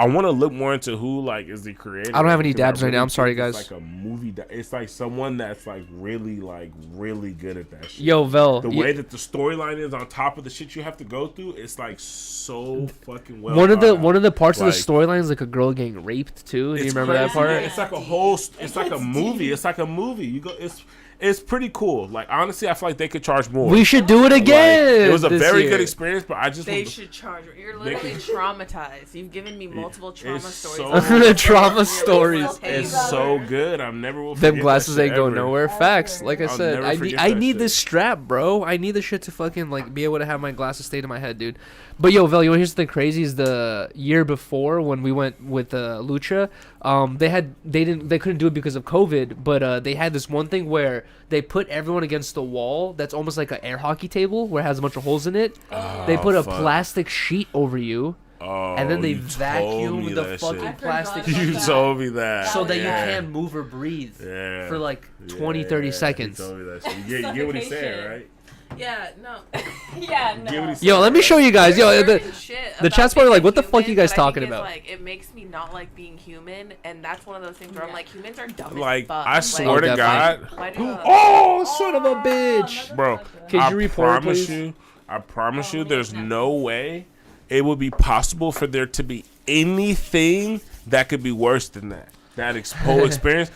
want to look more into who like is the creator. I don't have any because I dabs right now. I'm sorry, think guys. It's like a movie. It's like someone that's like really good at that shit. Yo, Vell. The way that the storyline is on top of the shit you have to go through, it's like so fucking well. one of thought the out. parts of Like, the storyline is like a girl getting raped too. Do you it's remember that crazy. part? Yeah, it's like a whole. It's like a movie. It's like a movie. You go. It's pretty cool. Like honestly, I feel like they could charge more. We should do it Like, again. it was a this very year. good experience, but I just they should charge. You're literally could- traumatized. You've given me multiple trauma it's stories. so- of The trauma really stories. well paid. It's so good. I never will. Them forget glasses that shit ain't going ever. nowhere. Facts. Like I I'll said, never I forget I that need shit. this strap, bro. I need this shit to fucking like be able to have my glasses stay to my head, dude. But yo, Vel, you know, here's something crazy: is the year before when we went with Lucha, they couldn't do it because of COVID, but they had this one thing where they put everyone against the wall. That's almost like an air hockey table where it has a bunch of holes in it. They put a fuck. plastic sheet over you. Oh, and then they you told vacuum me the that fucking shit. I forgot plastic about You that. told me that. so that Yeah. you can't move or breathe Yeah. for like 20, 30 seconds. He told me that shit. You get what he's saying, Suffocation. right? Yeah, no. Yeah, Get what no. he's Yo, saying, let me right? show you guys. Yo, There's the certain shit the about chat's probably being like, what the fuck human you guys that I talking think is, about? Like, it makes me not like being human, and that's one of those things where I'm like, humans are dumb Like, as fuck. I swear to Oh, God. Why do Oh, son of a bitch. Bro, Could I you report it, promise please? you, I promise Oh, you, let me there's snap no way it would be possible for there to be anything that could be worse than that. That whole experience,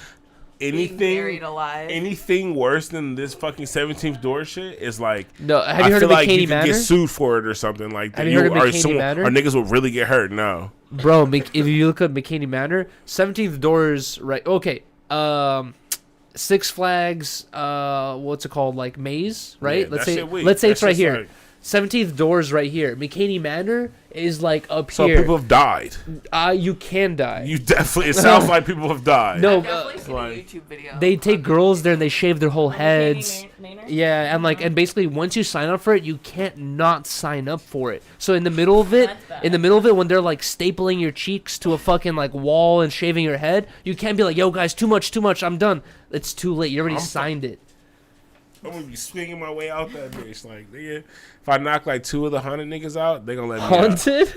being buried anything, alive? anything worse than this fucking 17th door shit is like. No, have I you heard feel of like McCaney you could Manor? get sued for it or something like that. Have you heard of or McCaney Manor? Or niggas would really get hurt. No. Bro, if you look up McCaney Manor, 17th doors, right? Okay. Six Flags, what's it called? Like maze, right? Yeah, let's that say shit weak. let's say That it's right shit's here. like- 17th doors right here. McCaney Manor is like up So here. people have died. You can die. You definitely. It sounds like people have died. No, I've definitely seen like- a YouTube video. they take girls there and they shave their whole McCaney heads. Manor? Yeah, and like, and basically, once you sign up for it, you can't not sign up for it. So in the middle of it, That's bad. when they're like stapling your cheeks to a fucking like wall and shaving your head, you can't be like, "Yo, guys, too much, I'm done." It's too late. You already I'm signed it. I'm gonna be swinging my way out that bitch. Like, nigga, if I knock like 2 of the 100 niggas out, they gonna let me out. Haunted.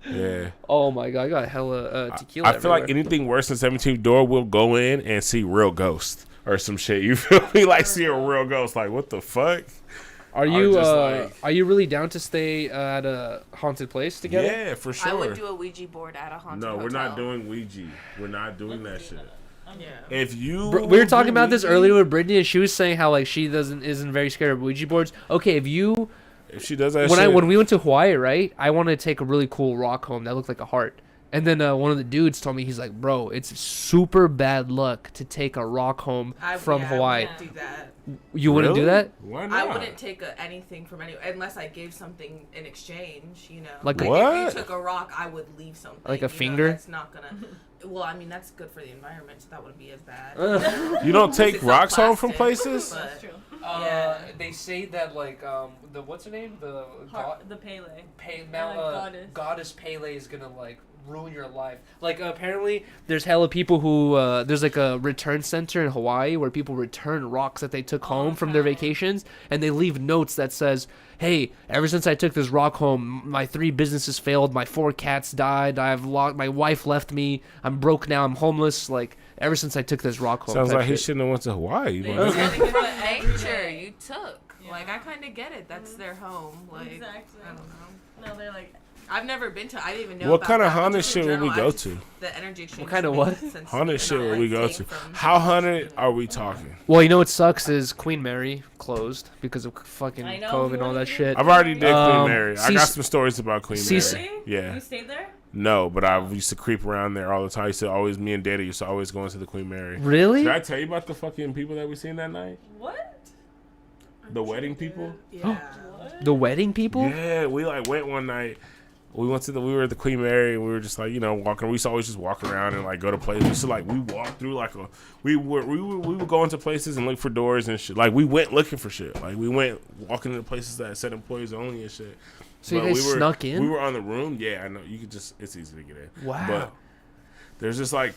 Yeah. Oh my god, I got hella tequila. I feel like everywhere. anything worse than 17th door, we'll go in and see real ghosts or some shit. You feel me? Like see a real ghost. Like, what the fuck? Are you just like- are you really down to stay at a haunted place together? Yeah, for sure. I would do a Ouija board at a haunted No, we're not hotel. doing Ouija. We're not doing that shit. Yeah. If you We were talking do about this Ouija, earlier with Brittany, and she was saying how like she isn't very scared of Ouija boards. Okay, if you If she does that when shit, when we went to Hawaii, right? I wanted to take a really cool rock home that looked like a heart. And then one of the dudes told me, he's like, "Bro, it's super bad luck to take a rock home from Hawaii." I wouldn't do that. You wouldn't do Really? that? Why I not? wouldn't take anything from anyone unless I gave something in exchange. You know, Like if What? you took a rock, I would leave something. Like a you know, finger? That's not gonna. Well, I mean, that's good for the environment, so that wouldn't be as bad. You don't take It's not rocks home from plastic, places? but- That's true. Yeah. They say that like the what's her name? The The Pele. goddess Pele is gonna like ruin your life. Like apparently there's hella people who there's like a return center in Hawaii where people return rocks that they took home from their vacations, and they leave notes that says, "Hey, ever since I took this rock home, my 3 businesses failed, my 4 cats died, my wife left me, I'm broke now, I'm homeless, like ever since I took this rock home." Sounds type like he shit. shouldn't have went to Hawaii. They but- just Yeah, gotta because get the that anchor every you took. Yeah. Like, I kind of get it. That's their home. Like, Exactly. I don't know. No, they're like, I've never been to. I didn't even know. What about kind of that, but haunted just in shit would we general, go I just- to? The energy exchange. What kind of makes what? sense to me. Haunted You're shit not, would like, we go staying to? from- How haunted are we talking? Well, you know what sucks is Queen Mary closed because of fucking I know, COVID you and all wanna that do shit. I've already did Queen Um, Mary. I see- got some stories about Queen see- Mary. really? Yeah. You stayed there? No, but I used to creep around there all the time. I used to always, me and Daddy used to always go into the Queen Mary. Really? Did I tell you about the fucking people that we seen that night? What? The wedding people? Yeah. What? The wedding people? Yeah, we like went one night. We were at the Queen Mary, and we were just like, you know, walking. We used to always just walk around and like go to places. We used to like we walked through like we would go into places and look for doors and shit. Like we went looking for shit. Like we went walking into places that said employees only and shit. So you But guys snuck in? We were on the room. Yeah, I know. You could just, it's easy to get in. Wow. But there's just like,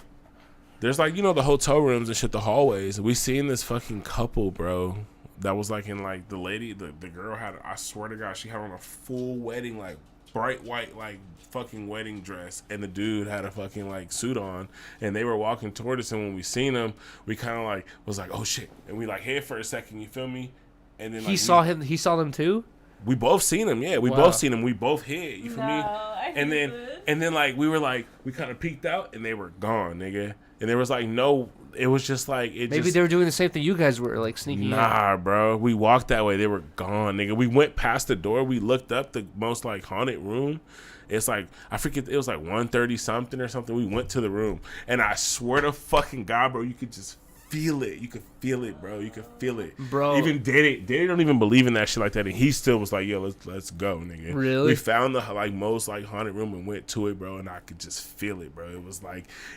you know, the hotel rooms and shit, the hallways. We seen this fucking couple, bro. That was like in like the girl had, I swear to God, she had on a full wedding, like bright white, like fucking wedding dress. And the dude had a fucking like suit on. And they were walking toward us. And when we seen them, we kind of like, was like, oh shit. And we like hid for a second, you feel me? And then like, He saw them too? We both seen him, yeah. We Wow. both seen him. We both hid. You feel me? I And hate then this. and then like we were like we kind of peeked out and they were gone, nigga. And there was like no. It was just like it. Maybe just, they were doing the same thing you guys were, like sneaking in. Nah, bro. We walked that way. They were gone, nigga. We went past the door. We looked up the most like haunted room. It's like I forget. It was like 1:30 something or something. We went to the room, and I swear to fucking God, bro, you could just feel it. You could feel it, bro. You could feel it, Bro. Even Danny don't even believe in that shit like that, and he still was like, "Yo, let's go, nigga." Really? We found the most haunted room and went to it, bro, and I could just feel it, bro.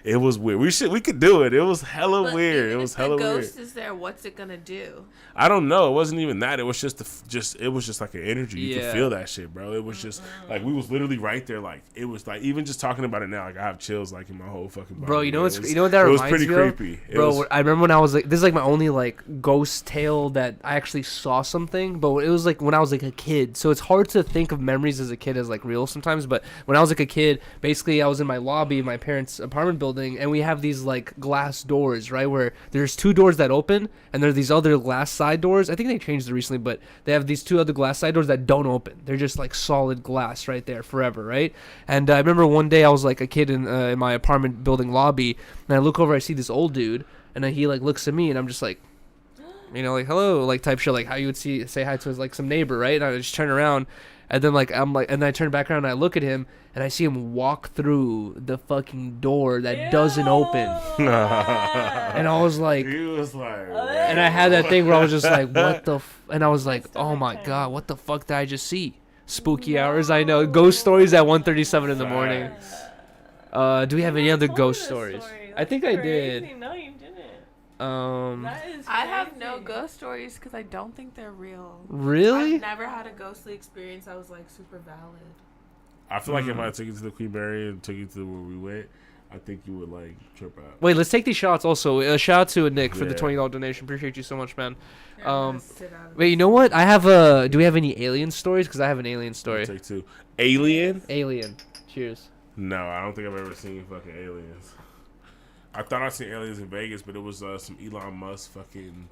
It was weird. We could do it. It was hella But weird. even It was if hella the weird. ghost is there, what's it gonna do? I don't know. It wasn't even that. It was just it was just like an energy. You could Yeah. feel that shit, bro. It was just like we was literally right there. Like it was like even just talking about it now, like I have chills like in my whole fucking body. Bro, you know man. what's you know what that it was reminds pretty me of? creepy. It Bro, was- I remember when I was like, this is like my only like ghost tale that I actually saw something, but it was like when I was like a kid. So it's hard to think of memories as a kid as like real sometimes. But when I was like a kid, basically I was in my lobby of my parents' apartment building, and we have these like glass doors, right? Where there's 2 doors that open, and there are these other glass side doors. I think they changed it recently, but they have these 2 other glass side doors that don't open. They're just like solid glass right there forever, right? And I remember one day I was like a kid in my apartment building lobby, and I look over, I see this old dude, and then he like looks at me, and I'm just like, you know, like hello, like type shit, like how you would say hi to his like some neighbor, right? And I just turn around, and then like I'm like, and then I turn back around and I look at him, and I see him walk through the fucking door that doesn't open, and I was like, he was like, and I had that thing where I was just like, what the, and I was like, oh my god, what the fuck did I just see? Spooky hours, I know. Ghost stories at 1:37 in the morning. Do we have any other ghost stories? I think I did. No, you didn't. That is I have no crazy. ghost stories because I don't think they're real. Really? I've never had a ghostly experience that was like super valid. I feel like if I took you to the Queen Mary and took you to where we went, I think you would like trip out. Wait, let's take these shots also. Shout out to Nick for the Yeah. $20 donation. Appreciate you so much, man. Here, I'm gonna sit out of Wait, you know what? I have a. Do we have any alien stories? Because I have an alien story. Take 2. Alien? Alien. Cheers. No, I don't think I've ever seen fucking aliens. I thought I seen aliens in Vegas, but it was some Elon Musk fucking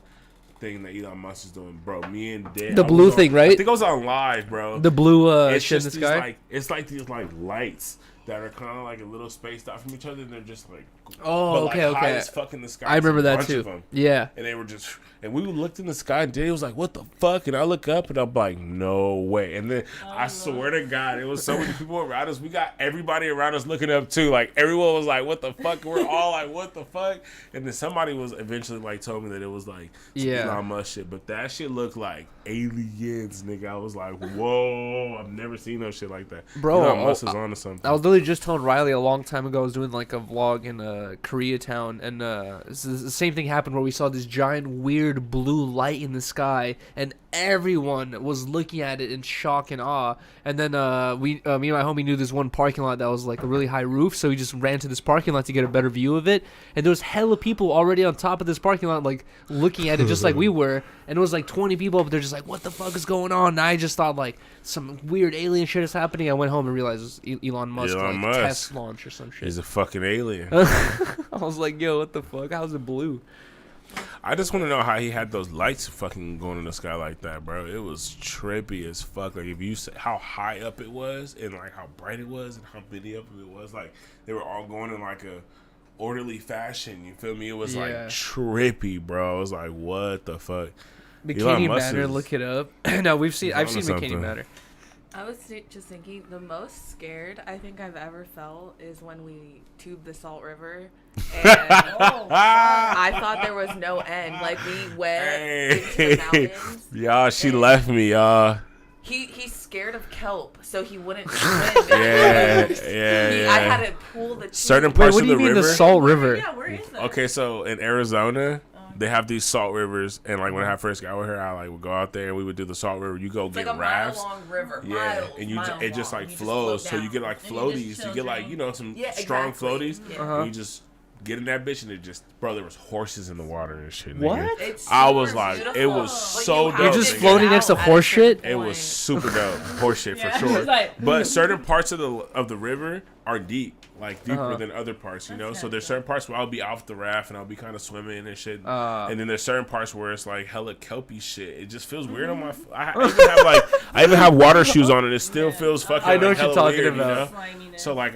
thing that Elon Musk is doing, bro. Me and Dan. The blue thing, right? I think I was on live, bro. The blue it's shit in the just these, sky. like it's like these like lights that are kind of like a little spaced out from each other, and they're just like Oh, but, okay, like, high okay. as fuck in the sky. I remember There's a that bunch of too. them. Yeah. And they were just, and we looked in the sky, and Danny was like, "What the fuck?" And I look up, and I'm like, "No way!" And then I swear to God, it was so many people around us. We got everybody around us looking up too. Like everyone was like, "What the fuck?" We're all like, "What the fuck?" And then somebody was eventually like told me that it was like some Yeah. Elon Musk shit, but that shit looked like aliens, nigga. I was like, "Whoa!" I've never seen no shit like that, Bro, Elon Musk is onto something. I was literally just telling Riley a long time ago. I was doing like a vlog in Koreatown, and the same thing happened where we saw this giant weird blue light in the sky, and everyone was looking at it in shock and awe. And then me and my homie knew this one parking lot that was like a really high roof, so we just ran to this parking lot to get a better view of it. And there was hella people already on top of this parking lot, like looking at it just like we were. And it was like 20 people up there, just like, what the fuck is going on? And I just thought like some weird alien shit is happening. I went home and realized it was Elon Musk, Elon like Musk. test launch or some shit. He's a fucking alien. I was like, yo, what the fuck? How's it blue? I just want to know how he had those lights fucking going in the sky like that, bro. It was trippy as fuck. Like, if you say how high up it was and, like, how bright it was and how many up it was, like, they were all going in, like, a orderly fashion. You feel me? It was, like, Yeah. trippy, bro. I was like, what the fuck? Bikini Elon Musk Matter, is- look it up. No, I've seen onto Bikini something. Matter. I was just thinking the most scared I think I've ever felt is when we tubed the Salt River, and I thought there was no end. Like we went into the mountains. Y'all, she and left me, y'all. He's scared of kelp, so he wouldn't swim. Yeah, I yeah. had to pull the tube. Certain Wait, parts what of do you the mean river. the Salt River? Yeah, where is that? Okay, so in Arizona, they have these salt rivers, and like when I first got over here, I like would go out there and we would do the salt river. You go It's get like a rafts. mile-long river. Yeah, miles, and miles it just long. like You flows, float so you down. get like And you floaties. just You get like chill some Yeah, strong exactly. floaties. Yeah. And you just get in that bitch, and it just there was horses in the water and shit. What? Nigga. It's I was super like, beautiful, it was but so you have dope. You're to just nigga. get floating next to out at a horse certain shit? It was point. super dope, horse shit Yeah, for he was sure. like- But certain parts of the river are deep, like deeper Uh-huh. than other parts, you know. That's So there's nice. certain parts where I'll be off the raft and I'll be kind of swimming and shit, Uh. and then there's certain parts where it's like hella kelpy shit. It just feels weird on my. I even have water shoes on and it still feels fucking. I know like, what you're hella talking weird, about. You know? Sliminess. So like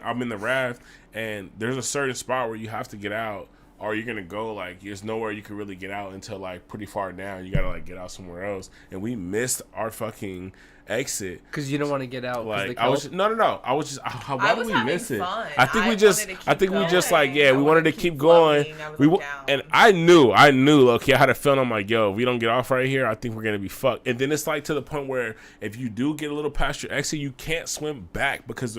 I'm in the raft and there's a certain spot where you have to get out or you're gonna go like there's nowhere you can really get out until like pretty far down. You gotta like get out somewhere else, and we missed our fucking exit because you don't want to get out. Like I was no. I was just why did we miss it? Fun. I think we just like we wanted to keep going. And I knew okay, I had a feeling. I'm like, yo, if we don't get off right here, I think we're gonna be fucked. And then it's like to the point where if you do get a little past your exit, you can't swim back because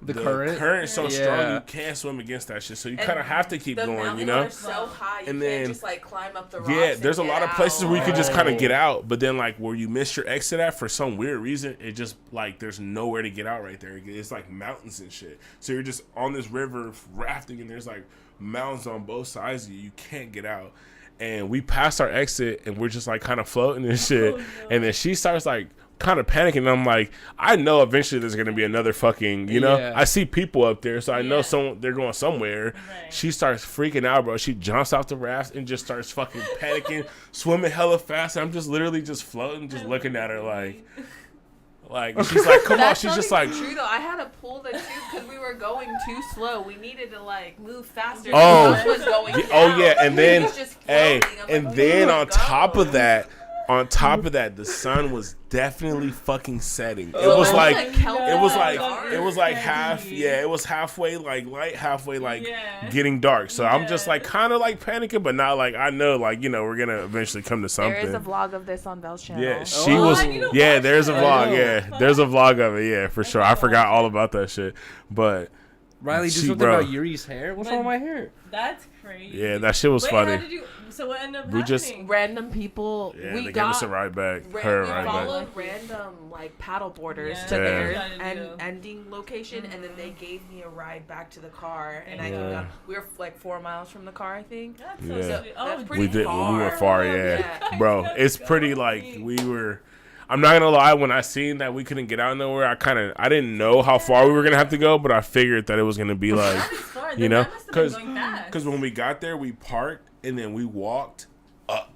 the current's so strong, you can't swim against that shit. So you kind of have to keep going, you know. So high, you and can't then just like climb up the rocks. Yeah, there's a lot of places where you could just kind of Right. get out, but then like where you miss your exit at for some weird reason, it just like there's nowhere to get out right there. It's like mountains and shit. So you're just on this river rafting, and there's like mountains on both sides of you. You can't get out. And we passed our exit, and we're just like kind of floating and shit. And then she starts like kind of panicking, and I'm like, I know eventually there's gonna be another fucking, you know. Yeah. I see people up there, so I know they're going somewhere. Right. She starts freaking out, bro. She jumps off the raft and just starts fucking panicking, swimming hella fast. I'm just literally just floating, just looking at her like she's like, come on. She's just like, true though. I had to pull the tube because we were going too slow. We needed to like move faster. Oh. The bus was going down. oh yeah, and then It was just hey, floating. I'm and like, then oh my on top God. of that, the sun was definitely fucking setting. It So was like Kelp it was dark. like half, yeah, it was halfway like light, halfway like Yeah. getting dark. So I'm just Yeah. like kind of like panicking, but not like I know like, you know, we're gonna eventually come to something. There is a vlog of this on Vell's channel. Yeah, she Oh, was. I need to Yeah, watch there's a it. vlog. I know. Yeah, there's a vlog of it. Yeah, for sure. I forgot all about that shit. But Riley, do She- something bro. about Yuri's hair. What's wrong with my hair? That's crazy. yeah, that shit was Wait, funny. How did you, so what ended up We just- happening? Random people. Yeah, we they gave got us a ride back. we Her ride back. followed random like paddle boarders Yeah. to Yeah. their Gotta do. ending location, and then they gave me a ride back to the car, and I Yeah. came down. We were like 4 miles from the car, I think. That's so Yeah. sweet. That's Oh, pretty We did. far. We went far. Yeah, Yeah. bro. Let's It's go. pretty like we were. I'm not gonna lie. When I seen that we couldn't get out nowhere, I didn't know how far we were gonna have to go, but I figured that it was gonna be like, That is far. you know, That must have been going fast. because when we got there, we parked and then we walked up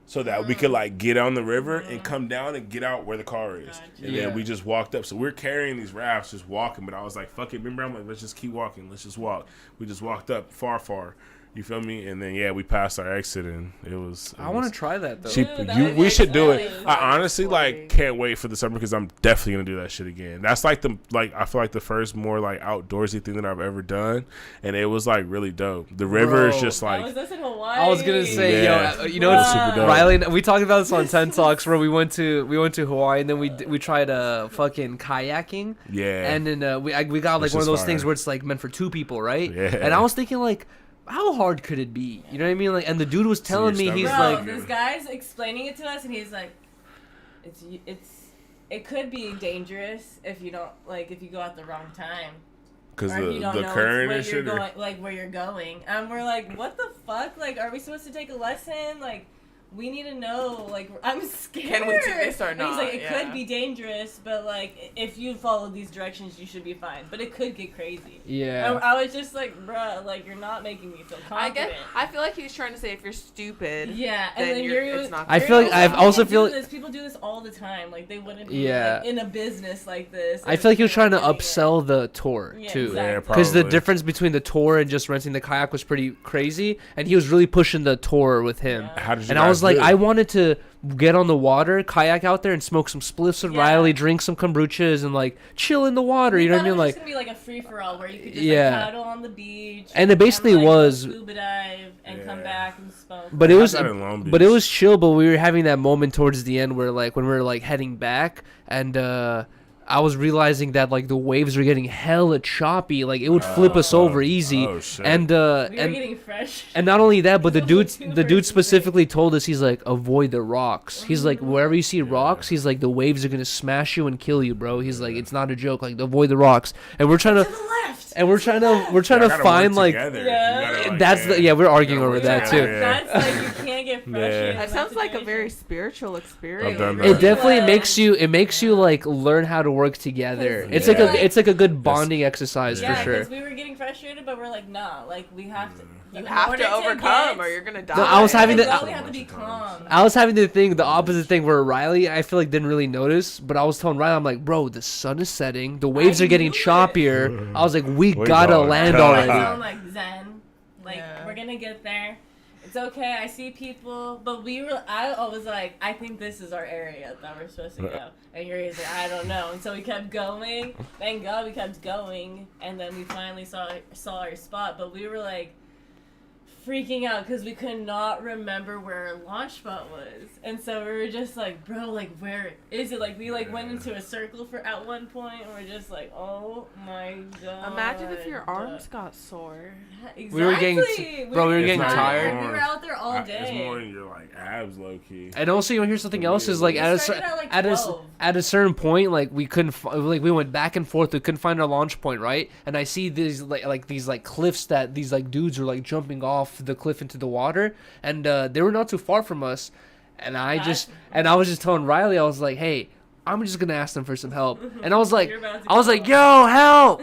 so that we could like get on the river and come down and get out where the car is. Gotcha. And Yeah. then we just walked up. So we're carrying these rafts, just walking. But I was like, fuck it. Remember, I'm like, let's just keep walking. Let's just walk. We just walked up far. You feel me? And then yeah, we passed our exit and it was. I want to try that though. She, Dude, that you, would we be should do it. exciting. I honestly like Exploring. can't wait for the summer because I'm definitely gonna do that shit again. That's like I feel like the first more like outdoorsy thing that I've ever done, and it was like really dope. The river is Bro. just I like was this in Hawaii. I was gonna say, Yeah. yo, you know, It was it's super dope. Riley. We talked about this on 10 Talks where we went to Hawaii and then we tried fucking kayaking. yeah. And then we got like Which one of is those fire. things where it's like meant for two people, right? Yeah. And I was thinking like, how hard could it be? You know what I mean? Like, and the dude was telling me, your he's stomach. Bro, like, this guy's explaining it to us, and he's like, it could be dangerous if you don't if you go at the wrong time. Because Or if you don't the know current where and you're shit. going, where you're going, and we're like, what the fuck? Like, are we supposed to take a lesson? Like, we need to know. Like, I'm scared. Can we do this or And he's like, not? it Yeah. could be dangerous, but like, if you follow these directions, you should be fine. But it could get crazy. yeah. And I was just like, bruh, like you're not making me feel I confident. I feel like he was trying to say if you're stupid. Yeah, and then you're- Yuriy was. it's not I good. feel like I also People feel do this. People do this all the time. Like they wouldn't be Yeah. in a business like this. I feel like he was trying to doing it. upsell the tour Yeah, too. exactly. Yeah, Because the probably. difference between the tour and just renting the kayak was pretty crazy, and he was really pushing the tour with him. Yeah. How did you And I was guys like, do? I wanted to get on the water, kayak out there, and smoke some spliffs with Yeah. Riley, drink some kombuchas, and like chill in the water. You know what I mean? It was Like, just gonna be like a free for all where you could just Yeah. like, paddle on the beach. And it basically like, go was- scuba dive and come Yeah. back and smoke. but it I was, had that in Long but it Beach. was chill. But we were having that moment towards the end where like when we were like heading back, and I was realizing that like the waves were getting hella choppy. Like it would flip us over easy. oh, shit. And we were and getting fresh. And not only that, but the Those were dude, two the dude versus specifically told us, he's like, avoid the rocks. He's like, wherever you see rocks, he's like, the waves are gonna smash you and kill you, bro. He's like, it's not a joke. Like, avoid the rocks. And we're trying to to, the left. and we're trying to Y'all gotta find work like, together. Yeah. You gotta, like, that's the, yeah, we're arguing gotta over work that too. together, yeah. That's like you can't get fresh. Yeah. in That sounds like a situation. very spiritual experience. I've done that. It definitely Yeah. makes you like learn how to work together. It's Yeah. like a good bonding exercise Yeah, for sure. because we were getting frustrated, but we're like, nah, like we have to. You in have order to overcome, get- or you're gonna die. No, I was having we the- have to be calm. I was having the opposite thing where Riley, I feel like didn't really notice, but I was telling Riley, I'm like, bro, the sun is setting, the waves I are getting knew it. choppier. I was like, we We gotta gotta land go. I already. sound like Zen. Like, Yeah. we're gonna get there. It's okay. I see people, but I was like, I think this is our area that we're supposed to go. And Yuri's like, I don't know. And so we kept going. Thank God we kept going. And then we finally saw our spot. But we were like freaking out because we could not remember where our launch spot was. And so we were just like, bro, like, where is it? Like, we like went into a circle at one point. And we're just like, oh my God. Imagine if your arms got sore. Exactly. We were getting tired. We were out there all day. It's more in your like abs, low key. And also, you know, here's something else is like We at a started at, like, at a 12. at a certain point, like we couldn't like we went back and forth. We couldn't find our launch point, right? And I see these these cliffs that these like dudes are like jumping off the cliff into the water, and they were not too far from us. And I was just telling Riley, I was like, hey, I'm just gonna ask them for some help. And I was like, yo, help!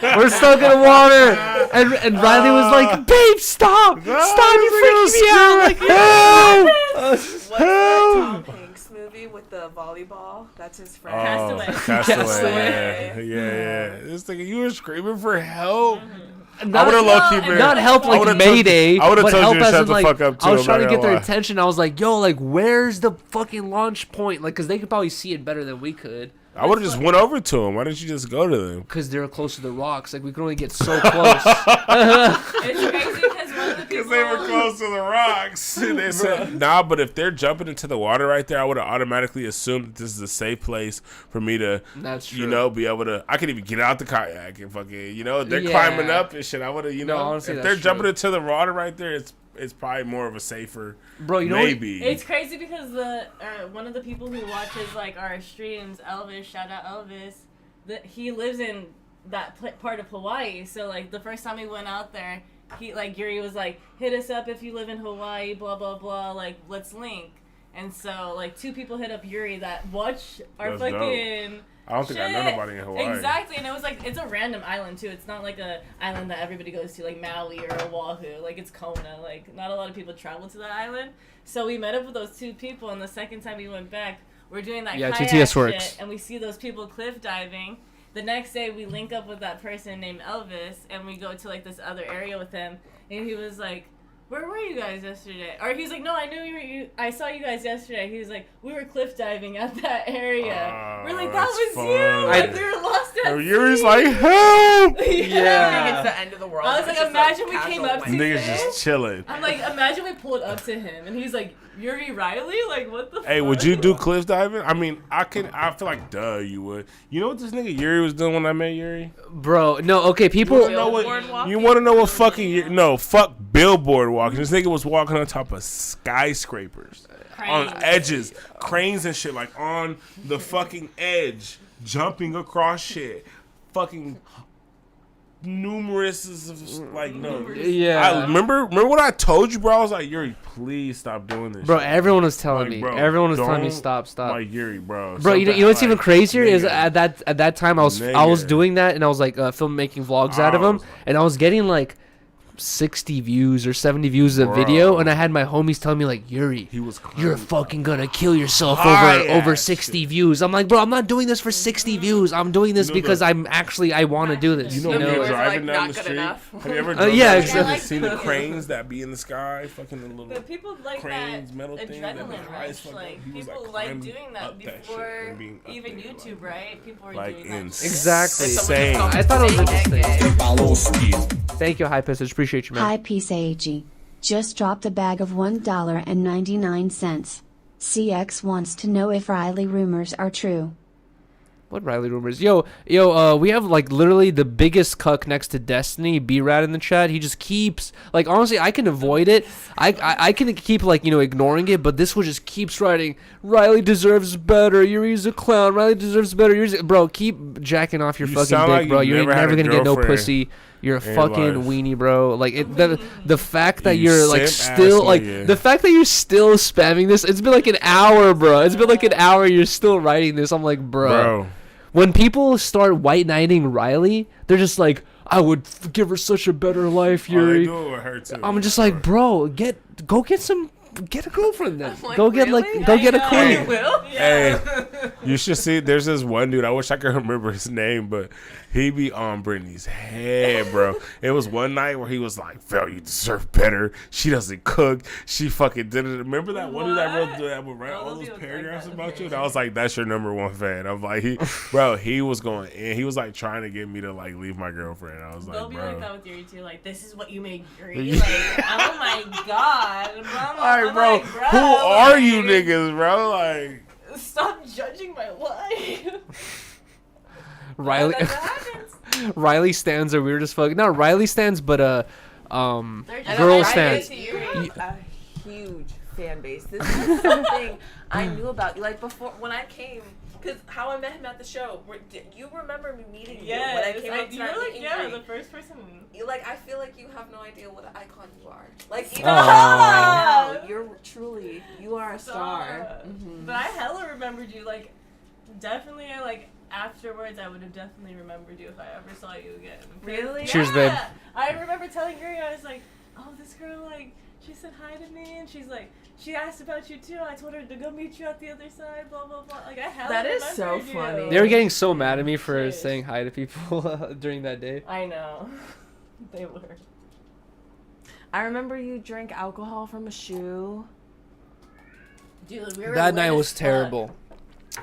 We're stuck in the water. And Riley was like, babe, stop! You're freaking me out! Like, help! What's the Tom Hanks movie with the volleyball? That's his friend. Castaway. Yeah. This thing, you were screaming for help. Not, I would have low key been. Not help like Mayday. I would have but told help you to as shut in, the like, fuck up too. I was trying to I'm get not their gonna lie. attention. I was like, yo, like, where's the fucking launch point? Like, because they could probably see it better than we could. I would have just went over to them. Why didn't you just go to them? Because they're close to the rocks. Like, we could only get so close. It's crazy because one of the people. Because they were close to the rocks. They said, nah, but if they're jumping into the water right there, I would have automatically assumed that this is a safe place for me to, That's true. you know, be able to. I could even get out the kayak and fucking, you know, they're Yeah. climbing up and shit. I would have, you know, honestly, if that's they're jumping true. into the water right there, it's probably more of a safer. Bro, you know maybe. It's crazy because one of the people who watches like our streams, Elvis, shout out Elvis, he lives in that part of Hawaii. So like the first time we went out there, Yuriy was like, hit us up if you live in Hawaii, blah blah blah, like let's link. And so like 2 people hit up Yuriy that watch our That's fucking. I don't think I know nobody in Hawaii. Exactly, and it was like it's a random island too. It's not like a island that everybody goes to, like Maui or Oahu. Like it's Kona. Like not a lot of people travel to that island. So we met up with those 2 people, and the second time we went back, we're doing that kayak TTS works. shit, and we see those people cliff diving. The next day, we link up with that person named Elvis, and we go to like this other area with him, and he was like, where were you guys yesterday? Or he's like, no, I knew I saw you guys yesterday. He was like, we were cliff diving at that area. We're like, that that's was fun. you. Like, we were lost at sea. Yuri's like, help! I think it's the end of the world. I was like, It's just imagine a we came casual up to Wednesday. Niggas just chilling. I'm like, imagine we pulled up to him, and he's like, Yuriy Riley? Like, what the Hey, fuck? would you do cliff diving? I mean, I feel like, duh, you would. You know what this nigga Yuriy was doing when I met Yuriy? Bro, no, okay, people. You want to know what fucking... No, fuck billboard walking. This nigga was walking on top of skyscrapers. On Cranes. edges. Cranes and shit. Like, on the fucking edge. Jumping across shit. Fucking... numerous like no Yeah. I remember what I told you, bro. I was like, Yuriy, please stop doing this Bro, shit. everyone was telling Like, me. bro, Everyone was telling me don't- stop. like Yuriy, bro. Bro, you know what's even crazier is at that time I was Nigga. doing that, and I was like making vlogs out of them, was- and I was getting like 60 views or 70 views a Bro. video, and I had my homies telling me like, Yuriy, he was you're fucking gonna kill yourself high over ass 60 shit. views. I'm like, bro, I'm not doing this for 60 views. I'm doing this You know because the- I want to do this. You know, You when know, you're it's, driving like, down not the good street. enough. Have you ever Yeah, drove down the exactly. street and seen the cranes that be in the sky, fucking the little But people like cranes, that metal things, that be adrenaline high as rush. fuck. Like He was, people like, like climbing doing that up that shit before and being up even there, YouTube, like- right? People were like doing that. Exactly. insane. I thought it was interesting. interesting. Thank you, High Passage. Appreciate you, man. Hi Peace AG. Just dropped a bag of $1.99. CX wants to know if Riley rumors are true. What Riley rumors? Yo, we have like literally the biggest cuck next to Destiny, B-Rat in the chat. He just keeps like honestly, I can avoid it. I can keep like ignoring it, but this one just keeps writing. Riley deserves better. Yuri's a clown. Riley deserves better. Bro, keep jacking off your You fucking sound dick, like bro. you You ain't never had never a gonna get no girlfriend pussy. You're a in your fucking life. weenie, bro. Like the fact that You you're like simp still ass like nigga. the fact that you're still spamming this. It's been like an hour, bro. It's been like an hour. You're still writing this. I'm like, Bro. when people start white knighting Riley, they're just like, I would give her such a better life, Oh, they Yuri. do it with her too. I'm just like, bro, get a girlfriend then. Like, Go get really? go get a I queen. will. Hey, You should see. There's this one dude. I wish I could remember his name, but he be on Brittany's head, bro. It was one night where he was like, "Vell, you deserve better. She doesn't cook. She fucking did it." Remember that one dude that would write all those paragraphs about you? And I was like, "That's your number one fan." I'm like, he was going in. He was like trying to get me to like leave my girlfriend. I was like, They'll be bro. like that with Yuriy too. Like, this is what you made Yuriy. Like, oh my god, bro. Like, bro, who are you niggas, bro? Like. Stop judging my life. Riley. That's what happens. Riley stands are weird as fuck. Not Riley stands, but They're just girl like, stands. You have a huge fan base. This is something I knew about. Like before, when I came, because how I met him at the show. You remember me meeting you when I came up to you're that like, meeting yeah, night. the first person. Like, I feel like you have no idea what an icon you are. Like, even Aw. right now, you are a star. Mm-hmm. But I hella remembered you. Like, definitely, like, afterwards, I would have definitely remembered you if I ever saw you again. Really? Cheers, babe. I remember telling Yuriy, I was like, oh, this girl, like, she said hi to me, and she's like, she asked about you too. I told her to go meet you at the other side, blah, blah, blah. Like, I hella That is so remembered you. funny. They were getting so mad at me for Cheers. saying hi to people during that day. I know. They were. I remember you drank alcohol from a shoe. Dude, we were That lit night as was fuck. terrible.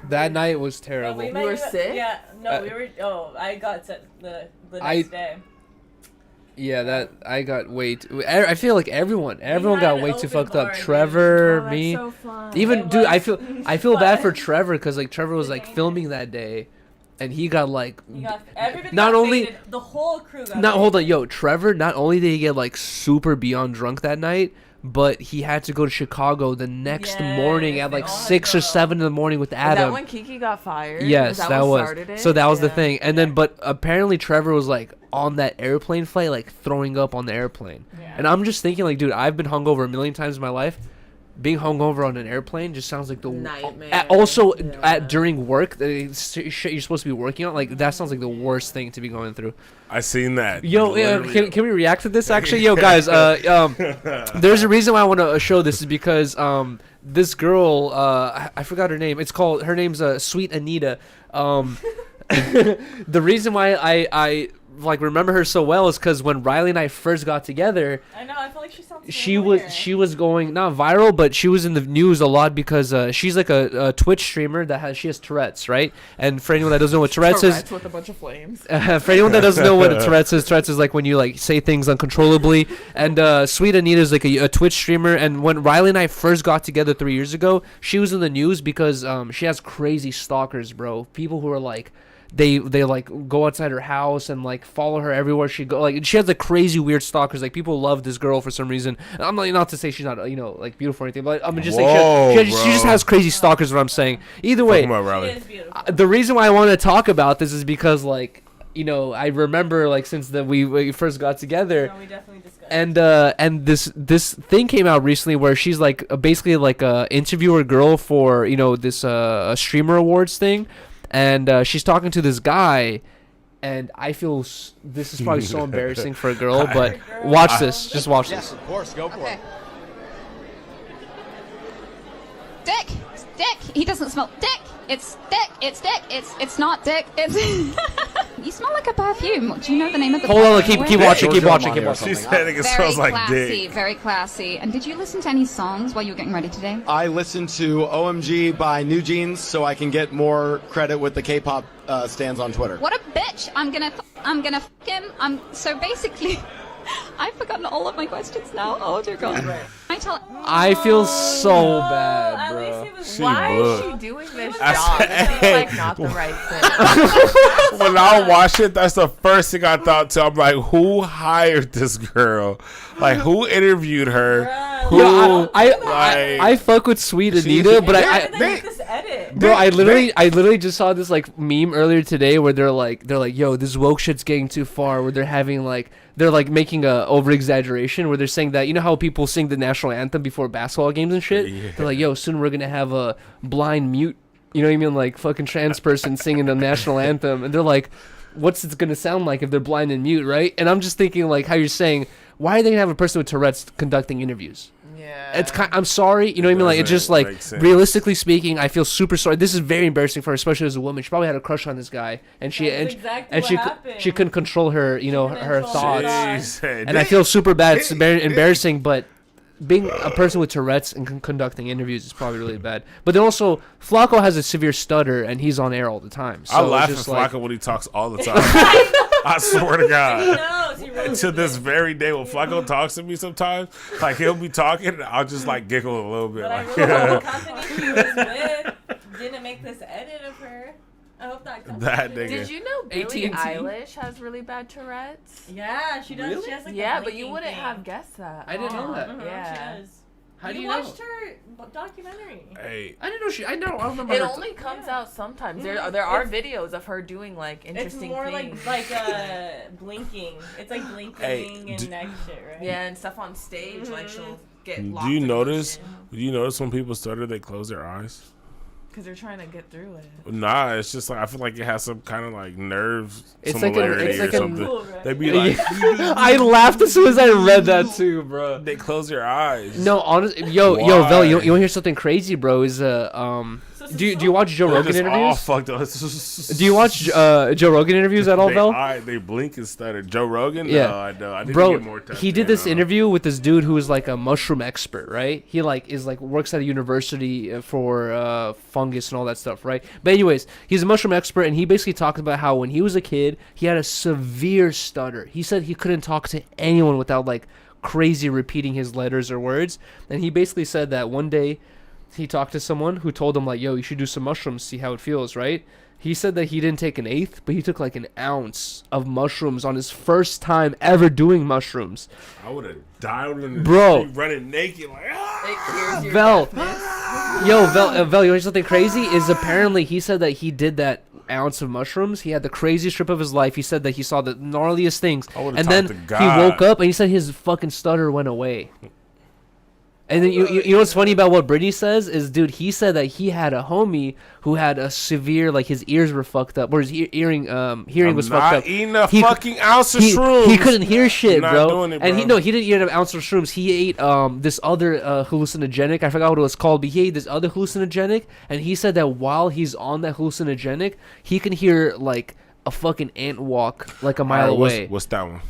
That night was No, terrible. we You met were sick? Yeah, no, Uh, we were. Oh, I got sick the I- next day. Yeah, that I got way too. I feel like everyone had got an way too open fucked up. bar, dude. Trevor, Oh, that's me, so fun. even It dude. I was feel bad fun. for Trevor because like Trevor was like filming that day, and he got like. You got, everybody Not got only- faded. The whole crew got Not hold on, faded. yo, Trevor. Not only did he get like super beyond drunk that night, but he had to go to Chicago the next Yes, morning at they like all had 6 to or go. 7 in the morning with Is Adam. that when Kiki got fired? Yes, Is that what was. started it? So that was the Yeah. thing. And then, but apparently Trevor was like on that airplane flight, like throwing up on the airplane. Yeah. And I'm just thinking, like, dude, I've been hungover a million times in my life. Being hungover on an airplane just sounds like the Nightmare. Also, Yeah. during work, shit you're supposed to be working on, like that sounds like the worst thing to be going through. I seen that. Yo, Literally. can we react to this? Actually, yo, guys, there's a reason why I want to show this is because this girl, I forgot her name. Her name's Sweet Anita. The reason why I like remember her so well is because when Riley and I first got together, I know. I feel like she sounds. she was going not viral, but she was in the news a lot because she's like a Twitch streamer she has Tourette's, right? And for anyone that doesn't know what Tourette's is, Tourette's with a bunch of flames. for anyone that doesn't know what Tourette's is like when you like say things uncontrollably. And Sweet Anita is like a Twitch streamer. And when Riley and I first got together 3 years ago, she was in the news because she has crazy stalkers, bro. People who are like. They like go outside her house and like follow her everywhere she go. Like she has like crazy weird stalkers. Like people love this girl for some reason. And I'm not to say she's not like beautiful or anything, but I'm just Whoa, saying she just bro. has crazy stalkers. Is what I'm saying. Either way, Talking about She Riley. is beautiful. the reason why I want to talk about this is because like I remember like since we first got together. No, we definitely discussed. And this thing came out recently where she's like basically like a interviewer girl for this streamer awards thing, and she's talking to this guy, and I feel this is probably so embarrassing for a girl, but watch this, just watch this. Of course, go for it. Dick! It's dick! He doesn't smell dick! It's dick! It's dick! It's not dick! It's You smell like a perfume. Do you know the name of the Hold on, perfume? keep watching, keep watching, keep Or watching. She something. said it Very smells like classy, dick. very classy. And did you listen to any songs while you were getting ready today? I listened to OMG by New Jeans so I can get more credit with the K-pop stands on Twitter. What a bitch! I'm gonna f him. So basically, I've forgotten all of my questions now. Oh dear God! I feel so bad, At bro. least it was She Why looked. is she doing this I job? said, This is hey. like not the right thing. When I watched it, that's the first thing I thought too. I'm like, who hired this girl? Like, who interviewed her? Who? Yo, I fuck with Sweet Anita, but How did they they- make this edit? Bro, I literally just saw this like meme earlier today where they're like, yo, this woke shit's getting too far. Where they're like making a over exaggeration where they're saying that how people sing the national anthem before basketball games and shit. Yeah. They're like, yo, soon we're gonna have a blind mute, you know what I mean, like fucking trans person singing the national anthem, and they're like, what's it gonna sound like if they're blind and mute, right? And I'm just thinking like how you're saying, why are they gonna have a person with Tourette's conducting interviews? Yeah. It's I'm sorry, you know what I mean? Like, it's just like, make sense. realistically speaking, I feel super sorry. This is very embarrassing for her, especially as a woman. She probably had a crush on this guy, and she That's and, exactly and what she happened. she couldn't control her, couldn't her control thoughts. her Jeez. And I feel super bad. It's embarrassing, but being a person with Tourette's and conducting interviews is probably really bad. But then also, Flacco has a severe stutter, and he's on air all the time. So I it's laugh at just like, Flacco when he talks all the time. I swear to He God. knows. He really To this very day, when Flacco talks to me sometimes, like he'll be talking, and I'll just like giggle a little bit. But I Like, really hope the company she was with didn't make this edit of her. I hope that company That didn't. nigga. Did you know Billie AT&T? Eilish has really bad Tourette's? Yeah, she does. Really? She has like Yeah, a but you blinking wouldn't thing. have guessed that. I didn't know that. Mhm, Yeah. She does. How do you you know? watched her documentary. Hey, I didn't know she. I remember. It her only comes Yeah. out sometimes. There are It's- videos of her doing like It's interesting more things. like blinking. It's like blinking Hey, and neck shit, right? yeah, and stuff on stage. Like she'll get. do you notice? Do you notice when people stutter, they close their eyes? Because they're trying to get through it. Nah, it's just like I feel like it has some kind of like nerve It's like similarity or something. Cool, right? They be like, I laughed as soon as I read that too, bro. they close their eyes. No, honestly, yo, Why? Vell, you want to hear something crazy, bro? Is do you watch Joe They're Rogan just all interviews? fucked up. Do you watch Joe Rogan interviews at all, Vell? They blink and stutter. Joe Rogan? Yeah. No, I know. I didn't Bro, get more time. he did this interview with this dude who is like a mushroom expert, right? He works at a university for fungus and all that stuff, right? But anyways, he's a mushroom expert, and he basically talked about how when he was a kid, he had a severe stutter. He said he couldn't talk to anyone without like crazy repeating his letters or words. And he basically said that one day he talked to someone who told him like, yo, you should do some mushrooms, see how it feels, right? He said that he didn't take an eighth, but he took like an ounce of mushrooms on his first time ever doing mushrooms. I would have died in the Bro. street running naked like, ah! It clears your Vel, deafness. yo, Vel, you know something crazy? Is apparently he said that he did that ounce of mushrooms. He had the craziest trip of his life. He said that he saw the gnarliest things. I would've And talked then to he God. woke up and he said his fucking stutter went away. And then you know what's funny about what Brittany says is, dude, he said that he had a homie who had a severe, like his ears were fucked up, or his hearing was fucked up. Eating a He- fucking ounce of He shrooms. couldn't hear shit, Not bro. doing it, And he bro. didn't eat an ounce of shrooms. He ate this other hallucinogenic. I forgot what it was called, but he ate this other hallucinogenic, and he said that while he's on that hallucinogenic, he can hear like a fucking ant walk like a mile away. What's that one?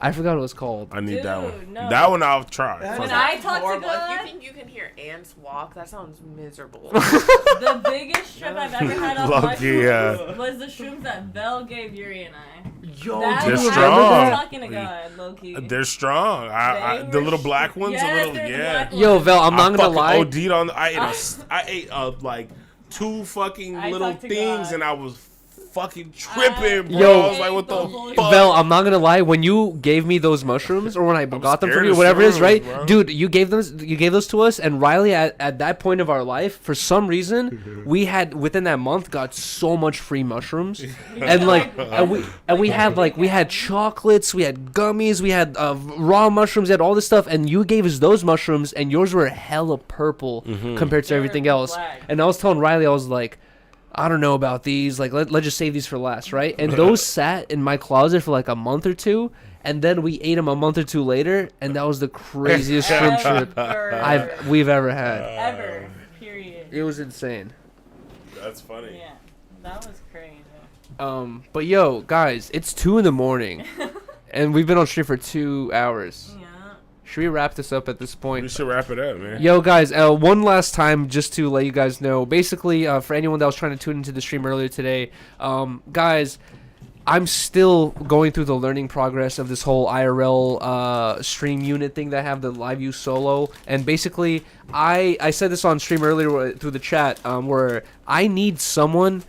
I forgot what it was called. I need that one. Dude, no. That one I'll try. That Fuck When it. I talk to horrible. If God- you think you can hear ants walk, that sounds miserable. The biggest trip I've ever had on Low-key, mushrooms yeah. was the shrooms that Vell gave Yuri and I. Yo, That They're was strong. talking to God, low key. They're strong. They The were little black ones, Yes, the little they're the yeah. black ones. Yo, Vel, I'm not I gonna lie. OD'd on. I ate like two fucking I little talked to things, God. and I was fucking tripping, bro. Yo. I was like, what the Vel, fuck? Vel, I'm not gonna lie. When you gave me those mushrooms, or when I got them scared from you, of whatever it is, shrooms, right, bro. dude? You gave those to us, and Riley at that point of our life, for some reason, we had within that month got so much free mushrooms, and like, and we had chocolates, we had gummies, we had raw mushrooms, we had all this stuff, and you gave us those mushrooms, and yours were hella purple compared to They were everything else. black. And I was telling Riley, I was like, I don't know about these. Like, let's just save these for last, right? And those sat in my closet for like a month or two, and then we ate them a month or two later, and that was the craziest shrimp trip we've ever had. Ever. Period. It was insane. That's funny. Yeah. That was crazy. But yo, guys, it's 2 a.m, and we've been on stream for 2 hours. Yeah. Should we wrap this up at this point? We should wrap it up, man. Yo, guys, one last time just to let you guys know. Basically, for anyone that was trying to tune into the stream earlier today, guys, I'm still going through the learning progress of this whole IRL stream unit thing that I have, the live view solo. And basically, I said this on stream earlier through the chat, where I need someone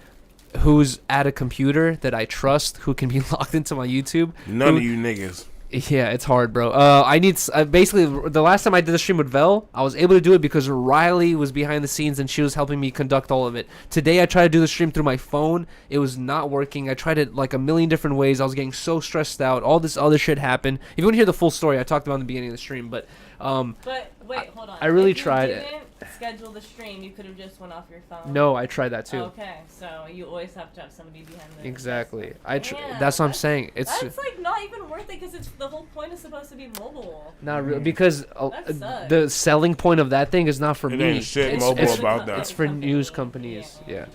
who's at a computer that I trust, who can be logged into my YouTube. None of you niggas. Yeah, it's hard, bro. I need basically the last time I did the stream with Vell, I was able to do it because Riley was behind the scenes and she was helping me conduct all of it. Today I tried to do the stream through my phone. It was not working. I tried it like a million different ways. I was getting so stressed out. All this other shit happened. If you want to hear the full story, I talked about in the beginning of the stream, but But wait, hold on. I really If you tried it. didn't schedule the stream, you could have just went off your phone. no, I tried that too. Okay, so you always have to have somebody behind the Exactly. Yeah, That's what I'm saying. It's That's like not even worth it because it's the whole point is supposed to be mobile. not real because That sucks. the selling point of that thing is not for It me. ain't shit it's, mobile it's, about that. It's for news companies. Yeah.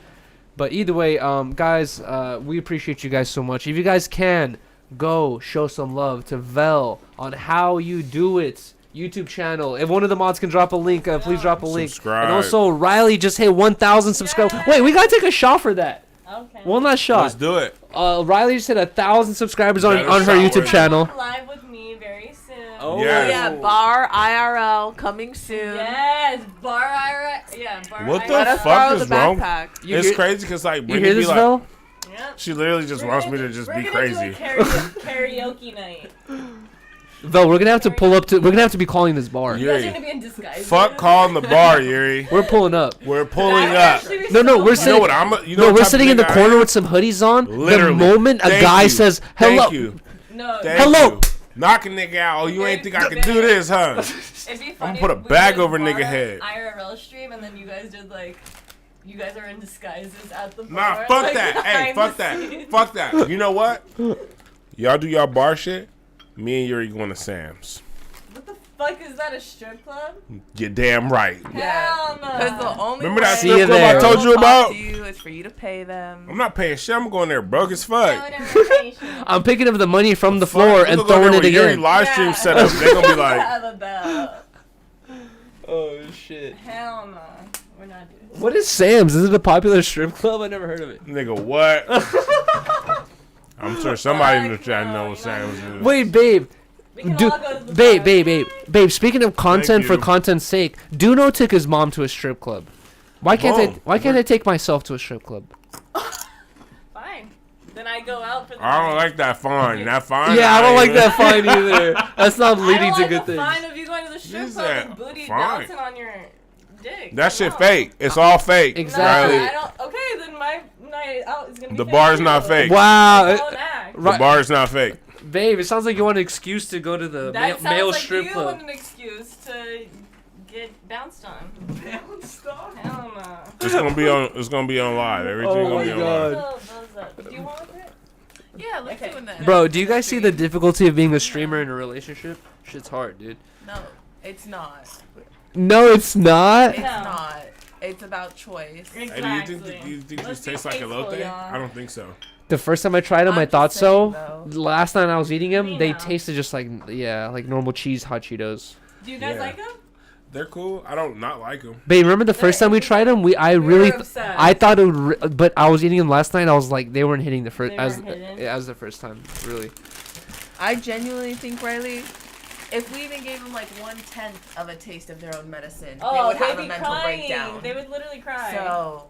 But either way, guys, we appreciate you guys so much. If you guys can, go show some love to Vell on How You Do It YouTube channel. If one of the mods can drop a link, please drop a link. Subscribe. And also, Riley just hit 1,000 subscribers. Yes. Wait, we gotta take a shot for that. Okay. One last shot. Let's do it. Riley just hit 1,000 subscribers on Better her shot YouTube with it. channel. Live with me very soon. Oh Yes. Yeah, bar IRL coming soon. Yes, bar IRA. Yeah, bar What IRA. the Let us fuck borrow is the wrong? backpack. You It's hear- crazy because like You Brittany hear be this, like, Vell? Yep. she literally just wants me to just be crazy. We're gonna do a karaoke night. Vell, we're gonna have to pull up to. We're gonna have to be calling this bar. You guys are Yuri. gonna be in disguise. Fuck calling the bar, Yuri. We're pulling up. We're pulling That up. would actually be No, no, so we're fun. You sitting- know what I'm? You know No, what we're type of sitting in the nigga I corner am? with some hoodies on. Literally. The moment a Thank guy you. says hello, Thank you. No. Thank Hello. you. Knock a nigga out. Oh, you ain't think I could do this, huh? It'd be I'm funny gonna put a if we bag did over bar nigga head. IRL stream, and then you guys did like, you guys are in disguises at the Nah, bar. fuck like, that. Hey, behind fuck the that. scenes. Fuck that. You know what? Y'all do y'all bar shit. Me and Yuri going to Sam's. What the fuck is that? A strip club? You're damn right. Hell no. Because the only Remember that way See you strip club there. I told you they'll talk about? to you is for you to pay them. I'm not paying shit. I'm going there broke as fuck. I'm picking up the money from the Fuck, floor we and gonna go there throwing it with Yuri again. live stream set up. They gonna be like, Oh shit! Hell no. We're not doing this. What is Sam's? Is it a popular strip club? I never heard of it. nigga, what? I'm sure somebody in the Fuck chat no, knows what you're not Sam's doing is. Wait, babe. We can Do, all go to the babe, bar. babe. Speaking of content for you. content's sake, Duno took his mom to a strip club. Why can't Boom. Why can't I take myself to a strip club? Fine. Then I go out for the I don't night. like that fine. That fine. Yeah, I don't like ain't- that fine either. That's not I leading don't to like good the things. fine of you going to the strip You club said and booty fine. bouncing on your dick. That shit No. fake. It's all fake. Exactly. No, I don't. Okay, then my night out is gonna be The fake bar's too. not fake. Wow, It's all an act. The Right. bar is not fake. babe, it sounds like you want an excuse to go to the That male sounds like strip you club. want an excuse to get bounced on. Bounced on? Hell no. It's gonna be on. It's gonna be on live. Everything Oh gonna my be on God. live. Do you want it? Yeah, let's Okay. do that. Bro, do you guys see the difficulty of being a streamer in a relationship? Shit's hard, dude. No, it's not. No, it's not. It's No. not. It's about choice. Hey, Exactly. do you think Let's this be tastes like a faithful, elote? y'all. I don't think so. The first time I tried them, I'm I just thought saying, so. though. Last time I was eating them, We they know. tasted just like normal cheese hot Cheetos. Do you guys Yeah. like them? They're cool. I don't not like them. Babe, remember the first time we tried them? I really, obsessed. I thought it would, but I was eating them last night. I was like, they weren't hitting the first They as weren't hitting? as the first time, really. I genuinely think, Riley, if we even gave them like 1/10 of a taste of their own medicine, they Oh, would have they'd a be mental crying. breakdown. They would literally cry. So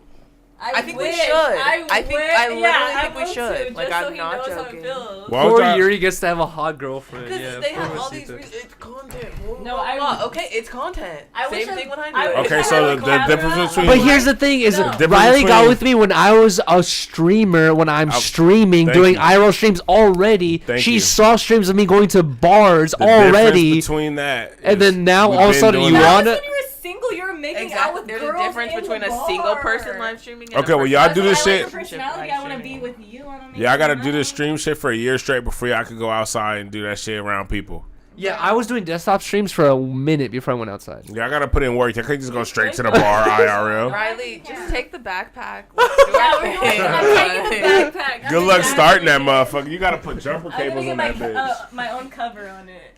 I think we wish. should. I literally yeah, think we I will should. too, Like, just I'm so he not knows how it joking. feels. Why would Poor y'all- Yuri gets to have a hot girlfriend. Because Yeah, they have poor all these. Rosita. It's content. No, I- Okay, it's content. I wish Same I- thing when I do I it. wish Okay, I so had a the camera. difference between- But here's the thing: is No. Difference Riley got between- with me when I was a streamer. When I'm streaming, thank doing you. IRL streams already, Thank she you. saw streams of me going to bars The already, difference between that, and is then now we've all of a been sudden doing you that. wanna. When you were single, you were making out Exactly. with There's girls a difference in between the a single bar. person live streaming. And Okay, a well, person y'all live do this streaming. I shit- like your personality. I want to be with you. I wanna make Yeah, I gotta you do this mine. stream shit for a year straight before I could go outside and do that shit around people. Yeah, I was doing desktop streams for a minute before I went outside. Yeah, I gotta put in work. I can't just go straight to the bar IRL. Riley, Yeah. just take the backpack. Let's do Yeah, our we're doing thing. it. I'm taking the backpack. I'm Good luck gonna starting that actually- motherfucker. You gotta put jumper I'm gonna cables get on my, that bitch. my own cover on it.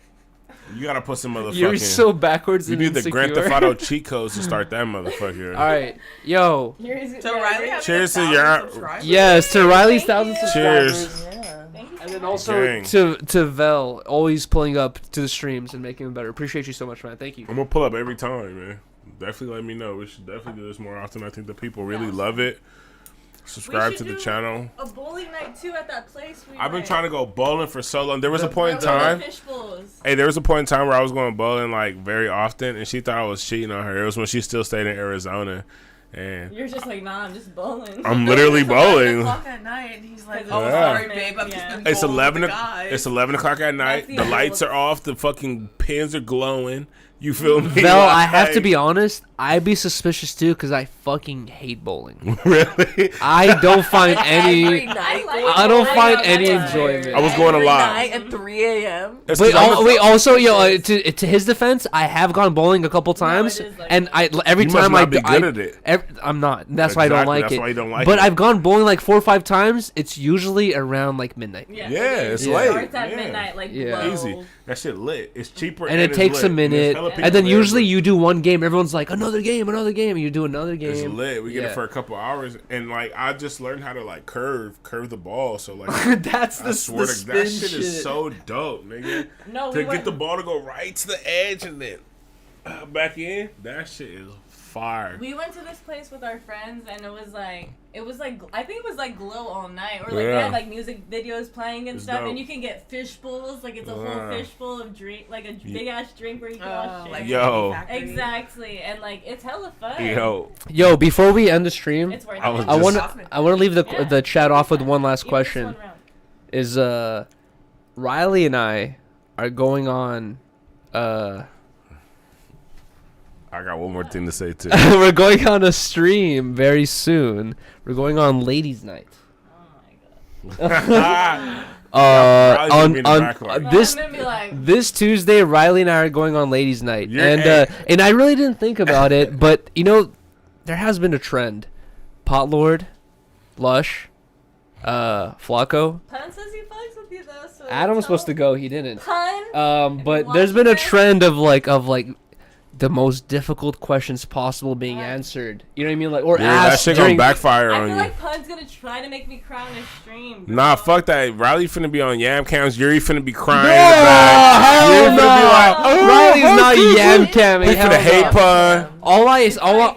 You gotta put some You're motherfucking. so backwards You and need the insecure. Grand Theft Auto cheat codes to start that motherfucker. All right, yo, So Riley has Cheers to 1,000 your- subscribers. yes to Riley's Thank 1,000 you. subscribers. Yeah. Thank you so And then much. also Dang. to Vell, always pulling up to the streams and making them better. Appreciate you so much, man. Thank you. I'm gonna pull up every time, man. Definitely let me know. We should definitely do this more often. I think the people really love it. Subscribe We to should the do channel. A bowling night too at that place. I've been trying to go bowling for so long. There was a The- point in time. Fish bowls. Hey, there was a point in time where I was going bowling like very often, and she thought I was cheating on her. It was when she still stayed in Arizona, and You're just like, nah, I'm just bowling. I'm literally bowling. O'clock at night, and he's like, Because "Oh, it's sorry, Yeah. babe, I've just been It's bowling 11. with the guys." It's 11 o'clock at night. That's the The lights old- are off. The fucking pins are glowing. You feel me? Vell, I have to Like, be honest. I'd be suspicious too because I fucking hate bowling. Really? I don't find any. night. I don't find any Every enjoyment. I was going a lot. Night at 3 a.m. It's 'cause Wait, I'm a- wait. Also, to his defense, I have gone bowling a couple times, it is like and that. every You must time not I be good at it. I'm not. That's why I don't Exactly, like that's it. why you don't like but it. I've gone bowling like 4 or 5 times. It's usually around like midnight. Yeah, it it's is. late. It starts at Yeah. midnight, like Yeah. low. Easy. That shit lit. It's cheaper And it it's takes a lit. minute, There's hella people and then there, usually but you do one game. Everyone's like, another game. You do another game. it's lit. We get Yeah. it for a couple hours, and like I just learned how to like curve the ball. So like That's I the swear to spin that shit is so dope, nigga. No, To we get went, the ball to go right to the edge and then back in, that shit is fire. we went to this place with our friends, and it was like I think it was like glow all night, or like Yeah. they had like music videos playing and It's stuff, dope. and you can get fish bowls, like it's a whole Yeah. fish bowl of drink, like a big ass drink where you can all shit. Like Yo. Factory. Exactly, and like it's hella fun. Yo, before we end the stream, It's worth I was it. I want just- to leave Yeah. the chat off with one last Even this question. one round. Is Riley and I are going on I got one more thing to say too. we're going on a stream very soon. We're going on Ladies Night. Oh my god. Riley's gonna be in the On background. this I'm gonna be like, this Tuesday, Riley and I are going on Ladies Night, You're and I really didn't think about it, but you know, there has been a trend. Potlord, Lush, Flacco. Pun says he fucks with you though. So Adam was supposed to go, he didn't. Pun. But there's been a trend of like the most difficult questions possible being answered. You know what I mean? Like or Yeah, that asked shit gonna during. backfire I on feel you. like Pun's gonna try to make me cry on a stream. Bro. Nah, fuck that. Riley finna be on yam cams. Yuri finna be crying. No, in the back. hell Yuri finna be no. like, oh, Riley's oh, not shit, yam shit. camming. He finna hell hate no. pun.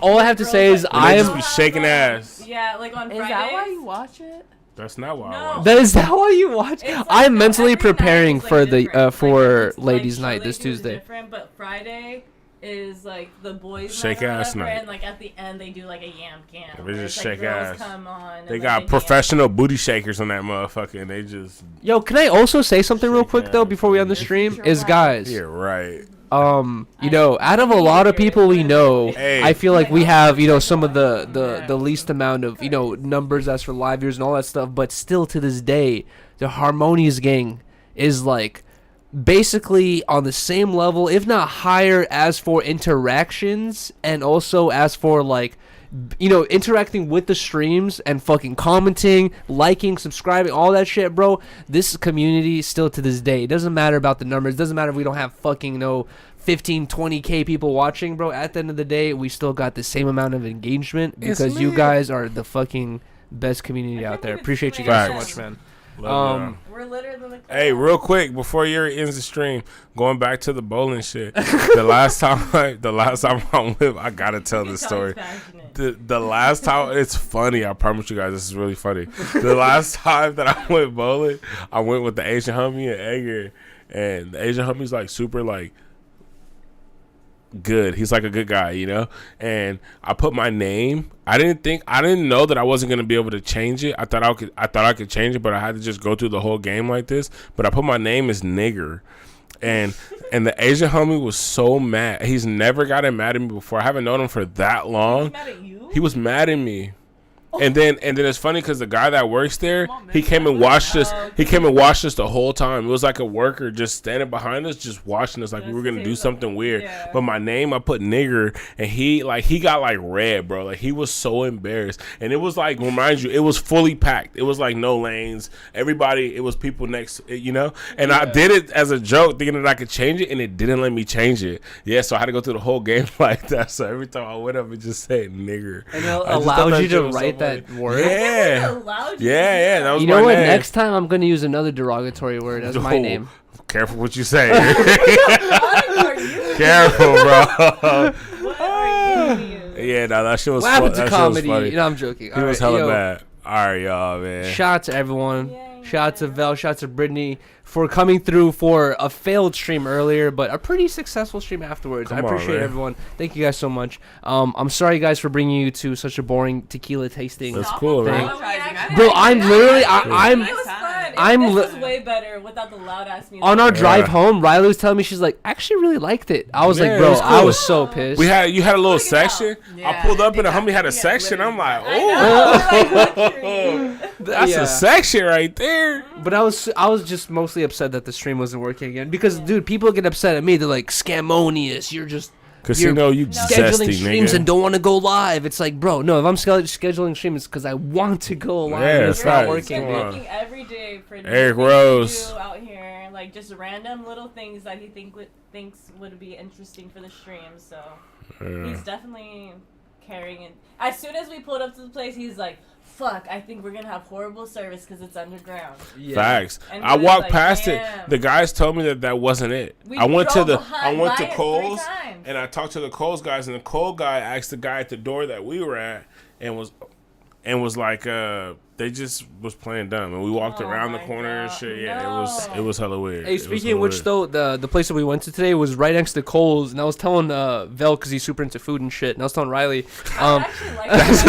All I have to say is And I they am. just be shaking ass. Yeah, like on Is Fridays. that why you watch it? That's not why I No. watch. That is that why you watch? It's like, I'm no, mentally every night preparing is, like, for the different. Like, for it's, like, Ladies' Night Shirley this is Tuesday. Different, but Friday is like the boys' Shake night or ass whatever, night. and like at the end they do like a yam cam. They where just it's, like, shake girls ass. Come on They and, got like, professional booty shakers on that motherfucker, and they just Yo, can I also say something real Shake quick though ass. before we end the stream? Sure, Is why? guys, yeah, right. you know, out of a lot of people we know, Hey. I feel like we have, you know, some of the least amount of, you know, numbers as for live viewers and all that stuff, but still to this day, the Harmonious Gang is like basically on the same level, if not higher, as for interactions and also as for like, you know, interacting with the streams and fucking commenting, liking, subscribing, all that shit, bro. This community still to this day, it doesn't matter about the numbers, it doesn't matter if we don't have fucking 15, 20K people watching, bro. At the end of the day, we still got the same amount of engagement because you guys are the fucking best community out there. Appreciate you guys so Facts. much, man. Love y'all. We're litter than the Hey, real quick before Yuri ends the stream, going back to the bowling shit. the last time I went, I gotta tell this story. The last time, it's funny. I promise you guys, this is really funny. The last time that I went bowling, I went with the Asian homie and Edgar, and the Asian homie's like super like good. He's like a good guy, you know. And I put my name. I didn't know that I wasn't gonna be able to change it. I thought I could change it, but I had to just go through the whole game like this. But I put my name as nigger. And the Asian homie was so mad. He's never gotten mad at me before. I haven't known him for that long. mad at you? He was mad at me. And then it's funny because the guy that works there, he came and watched us. He came and watched us the whole time. It was like a worker just standing behind us, just watching us like we were gonna do something weird. Yeah. But my name, I put nigger, and he got like red, bro. Like he was so embarrassed. And it was like, remind you, it was fully packed. It was like no lanes. Everybody, it was people next, you know. And I did it as a joke, thinking that I could change it, and it didn't let me change it. Yeah, so I had to go through the whole game like that. So every time I went up, it just said nigger. And it I just thought allowed that you shit to was so write that funny. word. Yeah. Allowed you Yeah, that was You my know what? name. Next time I'm gonna use another derogatory word as my Oh, name. Careful what you say. What are you? Careful, bro. What are you? Yeah, no, that shit was What fun. happened to That shit was comedy? funny. You know, I'm joking. He was hella bad. All right, y'all, man. Shout out to everyone. Yay. Shout out to Vell. Shout out to Brittany for coming through for a failed stream earlier, but a pretty successful stream afterwards. I Come on, appreciate man. everyone. Thank you guys so much. I'm sorry, guys, for bringing you to such a boring tequila tasting. That's cool, thing. man. But we actually- Bro, I'm literally, I'm. It was fun. This is way better without the loud ass music. On our drive home, Riley was telling me, she's like, I actually really liked it. I was like, it bro, was cool. I was so pissed. You had a little section. I pulled up and the homie had a section. I'm like, oh, that's a section right there. But I was just mostly upset that the stream wasn't working again because, dude, people get upset at me. They're like, scamonious. You're just Casino, you scheduling zesty, streams nigga. and don't want to go live. It's like, bro, no. If I'm scheduling streams, because I want to go live. And it's not working. Working every day for Eric Rose out here, like just random little things that he thinks would be interesting for the stream. So he's definitely carrying it. As soon as we pulled up to the place, he's like, fuck, I think we're gonna have horrible service because it's underground. Yeah. Facts. And I walked like, past damn. it. The guys told me that wasn't it. I went to Kohl's and I talked to the Kohl's guys, and the Kohl's guy asked the guy at the door that we were at and was like, they just was playing dumb, and we walked around the corner and shit. Yeah, it was hella weird. Hey, speaking of which, though, the place that we went to today was right next to Kohl's, and I was telling Vell, because he's super into food and shit, and I was telling Riley, that's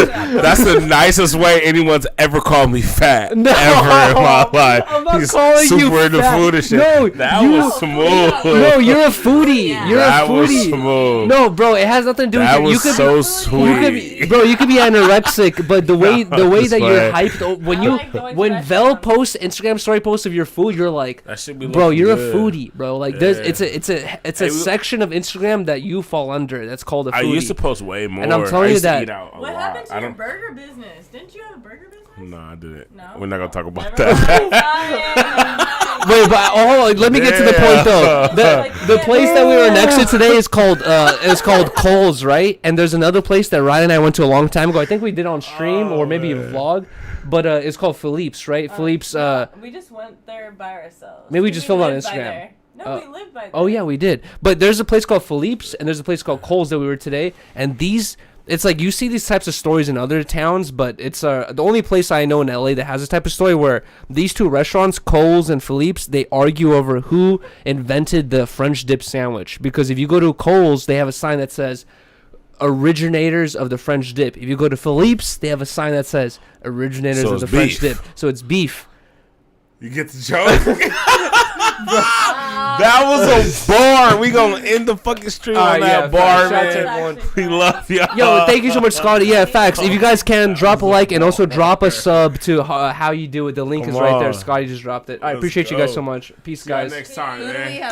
the nicest way anyone's ever called me fat ever in my life. I'm not he's calling super you into fat. food and shit. No, that was smooth. No, you're a foodie. You're that a foodie. was smooth. No, bro, it has nothing to do with that. You Was so sweet. Bro, you could be anorexic, but the way that you're hyped when Vell posts Instagram story posts of your food, you're like, bro, you're good. A foodie, bro. Like there's it's a section of Instagram that you fall under. That's called a foodie. I used to post way more. And I'm telling you that. What happened to your burger business? Didn't you have a burger business? No, I didn't. No? We're not gonna talk about that. Wait, but hold on, let me get to the point though. The place that we were next to today is called Kohl's, right? And there's another place that Ryan and I went to a long time ago. I think we did on stream or maybe a vlog. But it's called Philippe's, right? Philippe's. We just went there by ourselves. Maybe we just filmed on Instagram. No, we lived by there. Oh yeah, we did. But there's a place called Philippe's and there's a place called Kohl's that we were today. And it's like you see these types of stories in other towns, but it's the only place I know in LA that has this type of story where these two restaurants, Kohl's and Philippe's, they argue over who invented the French dip sandwich. Because if you go to Kohl's, they have a sign that says originators of the French dip. If you go to Philippe's, they have a sign that says originators of the French dip. So it's beef. You get the joke? That was a bar. We gonna end the fucking stream on that bar, man. We love y'all. Yo, thank you so much, Scotty. Yeah, facts. If you guys can, drop a like and also drop a sub to How You Do It. The link is right there. Scotty just dropped it. I appreciate you guys so much. Peace, guys. Next time, man.